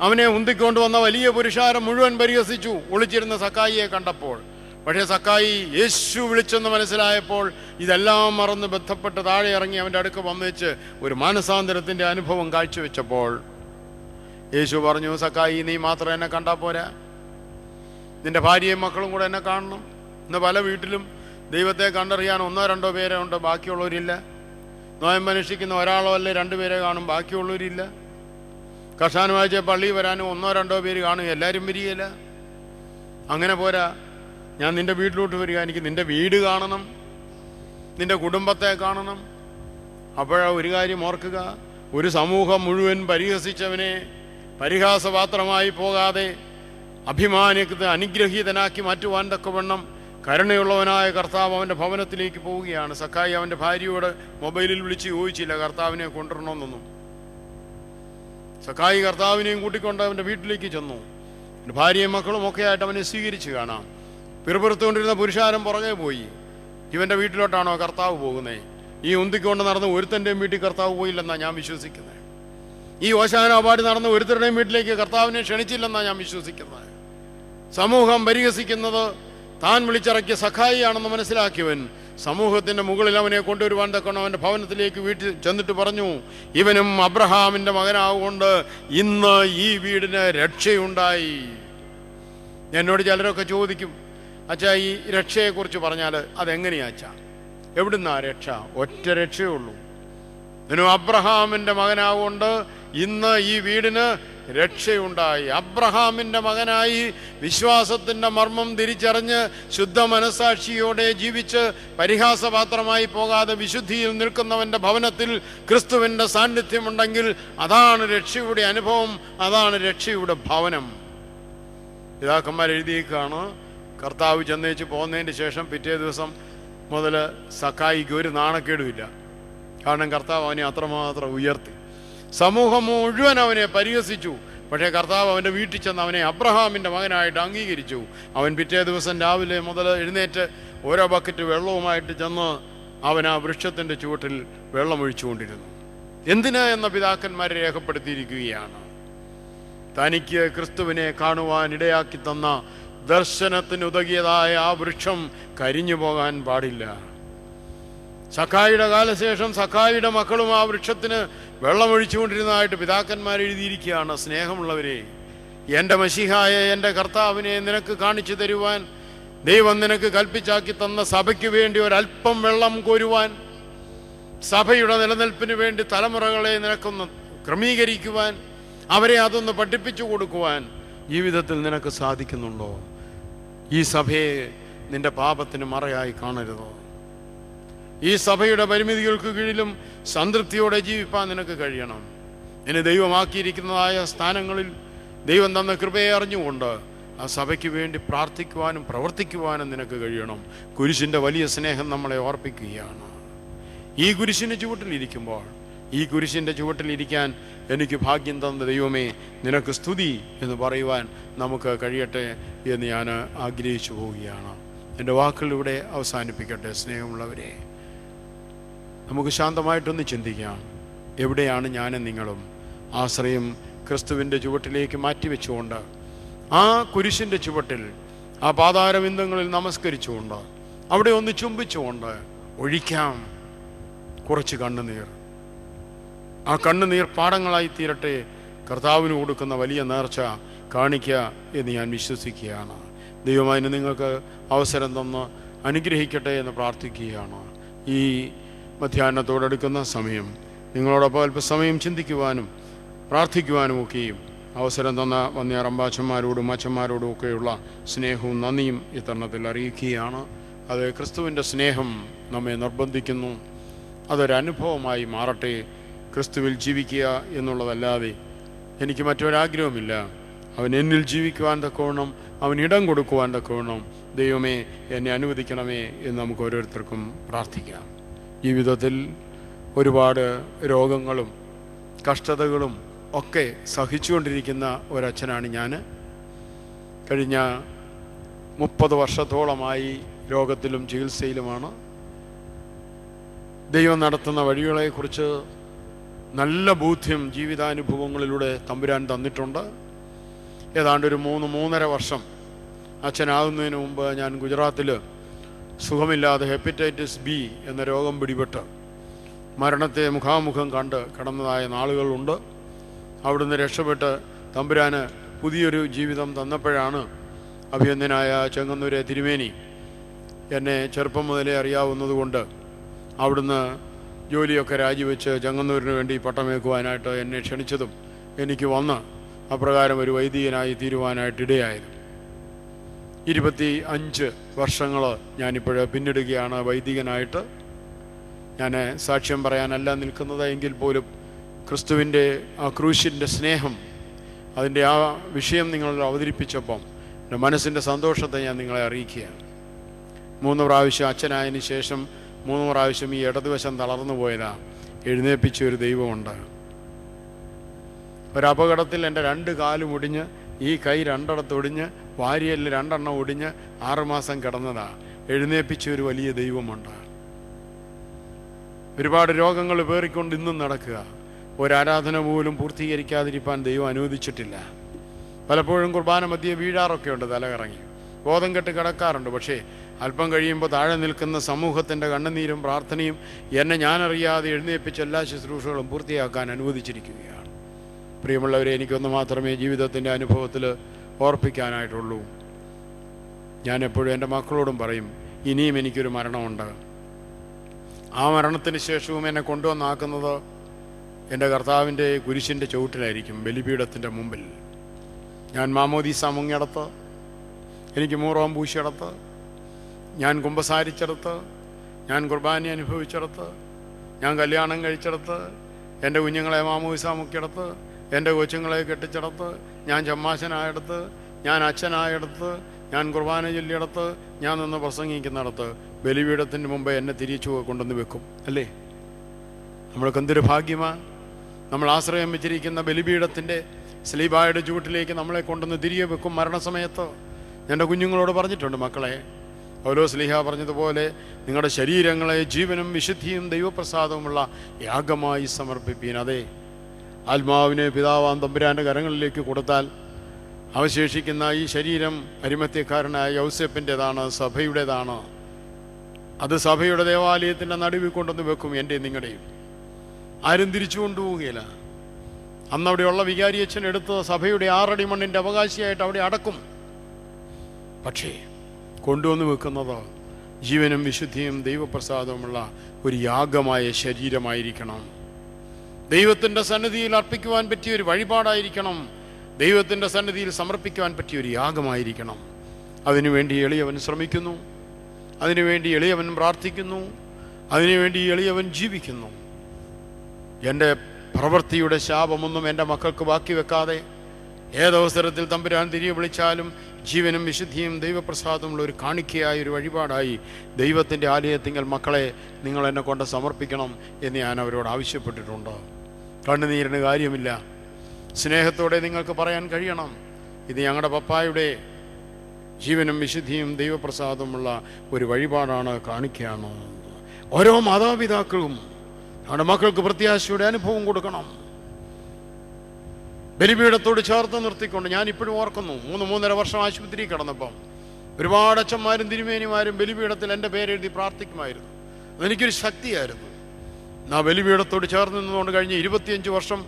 അവനെ ഉന്തിക്കൊണ്ട് വന്ന വലിയ പുരുഷാരം മുഴുവൻ പരിഹസിച്ചു ഒളിച്ചിരുന്ന സഖായിയെ കണ്ടപ്പോൾ. പക്ഷേ സഖായി യേശു വിളിച്ചെന്ന് മനസ്സിലായപ്പോൾ ഇതെല്ലാം മറന്ന് ബന്ധപ്പെട്ട് താഴെ ഇറങ്ങി അവൻ്റെ അടുക്ക് വന്നേച്ച് ഒരു മാനസാന്തരത്തിൻ്റെ അനുഭവം കാഴ്ചവെച്ചപ്പോൾ യേശു പറഞ്ഞു, സഖായി, നീ മാത്രം എന്നെ കണ്ടാൽ പോരാ, നിന്റെ ഭാര്യയും മക്കളും കൂടെ എന്നെ കാണണം. ഇന്ന് പല വീട്ടിലും ദൈവത്തെ കണ്ടറിയാൻ 1-2 പേരെ ഉണ്ട്, ബാക്കിയുള്ളവരില്ല. നോയമ്പനുഷ്ഠിക്കുന്ന ഒരാളോ അല്ലെ 2 പേരെ കാണും, ബാക്കിയുള്ളവരില്ല. കർശാനുവാഴ്ച പള്ളി വരാനും 1-2 പേര് കാണും, എല്ലാവരും വരികയില്ല. അങ്ങനെ പോരാ, ഞാൻ നിന്റെ വീട്ടിലോട്ട് വരിക, എനിക്ക് നിന്റെ വീട് കാണണം, നിന്റെ കുടുംബത്തെ കാണണം. അപ്പോഴാ ഒരു കാര്യം ഓർക്കുക, ഒരു സമൂഹം മുഴുവൻ പരിഹസിച്ചവനെ പരിഹാസപാത്രമായി പോകാതെ അഭിമാനത്തെ അനുഗ്രഹീതനാക്കി മാറ്റുവാൻ തക്കവണ്ണം കരുണയുള്ളവനായ കർത്താവ് അവൻ്റെ ഭവനത്തിലേക്ക് പോവുകയാണ്. സഖായി അവൻ്റെ ഭാര്യയോട് മൊബൈലിൽ വിളിച്ച് ചോദിച്ചില്ല കർത്താവിനെ കൊണ്ടുവരണമെന്നൊന്നും. സഖായി കർത്താവിനെയും കൂട്ടിക്കൊണ്ട് അവൻ്റെ വീട്ടിലേക്ക് ചെന്നു. ഭാര്യയും മക്കളും ഒക്കെ ആയിട്ട് അവനെ സ്വീകരിച്ച് കാണാം. പിറുപിറുത്തുകൊണ്ടിരുന്ന പുരുഷാരം പുറകെ പോയി. ഇവൻ്റെ വീട്ടിലോട്ടാണോ കർത്താവ് പോകുന്നത്? ഈ ഉന്തിക്കൊണ്ട് നടന്ന് ഒരുത്തൻ്റെയും വീട്ടിൽ കർത്താവ് പോയില്ലെന്നാണ് ഞാൻ വിശ്വസിക്കുന്നത്. ഈ ഓശാന പാടി നടന്ന് ഒരുത്തരുടെയും വീട്ടിലേക്ക് കർത്താവിനെ ക്ഷണിച്ചില്ലെന്നാണ് ഞാൻ വിശ്വസിക്കുന്നത്. സമൂഹം പരിഹസിക്കുന്നത് താൻ വിളിച്ചിറക്കിയ സഖായി ആണെന്ന് മനസ്സിലാക്കിയവൻ സമൂഹത്തിൻ്റെ മുകളിൽ അവനെ കൊണ്ടുവരുവാൻ തക്കണം അവൻ്റെ ഭവനത്തിലേക്ക് വീട്ടിൽ ചെന്നിട്ട് പറഞ്ഞു, ഇവനും അബ്രഹാമിൻ്റെ മകനാവുകൊണ്ട് ഇന്ന് ഈ വീടിന് രക്ഷയുണ്ടായി. എന്നോട് ചിലരൊക്കെ ചോദിക്കും, അച്ഛാ ഈ രക്ഷയെക്കുറിച്ച് പറഞ്ഞാൽ അതെങ്ങനെയാ അച്ഛാ? എവിടുന്നാ രക്ഷ? ഒറ്റ രക്ഷയേ ഉള്ളൂ. ഇവനും അബ്രഹാമിൻ്റെ മകനാവുകൊണ്ട് ഇന്ന് ഈ വീടിന് രക്ഷയുണ്ടായി. അബ്രഹാമിൻ്റെ മകനായി വിശ്വാസത്തിൻ്റെ മർമ്മം തിരിച്ചറിഞ്ഞ് ശുദ്ധ മനസാക്ഷിയോടെ ജീവിച്ച് പരിഹാസപാത്രമായി പോകാതെ വിശുദ്ധിയിൽ നിൽക്കുന്നവൻ്റെ ഭവനത്തിൽ ക്രിസ്തുവിൻ്റെ സാന്നിധ്യമുണ്ടെങ്കിൽ അതാണ് രക്ഷയുടെ അനുഭവം, അതാണ് രക്ഷയുടെ ഭവനം. പിതാക്കന്മാർ എഴുതിയേക്കാണ്, കർത്താവ് ചെന്നേച്ച് പോകുന്നതിന് ശേഷം പിറ്റേ ദിവസം മുതൽ സഖായിക്ക് ഒരു നാണക്കേടുമില്ല. കാരണം കർത്താവ് അവനെ അത്രമാത്രം ഉയർത്തി. സമൂഹം മുഴുവൻ അവനെ പരിഹസിച്ചു. പക്ഷേ കർത്താവ് അവൻ്റെ വീട്ടിൽ ചെന്ന് അവനെ അബ്രഹാമിൻ്റെ മകനായിട്ട് അംഗീകരിച്ചു. അവൻ പിറ്റേ ദിവസം രാവിലെ മുതൽ എഴുന്നേറ്റ് ഓരോ ബക്കറ്റ് വെള്ളവുമായിട്ട് ചെന്ന് അവൻ ആ വൃക്ഷത്തിൻ്റെ ചുവട്ടിൽ വെള്ളമൊഴിച്ചുകൊണ്ടിരുന്നു. എന്തിനാ എന്ന പിതാക്കന്മാരെ രേഖപ്പെടുത്തിയിരിക്കുകയാണ്. തനിക്ക് ക്രിസ്തുവിനെ കാണുവാൻ ഇടയാക്കി തന്ന ദർശനത്തിനുതകിയതായ ആ വൃക്ഷം കരിഞ്ഞു പോകാൻ പാടില്ല. സഖായിയുടെ കാലശേഷം സഖായിയുടെ മക്കളും ആ വൃക്ഷത്തിന് വെള്ളമൊഴിച്ചുകൊണ്ടിരുന്നതായിട്ട് പിതാക്കന്മാർ എഴുതിയിരിക്കുകയാണ്. സ്നേഹമുള്ളവരെ, എൻ്റെ മശിഹായ എൻ്റെ കർത്താവിനെ നിനക്ക് കാണിച്ചു തരുവാൻ ദൈവം നിനക്ക് കൽപ്പിച്ചാക്കി തന്ന സഭയ്ക്ക് വേണ്ടി ഒരല്പം വെള്ളം കോരുവാൻ, സഭയുടെ നിലനിൽപ്പിന് വേണ്ടി തലമുറകളെ നിനക്കൊന്ന് ക്രമീകരിക്കുവാൻ, അവരെ അതൊന്ന് പഠിപ്പിച്ചു കൊടുക്കുവാൻ ജീവിതത്തിൽ നിനക്ക് സാധിക്കുന്നുണ്ടോ? ഈ സഭയെ നിന്റെ പാപത്തിന് മറയായി കാണരുതോ? ഈ സഭയുടെ പരിമിതികൾക്ക് കീഴിലും സംതൃപ്തിയോടെ ജീവിപ്പാൻ നിനക്ക് കഴിയണം. നിന്നെ ദൈവമാക്കിയിരിക്കുന്നതായ സ്ഥാനങ്ങളിൽ ദൈവം തന്ന കൃപയെ അറിഞ്ഞുകൊണ്ട് ആ സഭയ്ക്ക് വേണ്ടി പ്രാർത്ഥിക്കുവാനും പ്രവർത്തിക്കുവാനും നിനക്ക് കഴിയണം. കുരിശിൻ്റെ വലിയ സ്നേഹം നമ്മളെ ഓർപ്പിക്കുകയാണ്. ഈ കുരിശിൻ്റെ ചുവട്ടിലിരിക്കുമ്പോൾ, ഈ കുരിശിൻ്റെ ചുവട്ടിലിരിക്കാൻ എനിക്ക് ഭാഗ്യം തന്ന ദൈവമേ നിനക്ക് സ്തുതി എന്ന് പറയുവാൻ നമുക്ക് കഴിയട്ടെ എന്ന് ഞാൻ ആഗ്രഹിച്ചു പോവുകയാണ്. എൻ്റെ വാക്കുകളിലൂടെ അവസാനിപ്പിക്കട്ടെ. സ്നേഹമുള്ളവരെ, നമുക്ക് ശാന്തമായിട്ടൊന്ന് ചിന്തിക്കാം. എവിടെയാണ് ഞാനും നിങ്ങളും ആശ്രയം ക്രിസ്തുവിൻ്റെ ചുവട്ടിലേക്ക് മാറ്റിവെച്ചുകൊണ്ട് ആ കുരിശിൻ്റെ ചുവട്ടിൽ ആ പാതാരബിന്ദങ്ങളിൽ നമസ്കരിച്ചുകൊണ്ട് അവിടെ ഒന്ന് ചുംബിച്ചുകൊണ്ട് ഒഴിക്കാം കുറച്ച് കണ്ണുനീർ. ആ കണ്ണുനീർ പാടങ്ങളായി തീരട്ടെ കർത്താവിന് കൊടുക്കുന്ന വലിയ നേർച്ച കാണിക്കുക എന്ന് ഞാൻ വിശ്വസിക്കുകയാണ്. ദൈവം അതിന് നിങ്ങൾക്ക് അവസരം തന്ന് അനുഗ്രഹിക്കട്ടെ എന്ന് പ്രാർത്ഥിക്കുകയാണ്. ഈ മധ്യാഹ്നത്തോടടുക്കുന്ന സമയം നിങ്ങളോടൊപ്പം അല്പസമയം ചിന്തിക്കുവാനും പ്രാർത്ഥിക്കുവാനും ഒക്കെയും അവസരം തന്ന വന്യ റമ്പാച്ചന്മാരോടും അച്ഛന്മാരോടും ഒക്കെയുള്ള സ്നേഹവും നന്ദിയും ഈ തരുണത്തിൽ അറിയിക്കുകയാണ്. അത് ക്രിസ്തുവിൻ്റെ സ്നേഹം നമ്മെ നിർബന്ധിക്കുന്നു. അതൊരനുഭവമായി മാറട്ടെ. ക്രിസ്തുവിൽ ജീവിക്കുക എന്നുള്ളതല്ലാതെ എനിക്ക് മറ്റൊരാഗ്രഹമില്ല. അവൻ എന്നിൽ ജീവിക്കുവാൻ തക്കവണ്ണം, അവൻ ഇടം കൊടുക്കുവാൻ തക്കവണ്ണം ദൈവമേ എന്നെ അനുവദിക്കണമേ എന്ന് നമുക്ക് ഓരോരുത്തർക്കും പ്രാർത്ഥിക്കാം. ജീവിതത്തിൽ ഒരുപാട് രോഗങ്ങളും കഷ്ടതകളും ഒക്കെ സഹിച്ചുകൊണ്ടിരിക്കുന്ന ഒരച്ഛനാണ് ഞാൻ. കഴിഞ്ഞ 30 വർഷത്തോളമായി രോഗത്തിലും ചികിത്സയിലുമാണ്. ദൈവം നടത്തുന്ന വഴികളെക്കുറിച്ച് നല്ല ബോധ്യം ജീവിതാനുഭവങ്ങളിലൂടെ തമ്പുരാൻ തന്നിട്ടുണ്ട്. ഏതാണ്ട് ഒരു 3-3.5 വർഷം അച്ഛനാകുന്നതിന് മുമ്പ് ഞാൻ ഗുജറാത്തിൽ സുഖമില്ലാതെ ഹെപ്പറ്റൈറ്റിസ് ബി എന്ന രോഗം പിടിപെട്ട് മരണത്തെ മുഖാമുഖം കണ്ട് കടന്നതായ നാളുകളുണ്ട്. അവിടുന്ന് രക്ഷപ്പെട്ട് തമ്പുരാന് പുതിയൊരു ജീവിതം തന്നപ്പോഴാണ് അഭിനന്ദനായ ചെങ്ങന്നൂരെ തിരുമേനി എന്നെ ചെറുപ്പം മുതലേ അറിയാവുന്നതുകൊണ്ട് അവിടുന്ന് ജോലിയൊക്കെ രാജിവെച്ച് ചെങ്ങന്നൂരിന് വേണ്ടി പട്ടമേക്കുവാനായിട്ട് എന്നെ ക്ഷണിച്ചതും എനിക്ക് വന്ന് അപ്രകാരം ഒരു വൈദികനായി തീരുവാനായിട്ടിടയായത്. 25 വർഷങ്ങൾ ഞാനിപ്പോൾ പിന്നിടുകയാണ് വൈദികനായിട്ട്. ഞാൻ സാക്ഷ്യം പറയാനല്ല നിൽക്കുന്നത് എങ്കിൽ പോലും ക്രിസ്തുവിൻ്റെ ആ ക്രൂശിൻ്റെ സ്നേഹം, അതിൻ്റെ ആ വിഷയം നിങ്ങളിൽ അവതരിപ്പിച്ചപ്പം എൻ്റെ മനസ്സിൻ്റെ സന്തോഷത്തെ ഞാൻ നിങ്ങളെ അറിയിക്കുകയാണ്. 3 പ്രാവശ്യം അച്ഛനായതിന് ശേഷം 3 പ്രാവശ്യം ഈ ഇടതുവശം തളർന്നു പോയതാണ്. എഴുന്നേൽപ്പിച്ച ഒരു ദൈവമുണ്ട്. ഒരപകടത്തിൽ എൻ്റെ 2 കാലും ഒടിഞ്ഞ്, ഈ കൈ 2 ഒടിഞ്ഞ്, വാരിയലിൽ 2 ഒടിഞ്ഞ് 6 മാസം കിടന്നതാണ്. എഴുന്നേൽപ്പിച്ച ഒരു വലിയ ദൈവമുണ്ട്. ഒരുപാട് രോഗങ്ങൾ പേറിക്കൊണ്ട് ഇന്നും നടക്കുക. ഒരാരാധന പോലും പൂർത്തീകരിക്കാതിരിക്കാൻ ദൈവം അനുവദിച്ചിട്ടില്ല. പലപ്പോഴും കുർബാന മധ്യേ വീഴാറൊക്കെ ഉണ്ട്, തലകറങ്ങി ബോധം കെട്ട് കിടക്കാറുണ്ട്. പക്ഷേ അല്പം കഴിയുമ്പോൾ താഴെ നിൽക്കുന്ന സമൂഹത്തിൻ്റെ കണ്ണുനീരും പ്രാർത്ഥനയും എന്നെ ഞാനറിയാതെ എഴുന്നേൽപ്പിച്ച എല്ലാ ശുശ്രൂഷകളും പൂർത്തിയാക്കാൻ അനുവദിച്ചിരിക്കുകയാണ്. പ്രിയമുള്ളവരെ, എനിക്കൊന്ന് മാത്രമേ ജീവിതത്തിൻ്റെ അനുഭവത്തിൽ ഓർപ്പിക്കാനായിട്ടുള്ളൂ. ഞാൻ എപ്പോഴും എൻ്റെ മക്കളോടും പറയും, ഇനിയും എനിക്കൊരു മരണമുണ്ട്. ആ മരണത്തിന് ശേഷവും എന്നെ കൊണ്ടുവന്നാക്കുന്നത് എൻ്റെ കർത്താവിൻ്റെ കുരിശിൻ്റെ ചുവട്ടിലായിരിക്കും, ബലിപീഠത്തിൻ്റെ മുമ്പിൽ. ഞാൻ മാമോദീസ മുങ്ങിടത്ത്, എനിക്ക് മൂറോം പൂശിയിടത്ത്, ഞാൻ കുമ്പസാരിച്ചിടത്ത്, ഞാൻ കുർബാന അനുഭവിച്ചിടത്ത്, ഞാൻ കല്യാണം കഴിച്ചിടത്ത്, എൻ്റെ കുഞ്ഞുങ്ങളെ മാമോദീസ മുക്കിയിടത്ത്, എൻ്റെ കൊച്ചുങ്ങളെ കെട്ടിച്ചിടത്ത്, ഞാൻ ചമ്മാശനായിടത്ത്, ഞാൻ അച്ഛനായിടത്ത്, ഞാൻ കുർബാന ചൊല്ലിയിടത്ത്, ഞാൻ നിന്ന് പ്രസംഗിക്കുന്നിടത്ത് ബലിപീഠത്തിൻ്റെ മുമ്പ് എന്നെ തിരിച്ചു കൊണ്ടുവന്ന് വെക്കും. അല്ലേ? നമ്മൾക്ക് എന്തൊരു ഭാഗ്യമാണ്! നമ്മൾ ആശ്രയം വെച്ചിരിക്കുന്ന ബലിപീഠത്തിൻ്റെ സ്ലീബായുടെ ചുവട്ടിലേക്ക് നമ്മളെ കൊണ്ടുവന്ന് തിരികെ വെക്കും മരണസമയത്ത്. എൻ്റെ കുഞ്ഞുങ്ങളോട് പറഞ്ഞിട്ടുണ്ട്, മക്കളെ, പൗലോസ് ശ്ലീഹ പറഞ്ഞതുപോലെ നിങ്ങളുടെ ശരീരങ്ങളെ ജീവനും വിശുദ്ധിയും ദൈവപ്രസാദവുമുള്ള യാഗമായി സമർപ്പിപ്പീൻ. അതെ, ആത്മാവിനെ പിതാവാം തമ്പുരാൻ്റെ കരങ്ങളിലേക്ക് കൊടുത്താൽ അവശേഷിക്കുന്ന ഈ ശരീരം അരിമത്യക്കാരനായ യൗസേപ്പിൻ്റെതാണ്, സഭയുടേതാണ്. അത് സഭയുടെ ദേവാലയത്തിൻ്റെ നടുവിൽ കൊണ്ടുവന്ന് വെക്കും, എൻ്റെ നിങ്ങളുടെയും. ആരും തിരിച്ചു കൊണ്ടുപോവുകയില്ല. അന്ന് അവിടെയുള്ള വികാരിയച്ഛൻ എടുത്ത് സഭയുടെ 6 അടി മണ്ണിൻ്റെ അവകാശിയായിട്ട് അവിടെ അടക്കും. പക്ഷേ കൊണ്ടുവന്ന് വെക്കുന്നത് ജീവനും വിശുദ്ധിയും ദൈവപ്രസാദവുമുള്ള ഒരു യാഗമായ ശരീരമായിരിക്കണം. ദൈവത്തിൻ്റെ സന്നിധിയിൽ അർപ്പിക്കുവാൻ പറ്റിയ ഒരു വഴിപാടായിരിക്കണം. ദൈവത്തിൻ്റെ സന്നിധിയിൽ സമർപ്പിക്കുവാൻ പറ്റിയ ഒരു യാഗമായിരിക്കണം. അതിനുവേണ്ടി എളിയവൻ ശ്രമിക്കുന്നു, അതിനുവേണ്ടി എളിയവൻ പ്രാർത്ഥിക്കുന്നു, അതിനുവേണ്ടി എളിയവൻ ജീവിക്കുന്നു. എൻ്റെ പ്രവൃത്തിയുടെ ശാപമൊന്നും എൻ്റെ മക്കൾക്ക് ബാക്കി വെക്കാതെ ഏതവസരത്തിൽ തമ്പുരാൻ തിരികെ വിളിച്ചാലും ജീവനും വിശുദ്ധിയും ദൈവപ്രസാദമുള്ള ഒരു കാണിക്കയായി, ഒരു വഴിപാടായി ദൈവത്തിൻ്റെ ആലയത്തിങ്കൽ മക്കളെ നിങ്ങൾ എന്നെ കൊണ്ട് സമർപ്പിക്കണം എന്ന് ഞാൻ അവരോട് ആവശ്യപ്പെട്ടിട്ടുണ്ട്. കണ്ണുനീരിന് കാര്യമില്ല. സ്നേഹത്തോടെ നിങ്ങൾക്ക് പറയാൻ കഴിയണം, ഇത് ഞങ്ങളുടെ പപ്പായുടെ ജീവനും വിശുദ്ധിയും ദൈവപ്രസാദമുള്ള ഒരു വഴിപാടാണ്, കാണിക്കയാണ്. ഓരോ മാതാപിതാക്കളും ഞങ്ങളുടെ മക്കൾക്ക് പ്രത്യാശയുടെ അനുഭവം കൊടുക്കണം. ബലിപീഠത്തോട് ചേർത്ത് നിർത്തിക്കൊണ്ട് ഞാൻ ഇപ്പോഴും ഓർക്കുന്നു, 3-3.5 വർഷം ആശുപത്രി കിടന്നപ്പം ഒരുപാട് അച്ഛന്മാരും തിരുമേനിമാരും ബലിപീഠത്തിൽ എൻ്റെ പേരെഴുതി പ്രാർത്ഥിക്കുമായിരുന്നു. അതെനിക്കൊരു ശക്തിയായിരുന്നു. ആ ബലിപീഠത്തോട് ചേർന്ന് നിന്നുകൊണ്ട് കഴിഞ്ഞ് 25 വർഷം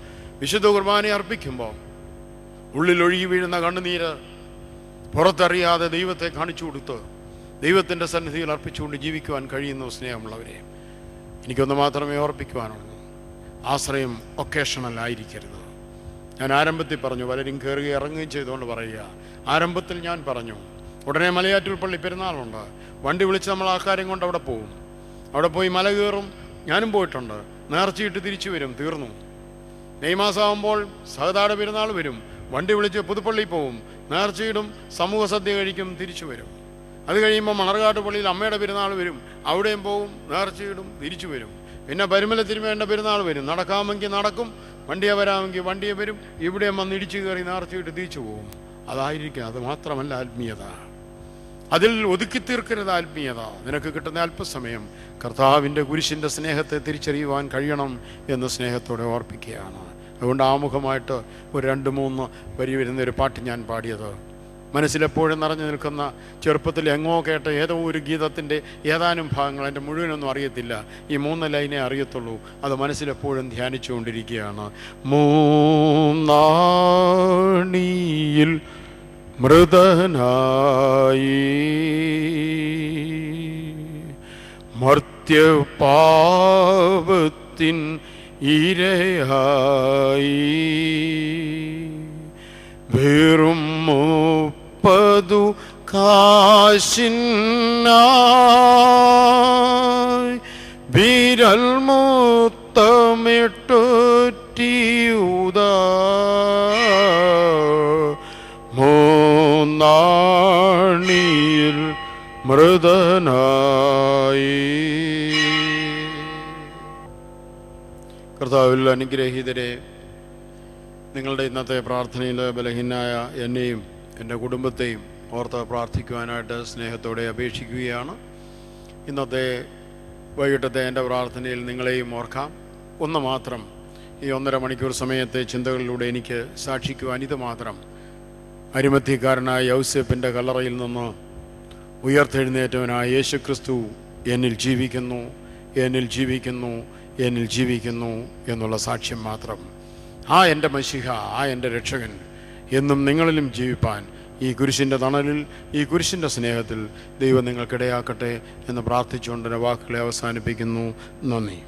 വിശുദ്ധ കുർബാന അർപ്പിക്കുമ്പോൾ ഉള്ളിലൊഴുകി വീഴുന്ന കണ്ണുനീര് പുറത്തറിയാതെ ദൈവത്തെ കാണിച്ചു കൊടുത്ത് ദൈവത്തിൻ്റെ സന്നിധിയിൽ അർപ്പിച്ചുകൊണ്ട് ജീവിക്കുവാൻ കഴിയുന്ന സ്നേഹമുള്ളവരെ, എനിക്കൊന്ന് മാത്രമേ ഓർപ്പിക്കുവാനുള്ളൂ, ആശ്രയം ഒക്കേഷണൽ ആയിരിക്കരുത്. ഞാൻ ആരംഭത്തിൽ പറഞ്ഞു, പലരും കയറുകയും ഇറങ്ങുകയും ചെയ്തുകൊണ്ട് പറയുക. ആരംഭത്തിൽ ഞാൻ പറഞ്ഞു, ഉടനെ മലയാറ്റൂർ പള്ളി പെരുന്നാളുണ്ട്, വണ്ടി വിളിച്ച് നമ്മൾ ആൾക്കാരെയും കൊണ്ട് അവിടെ പോകും. അവിടെ പോയി മല കയറും. ഞാനും പോയിട്ടുണ്ട്. നേർച്ചയിട്ട് തിരിച്ചു വരും, തീർന്നു. മെയ് മാസമാകുമ്പോൾ സഹതാട പെരുന്നാൾ വരും, വണ്ടി വിളിച്ച് പുതുപ്പള്ളി പോവും, നേർച്ചയിടും, സമൂഹ സദ്യ കഴിക്കും, തിരിച്ചു വരും. അത് കഴിയുമ്പോൾ മണർകാട്ട് പള്ളിയിൽ അമ്മയുടെ പെരുന്നാൾ വരും, അവിടെയും പോവും, നേർച്ചയിടും, തിരിച്ചു വരും. പിന്നെ പരുമല തിരുമേണ്ട പെരുന്നാൾ വരും, നടക്കാമെങ്കിൽ നടക്കും, വണ്ടിയെ വരാമെങ്കിൽ വണ്ടിയെ വരും, ഇവിടെ വന്ന് ഇടിച്ചു കയറി നേർച്ചയിട്ട് തിരിച്ചു പോവും. അതായിരിക്കും. അത് മാത്രമല്ല ആത്മീയത, അതിൽ ഒതുക്കി തീർക്കരുത് ആത്മീയത. നിനക്ക് കിട്ടുന്ന അല്പസമയം കർത്താവിൻ്റെ കുരിശിൻ്റെ സ്നേഹത്തെ തിരിച്ചറിയുവാൻ കഴിയണം എന്ന് സ്നേഹത്തോടെ ഓർപ്പിക്കുകയാണ്. അതുകൊണ്ട് ആമുഖമായിട്ട് ഒരു 2-3 വരി വരുന്നൊരു പാട്ട് ഞാൻ പാടിയത് മനസ്സിലെപ്പോഴും നിറഞ്ഞു നിൽക്കുന്ന, ചെറുപ്പത്തിൽ എങ്ങോ കേട്ട ഏതോ ഒരു ഗീതത്തിൻ്റെ ഏതാനും ഭാഗങ്ങൾ, എൻ്റെ മുഴുവനൊന്നും അറിയത്തില്ല, ഈ 3 ലൈനേ അറിയത്തുള്ളൂ. അത് മനസ്സിലെപ്പോഴും ധ്യാനിച്ചുകൊണ്ടിരിക്കുകയാണ്. മൂന്നാണിയിൽ മൃതനായി മർത്യപാപത്തിൻ ഇരയായി വെറും 30 കാശിനായി വിരൽ മുത്തമിട്ടുറ്റിയൂത മൂന്നാണിയിൽ മൃതനായി. കർത്താവിൽ അനുഗ്രഹീതരെ, നിങ്ങളുടെ ഇന്നത്തെ പ്രാർത്ഥനയിൽ ബലഹീനായ എന്നെയും എൻ്റെ കുടുംബത്തെയും ഓർത്ത് പ്രാർത്ഥിക്കുവാനായിട്ട് സ്നേഹത്തോടെ അപേക്ഷിക്കുകയാണ്. ഇന്നത്തെ വൈകിട്ടത്തെ എൻ്റെ പ്രാർത്ഥനയിൽ നിങ്ങളെയും ഓർക്കാം. ഒന്ന് മാത്രം ഈ 1.5 മണിക്കൂർ സമയത്തെ ചിന്തകളിലൂടെ എനിക്ക് സാക്ഷിക്കുവാൻ ഇത് മാത്രം. അരിമത്യക്കാരനായ യൗസേപ്പിൻ്റെ കല്ലറയിൽ നിന്ന് ഉയർത്തെഴുന്നേറ്റവനായ യേശുക്രിസ്തു എന്നിൽ ജീവിക്കുന്നു, എന്നിൽ ജീവിക്കുന്നു, എന്നിൽ ജീവിക്കുന്നു എന്നുള്ള സാക്ഷ്യം മാത്രം. ആ എൻ്റെ മശിഹ, ആ എൻ്റെ രക്ഷകൻ എന്നും നിങ്ങളിലും ജീവിപ്പാൻ ഈ കുരിശിൻ്റെ തണലിൽ, ഈ കുരിശിൻ്റെ സ്നേഹത്തിൽ ദൈവം നിങ്ങൾക്കിടയാക്കട്ടെ എന്ന് പ്രാർത്ഥിച്ചുകൊണ്ട് വാക്കുകളെ അവസാനിപ്പിക്കുന്നു. നന്ദി.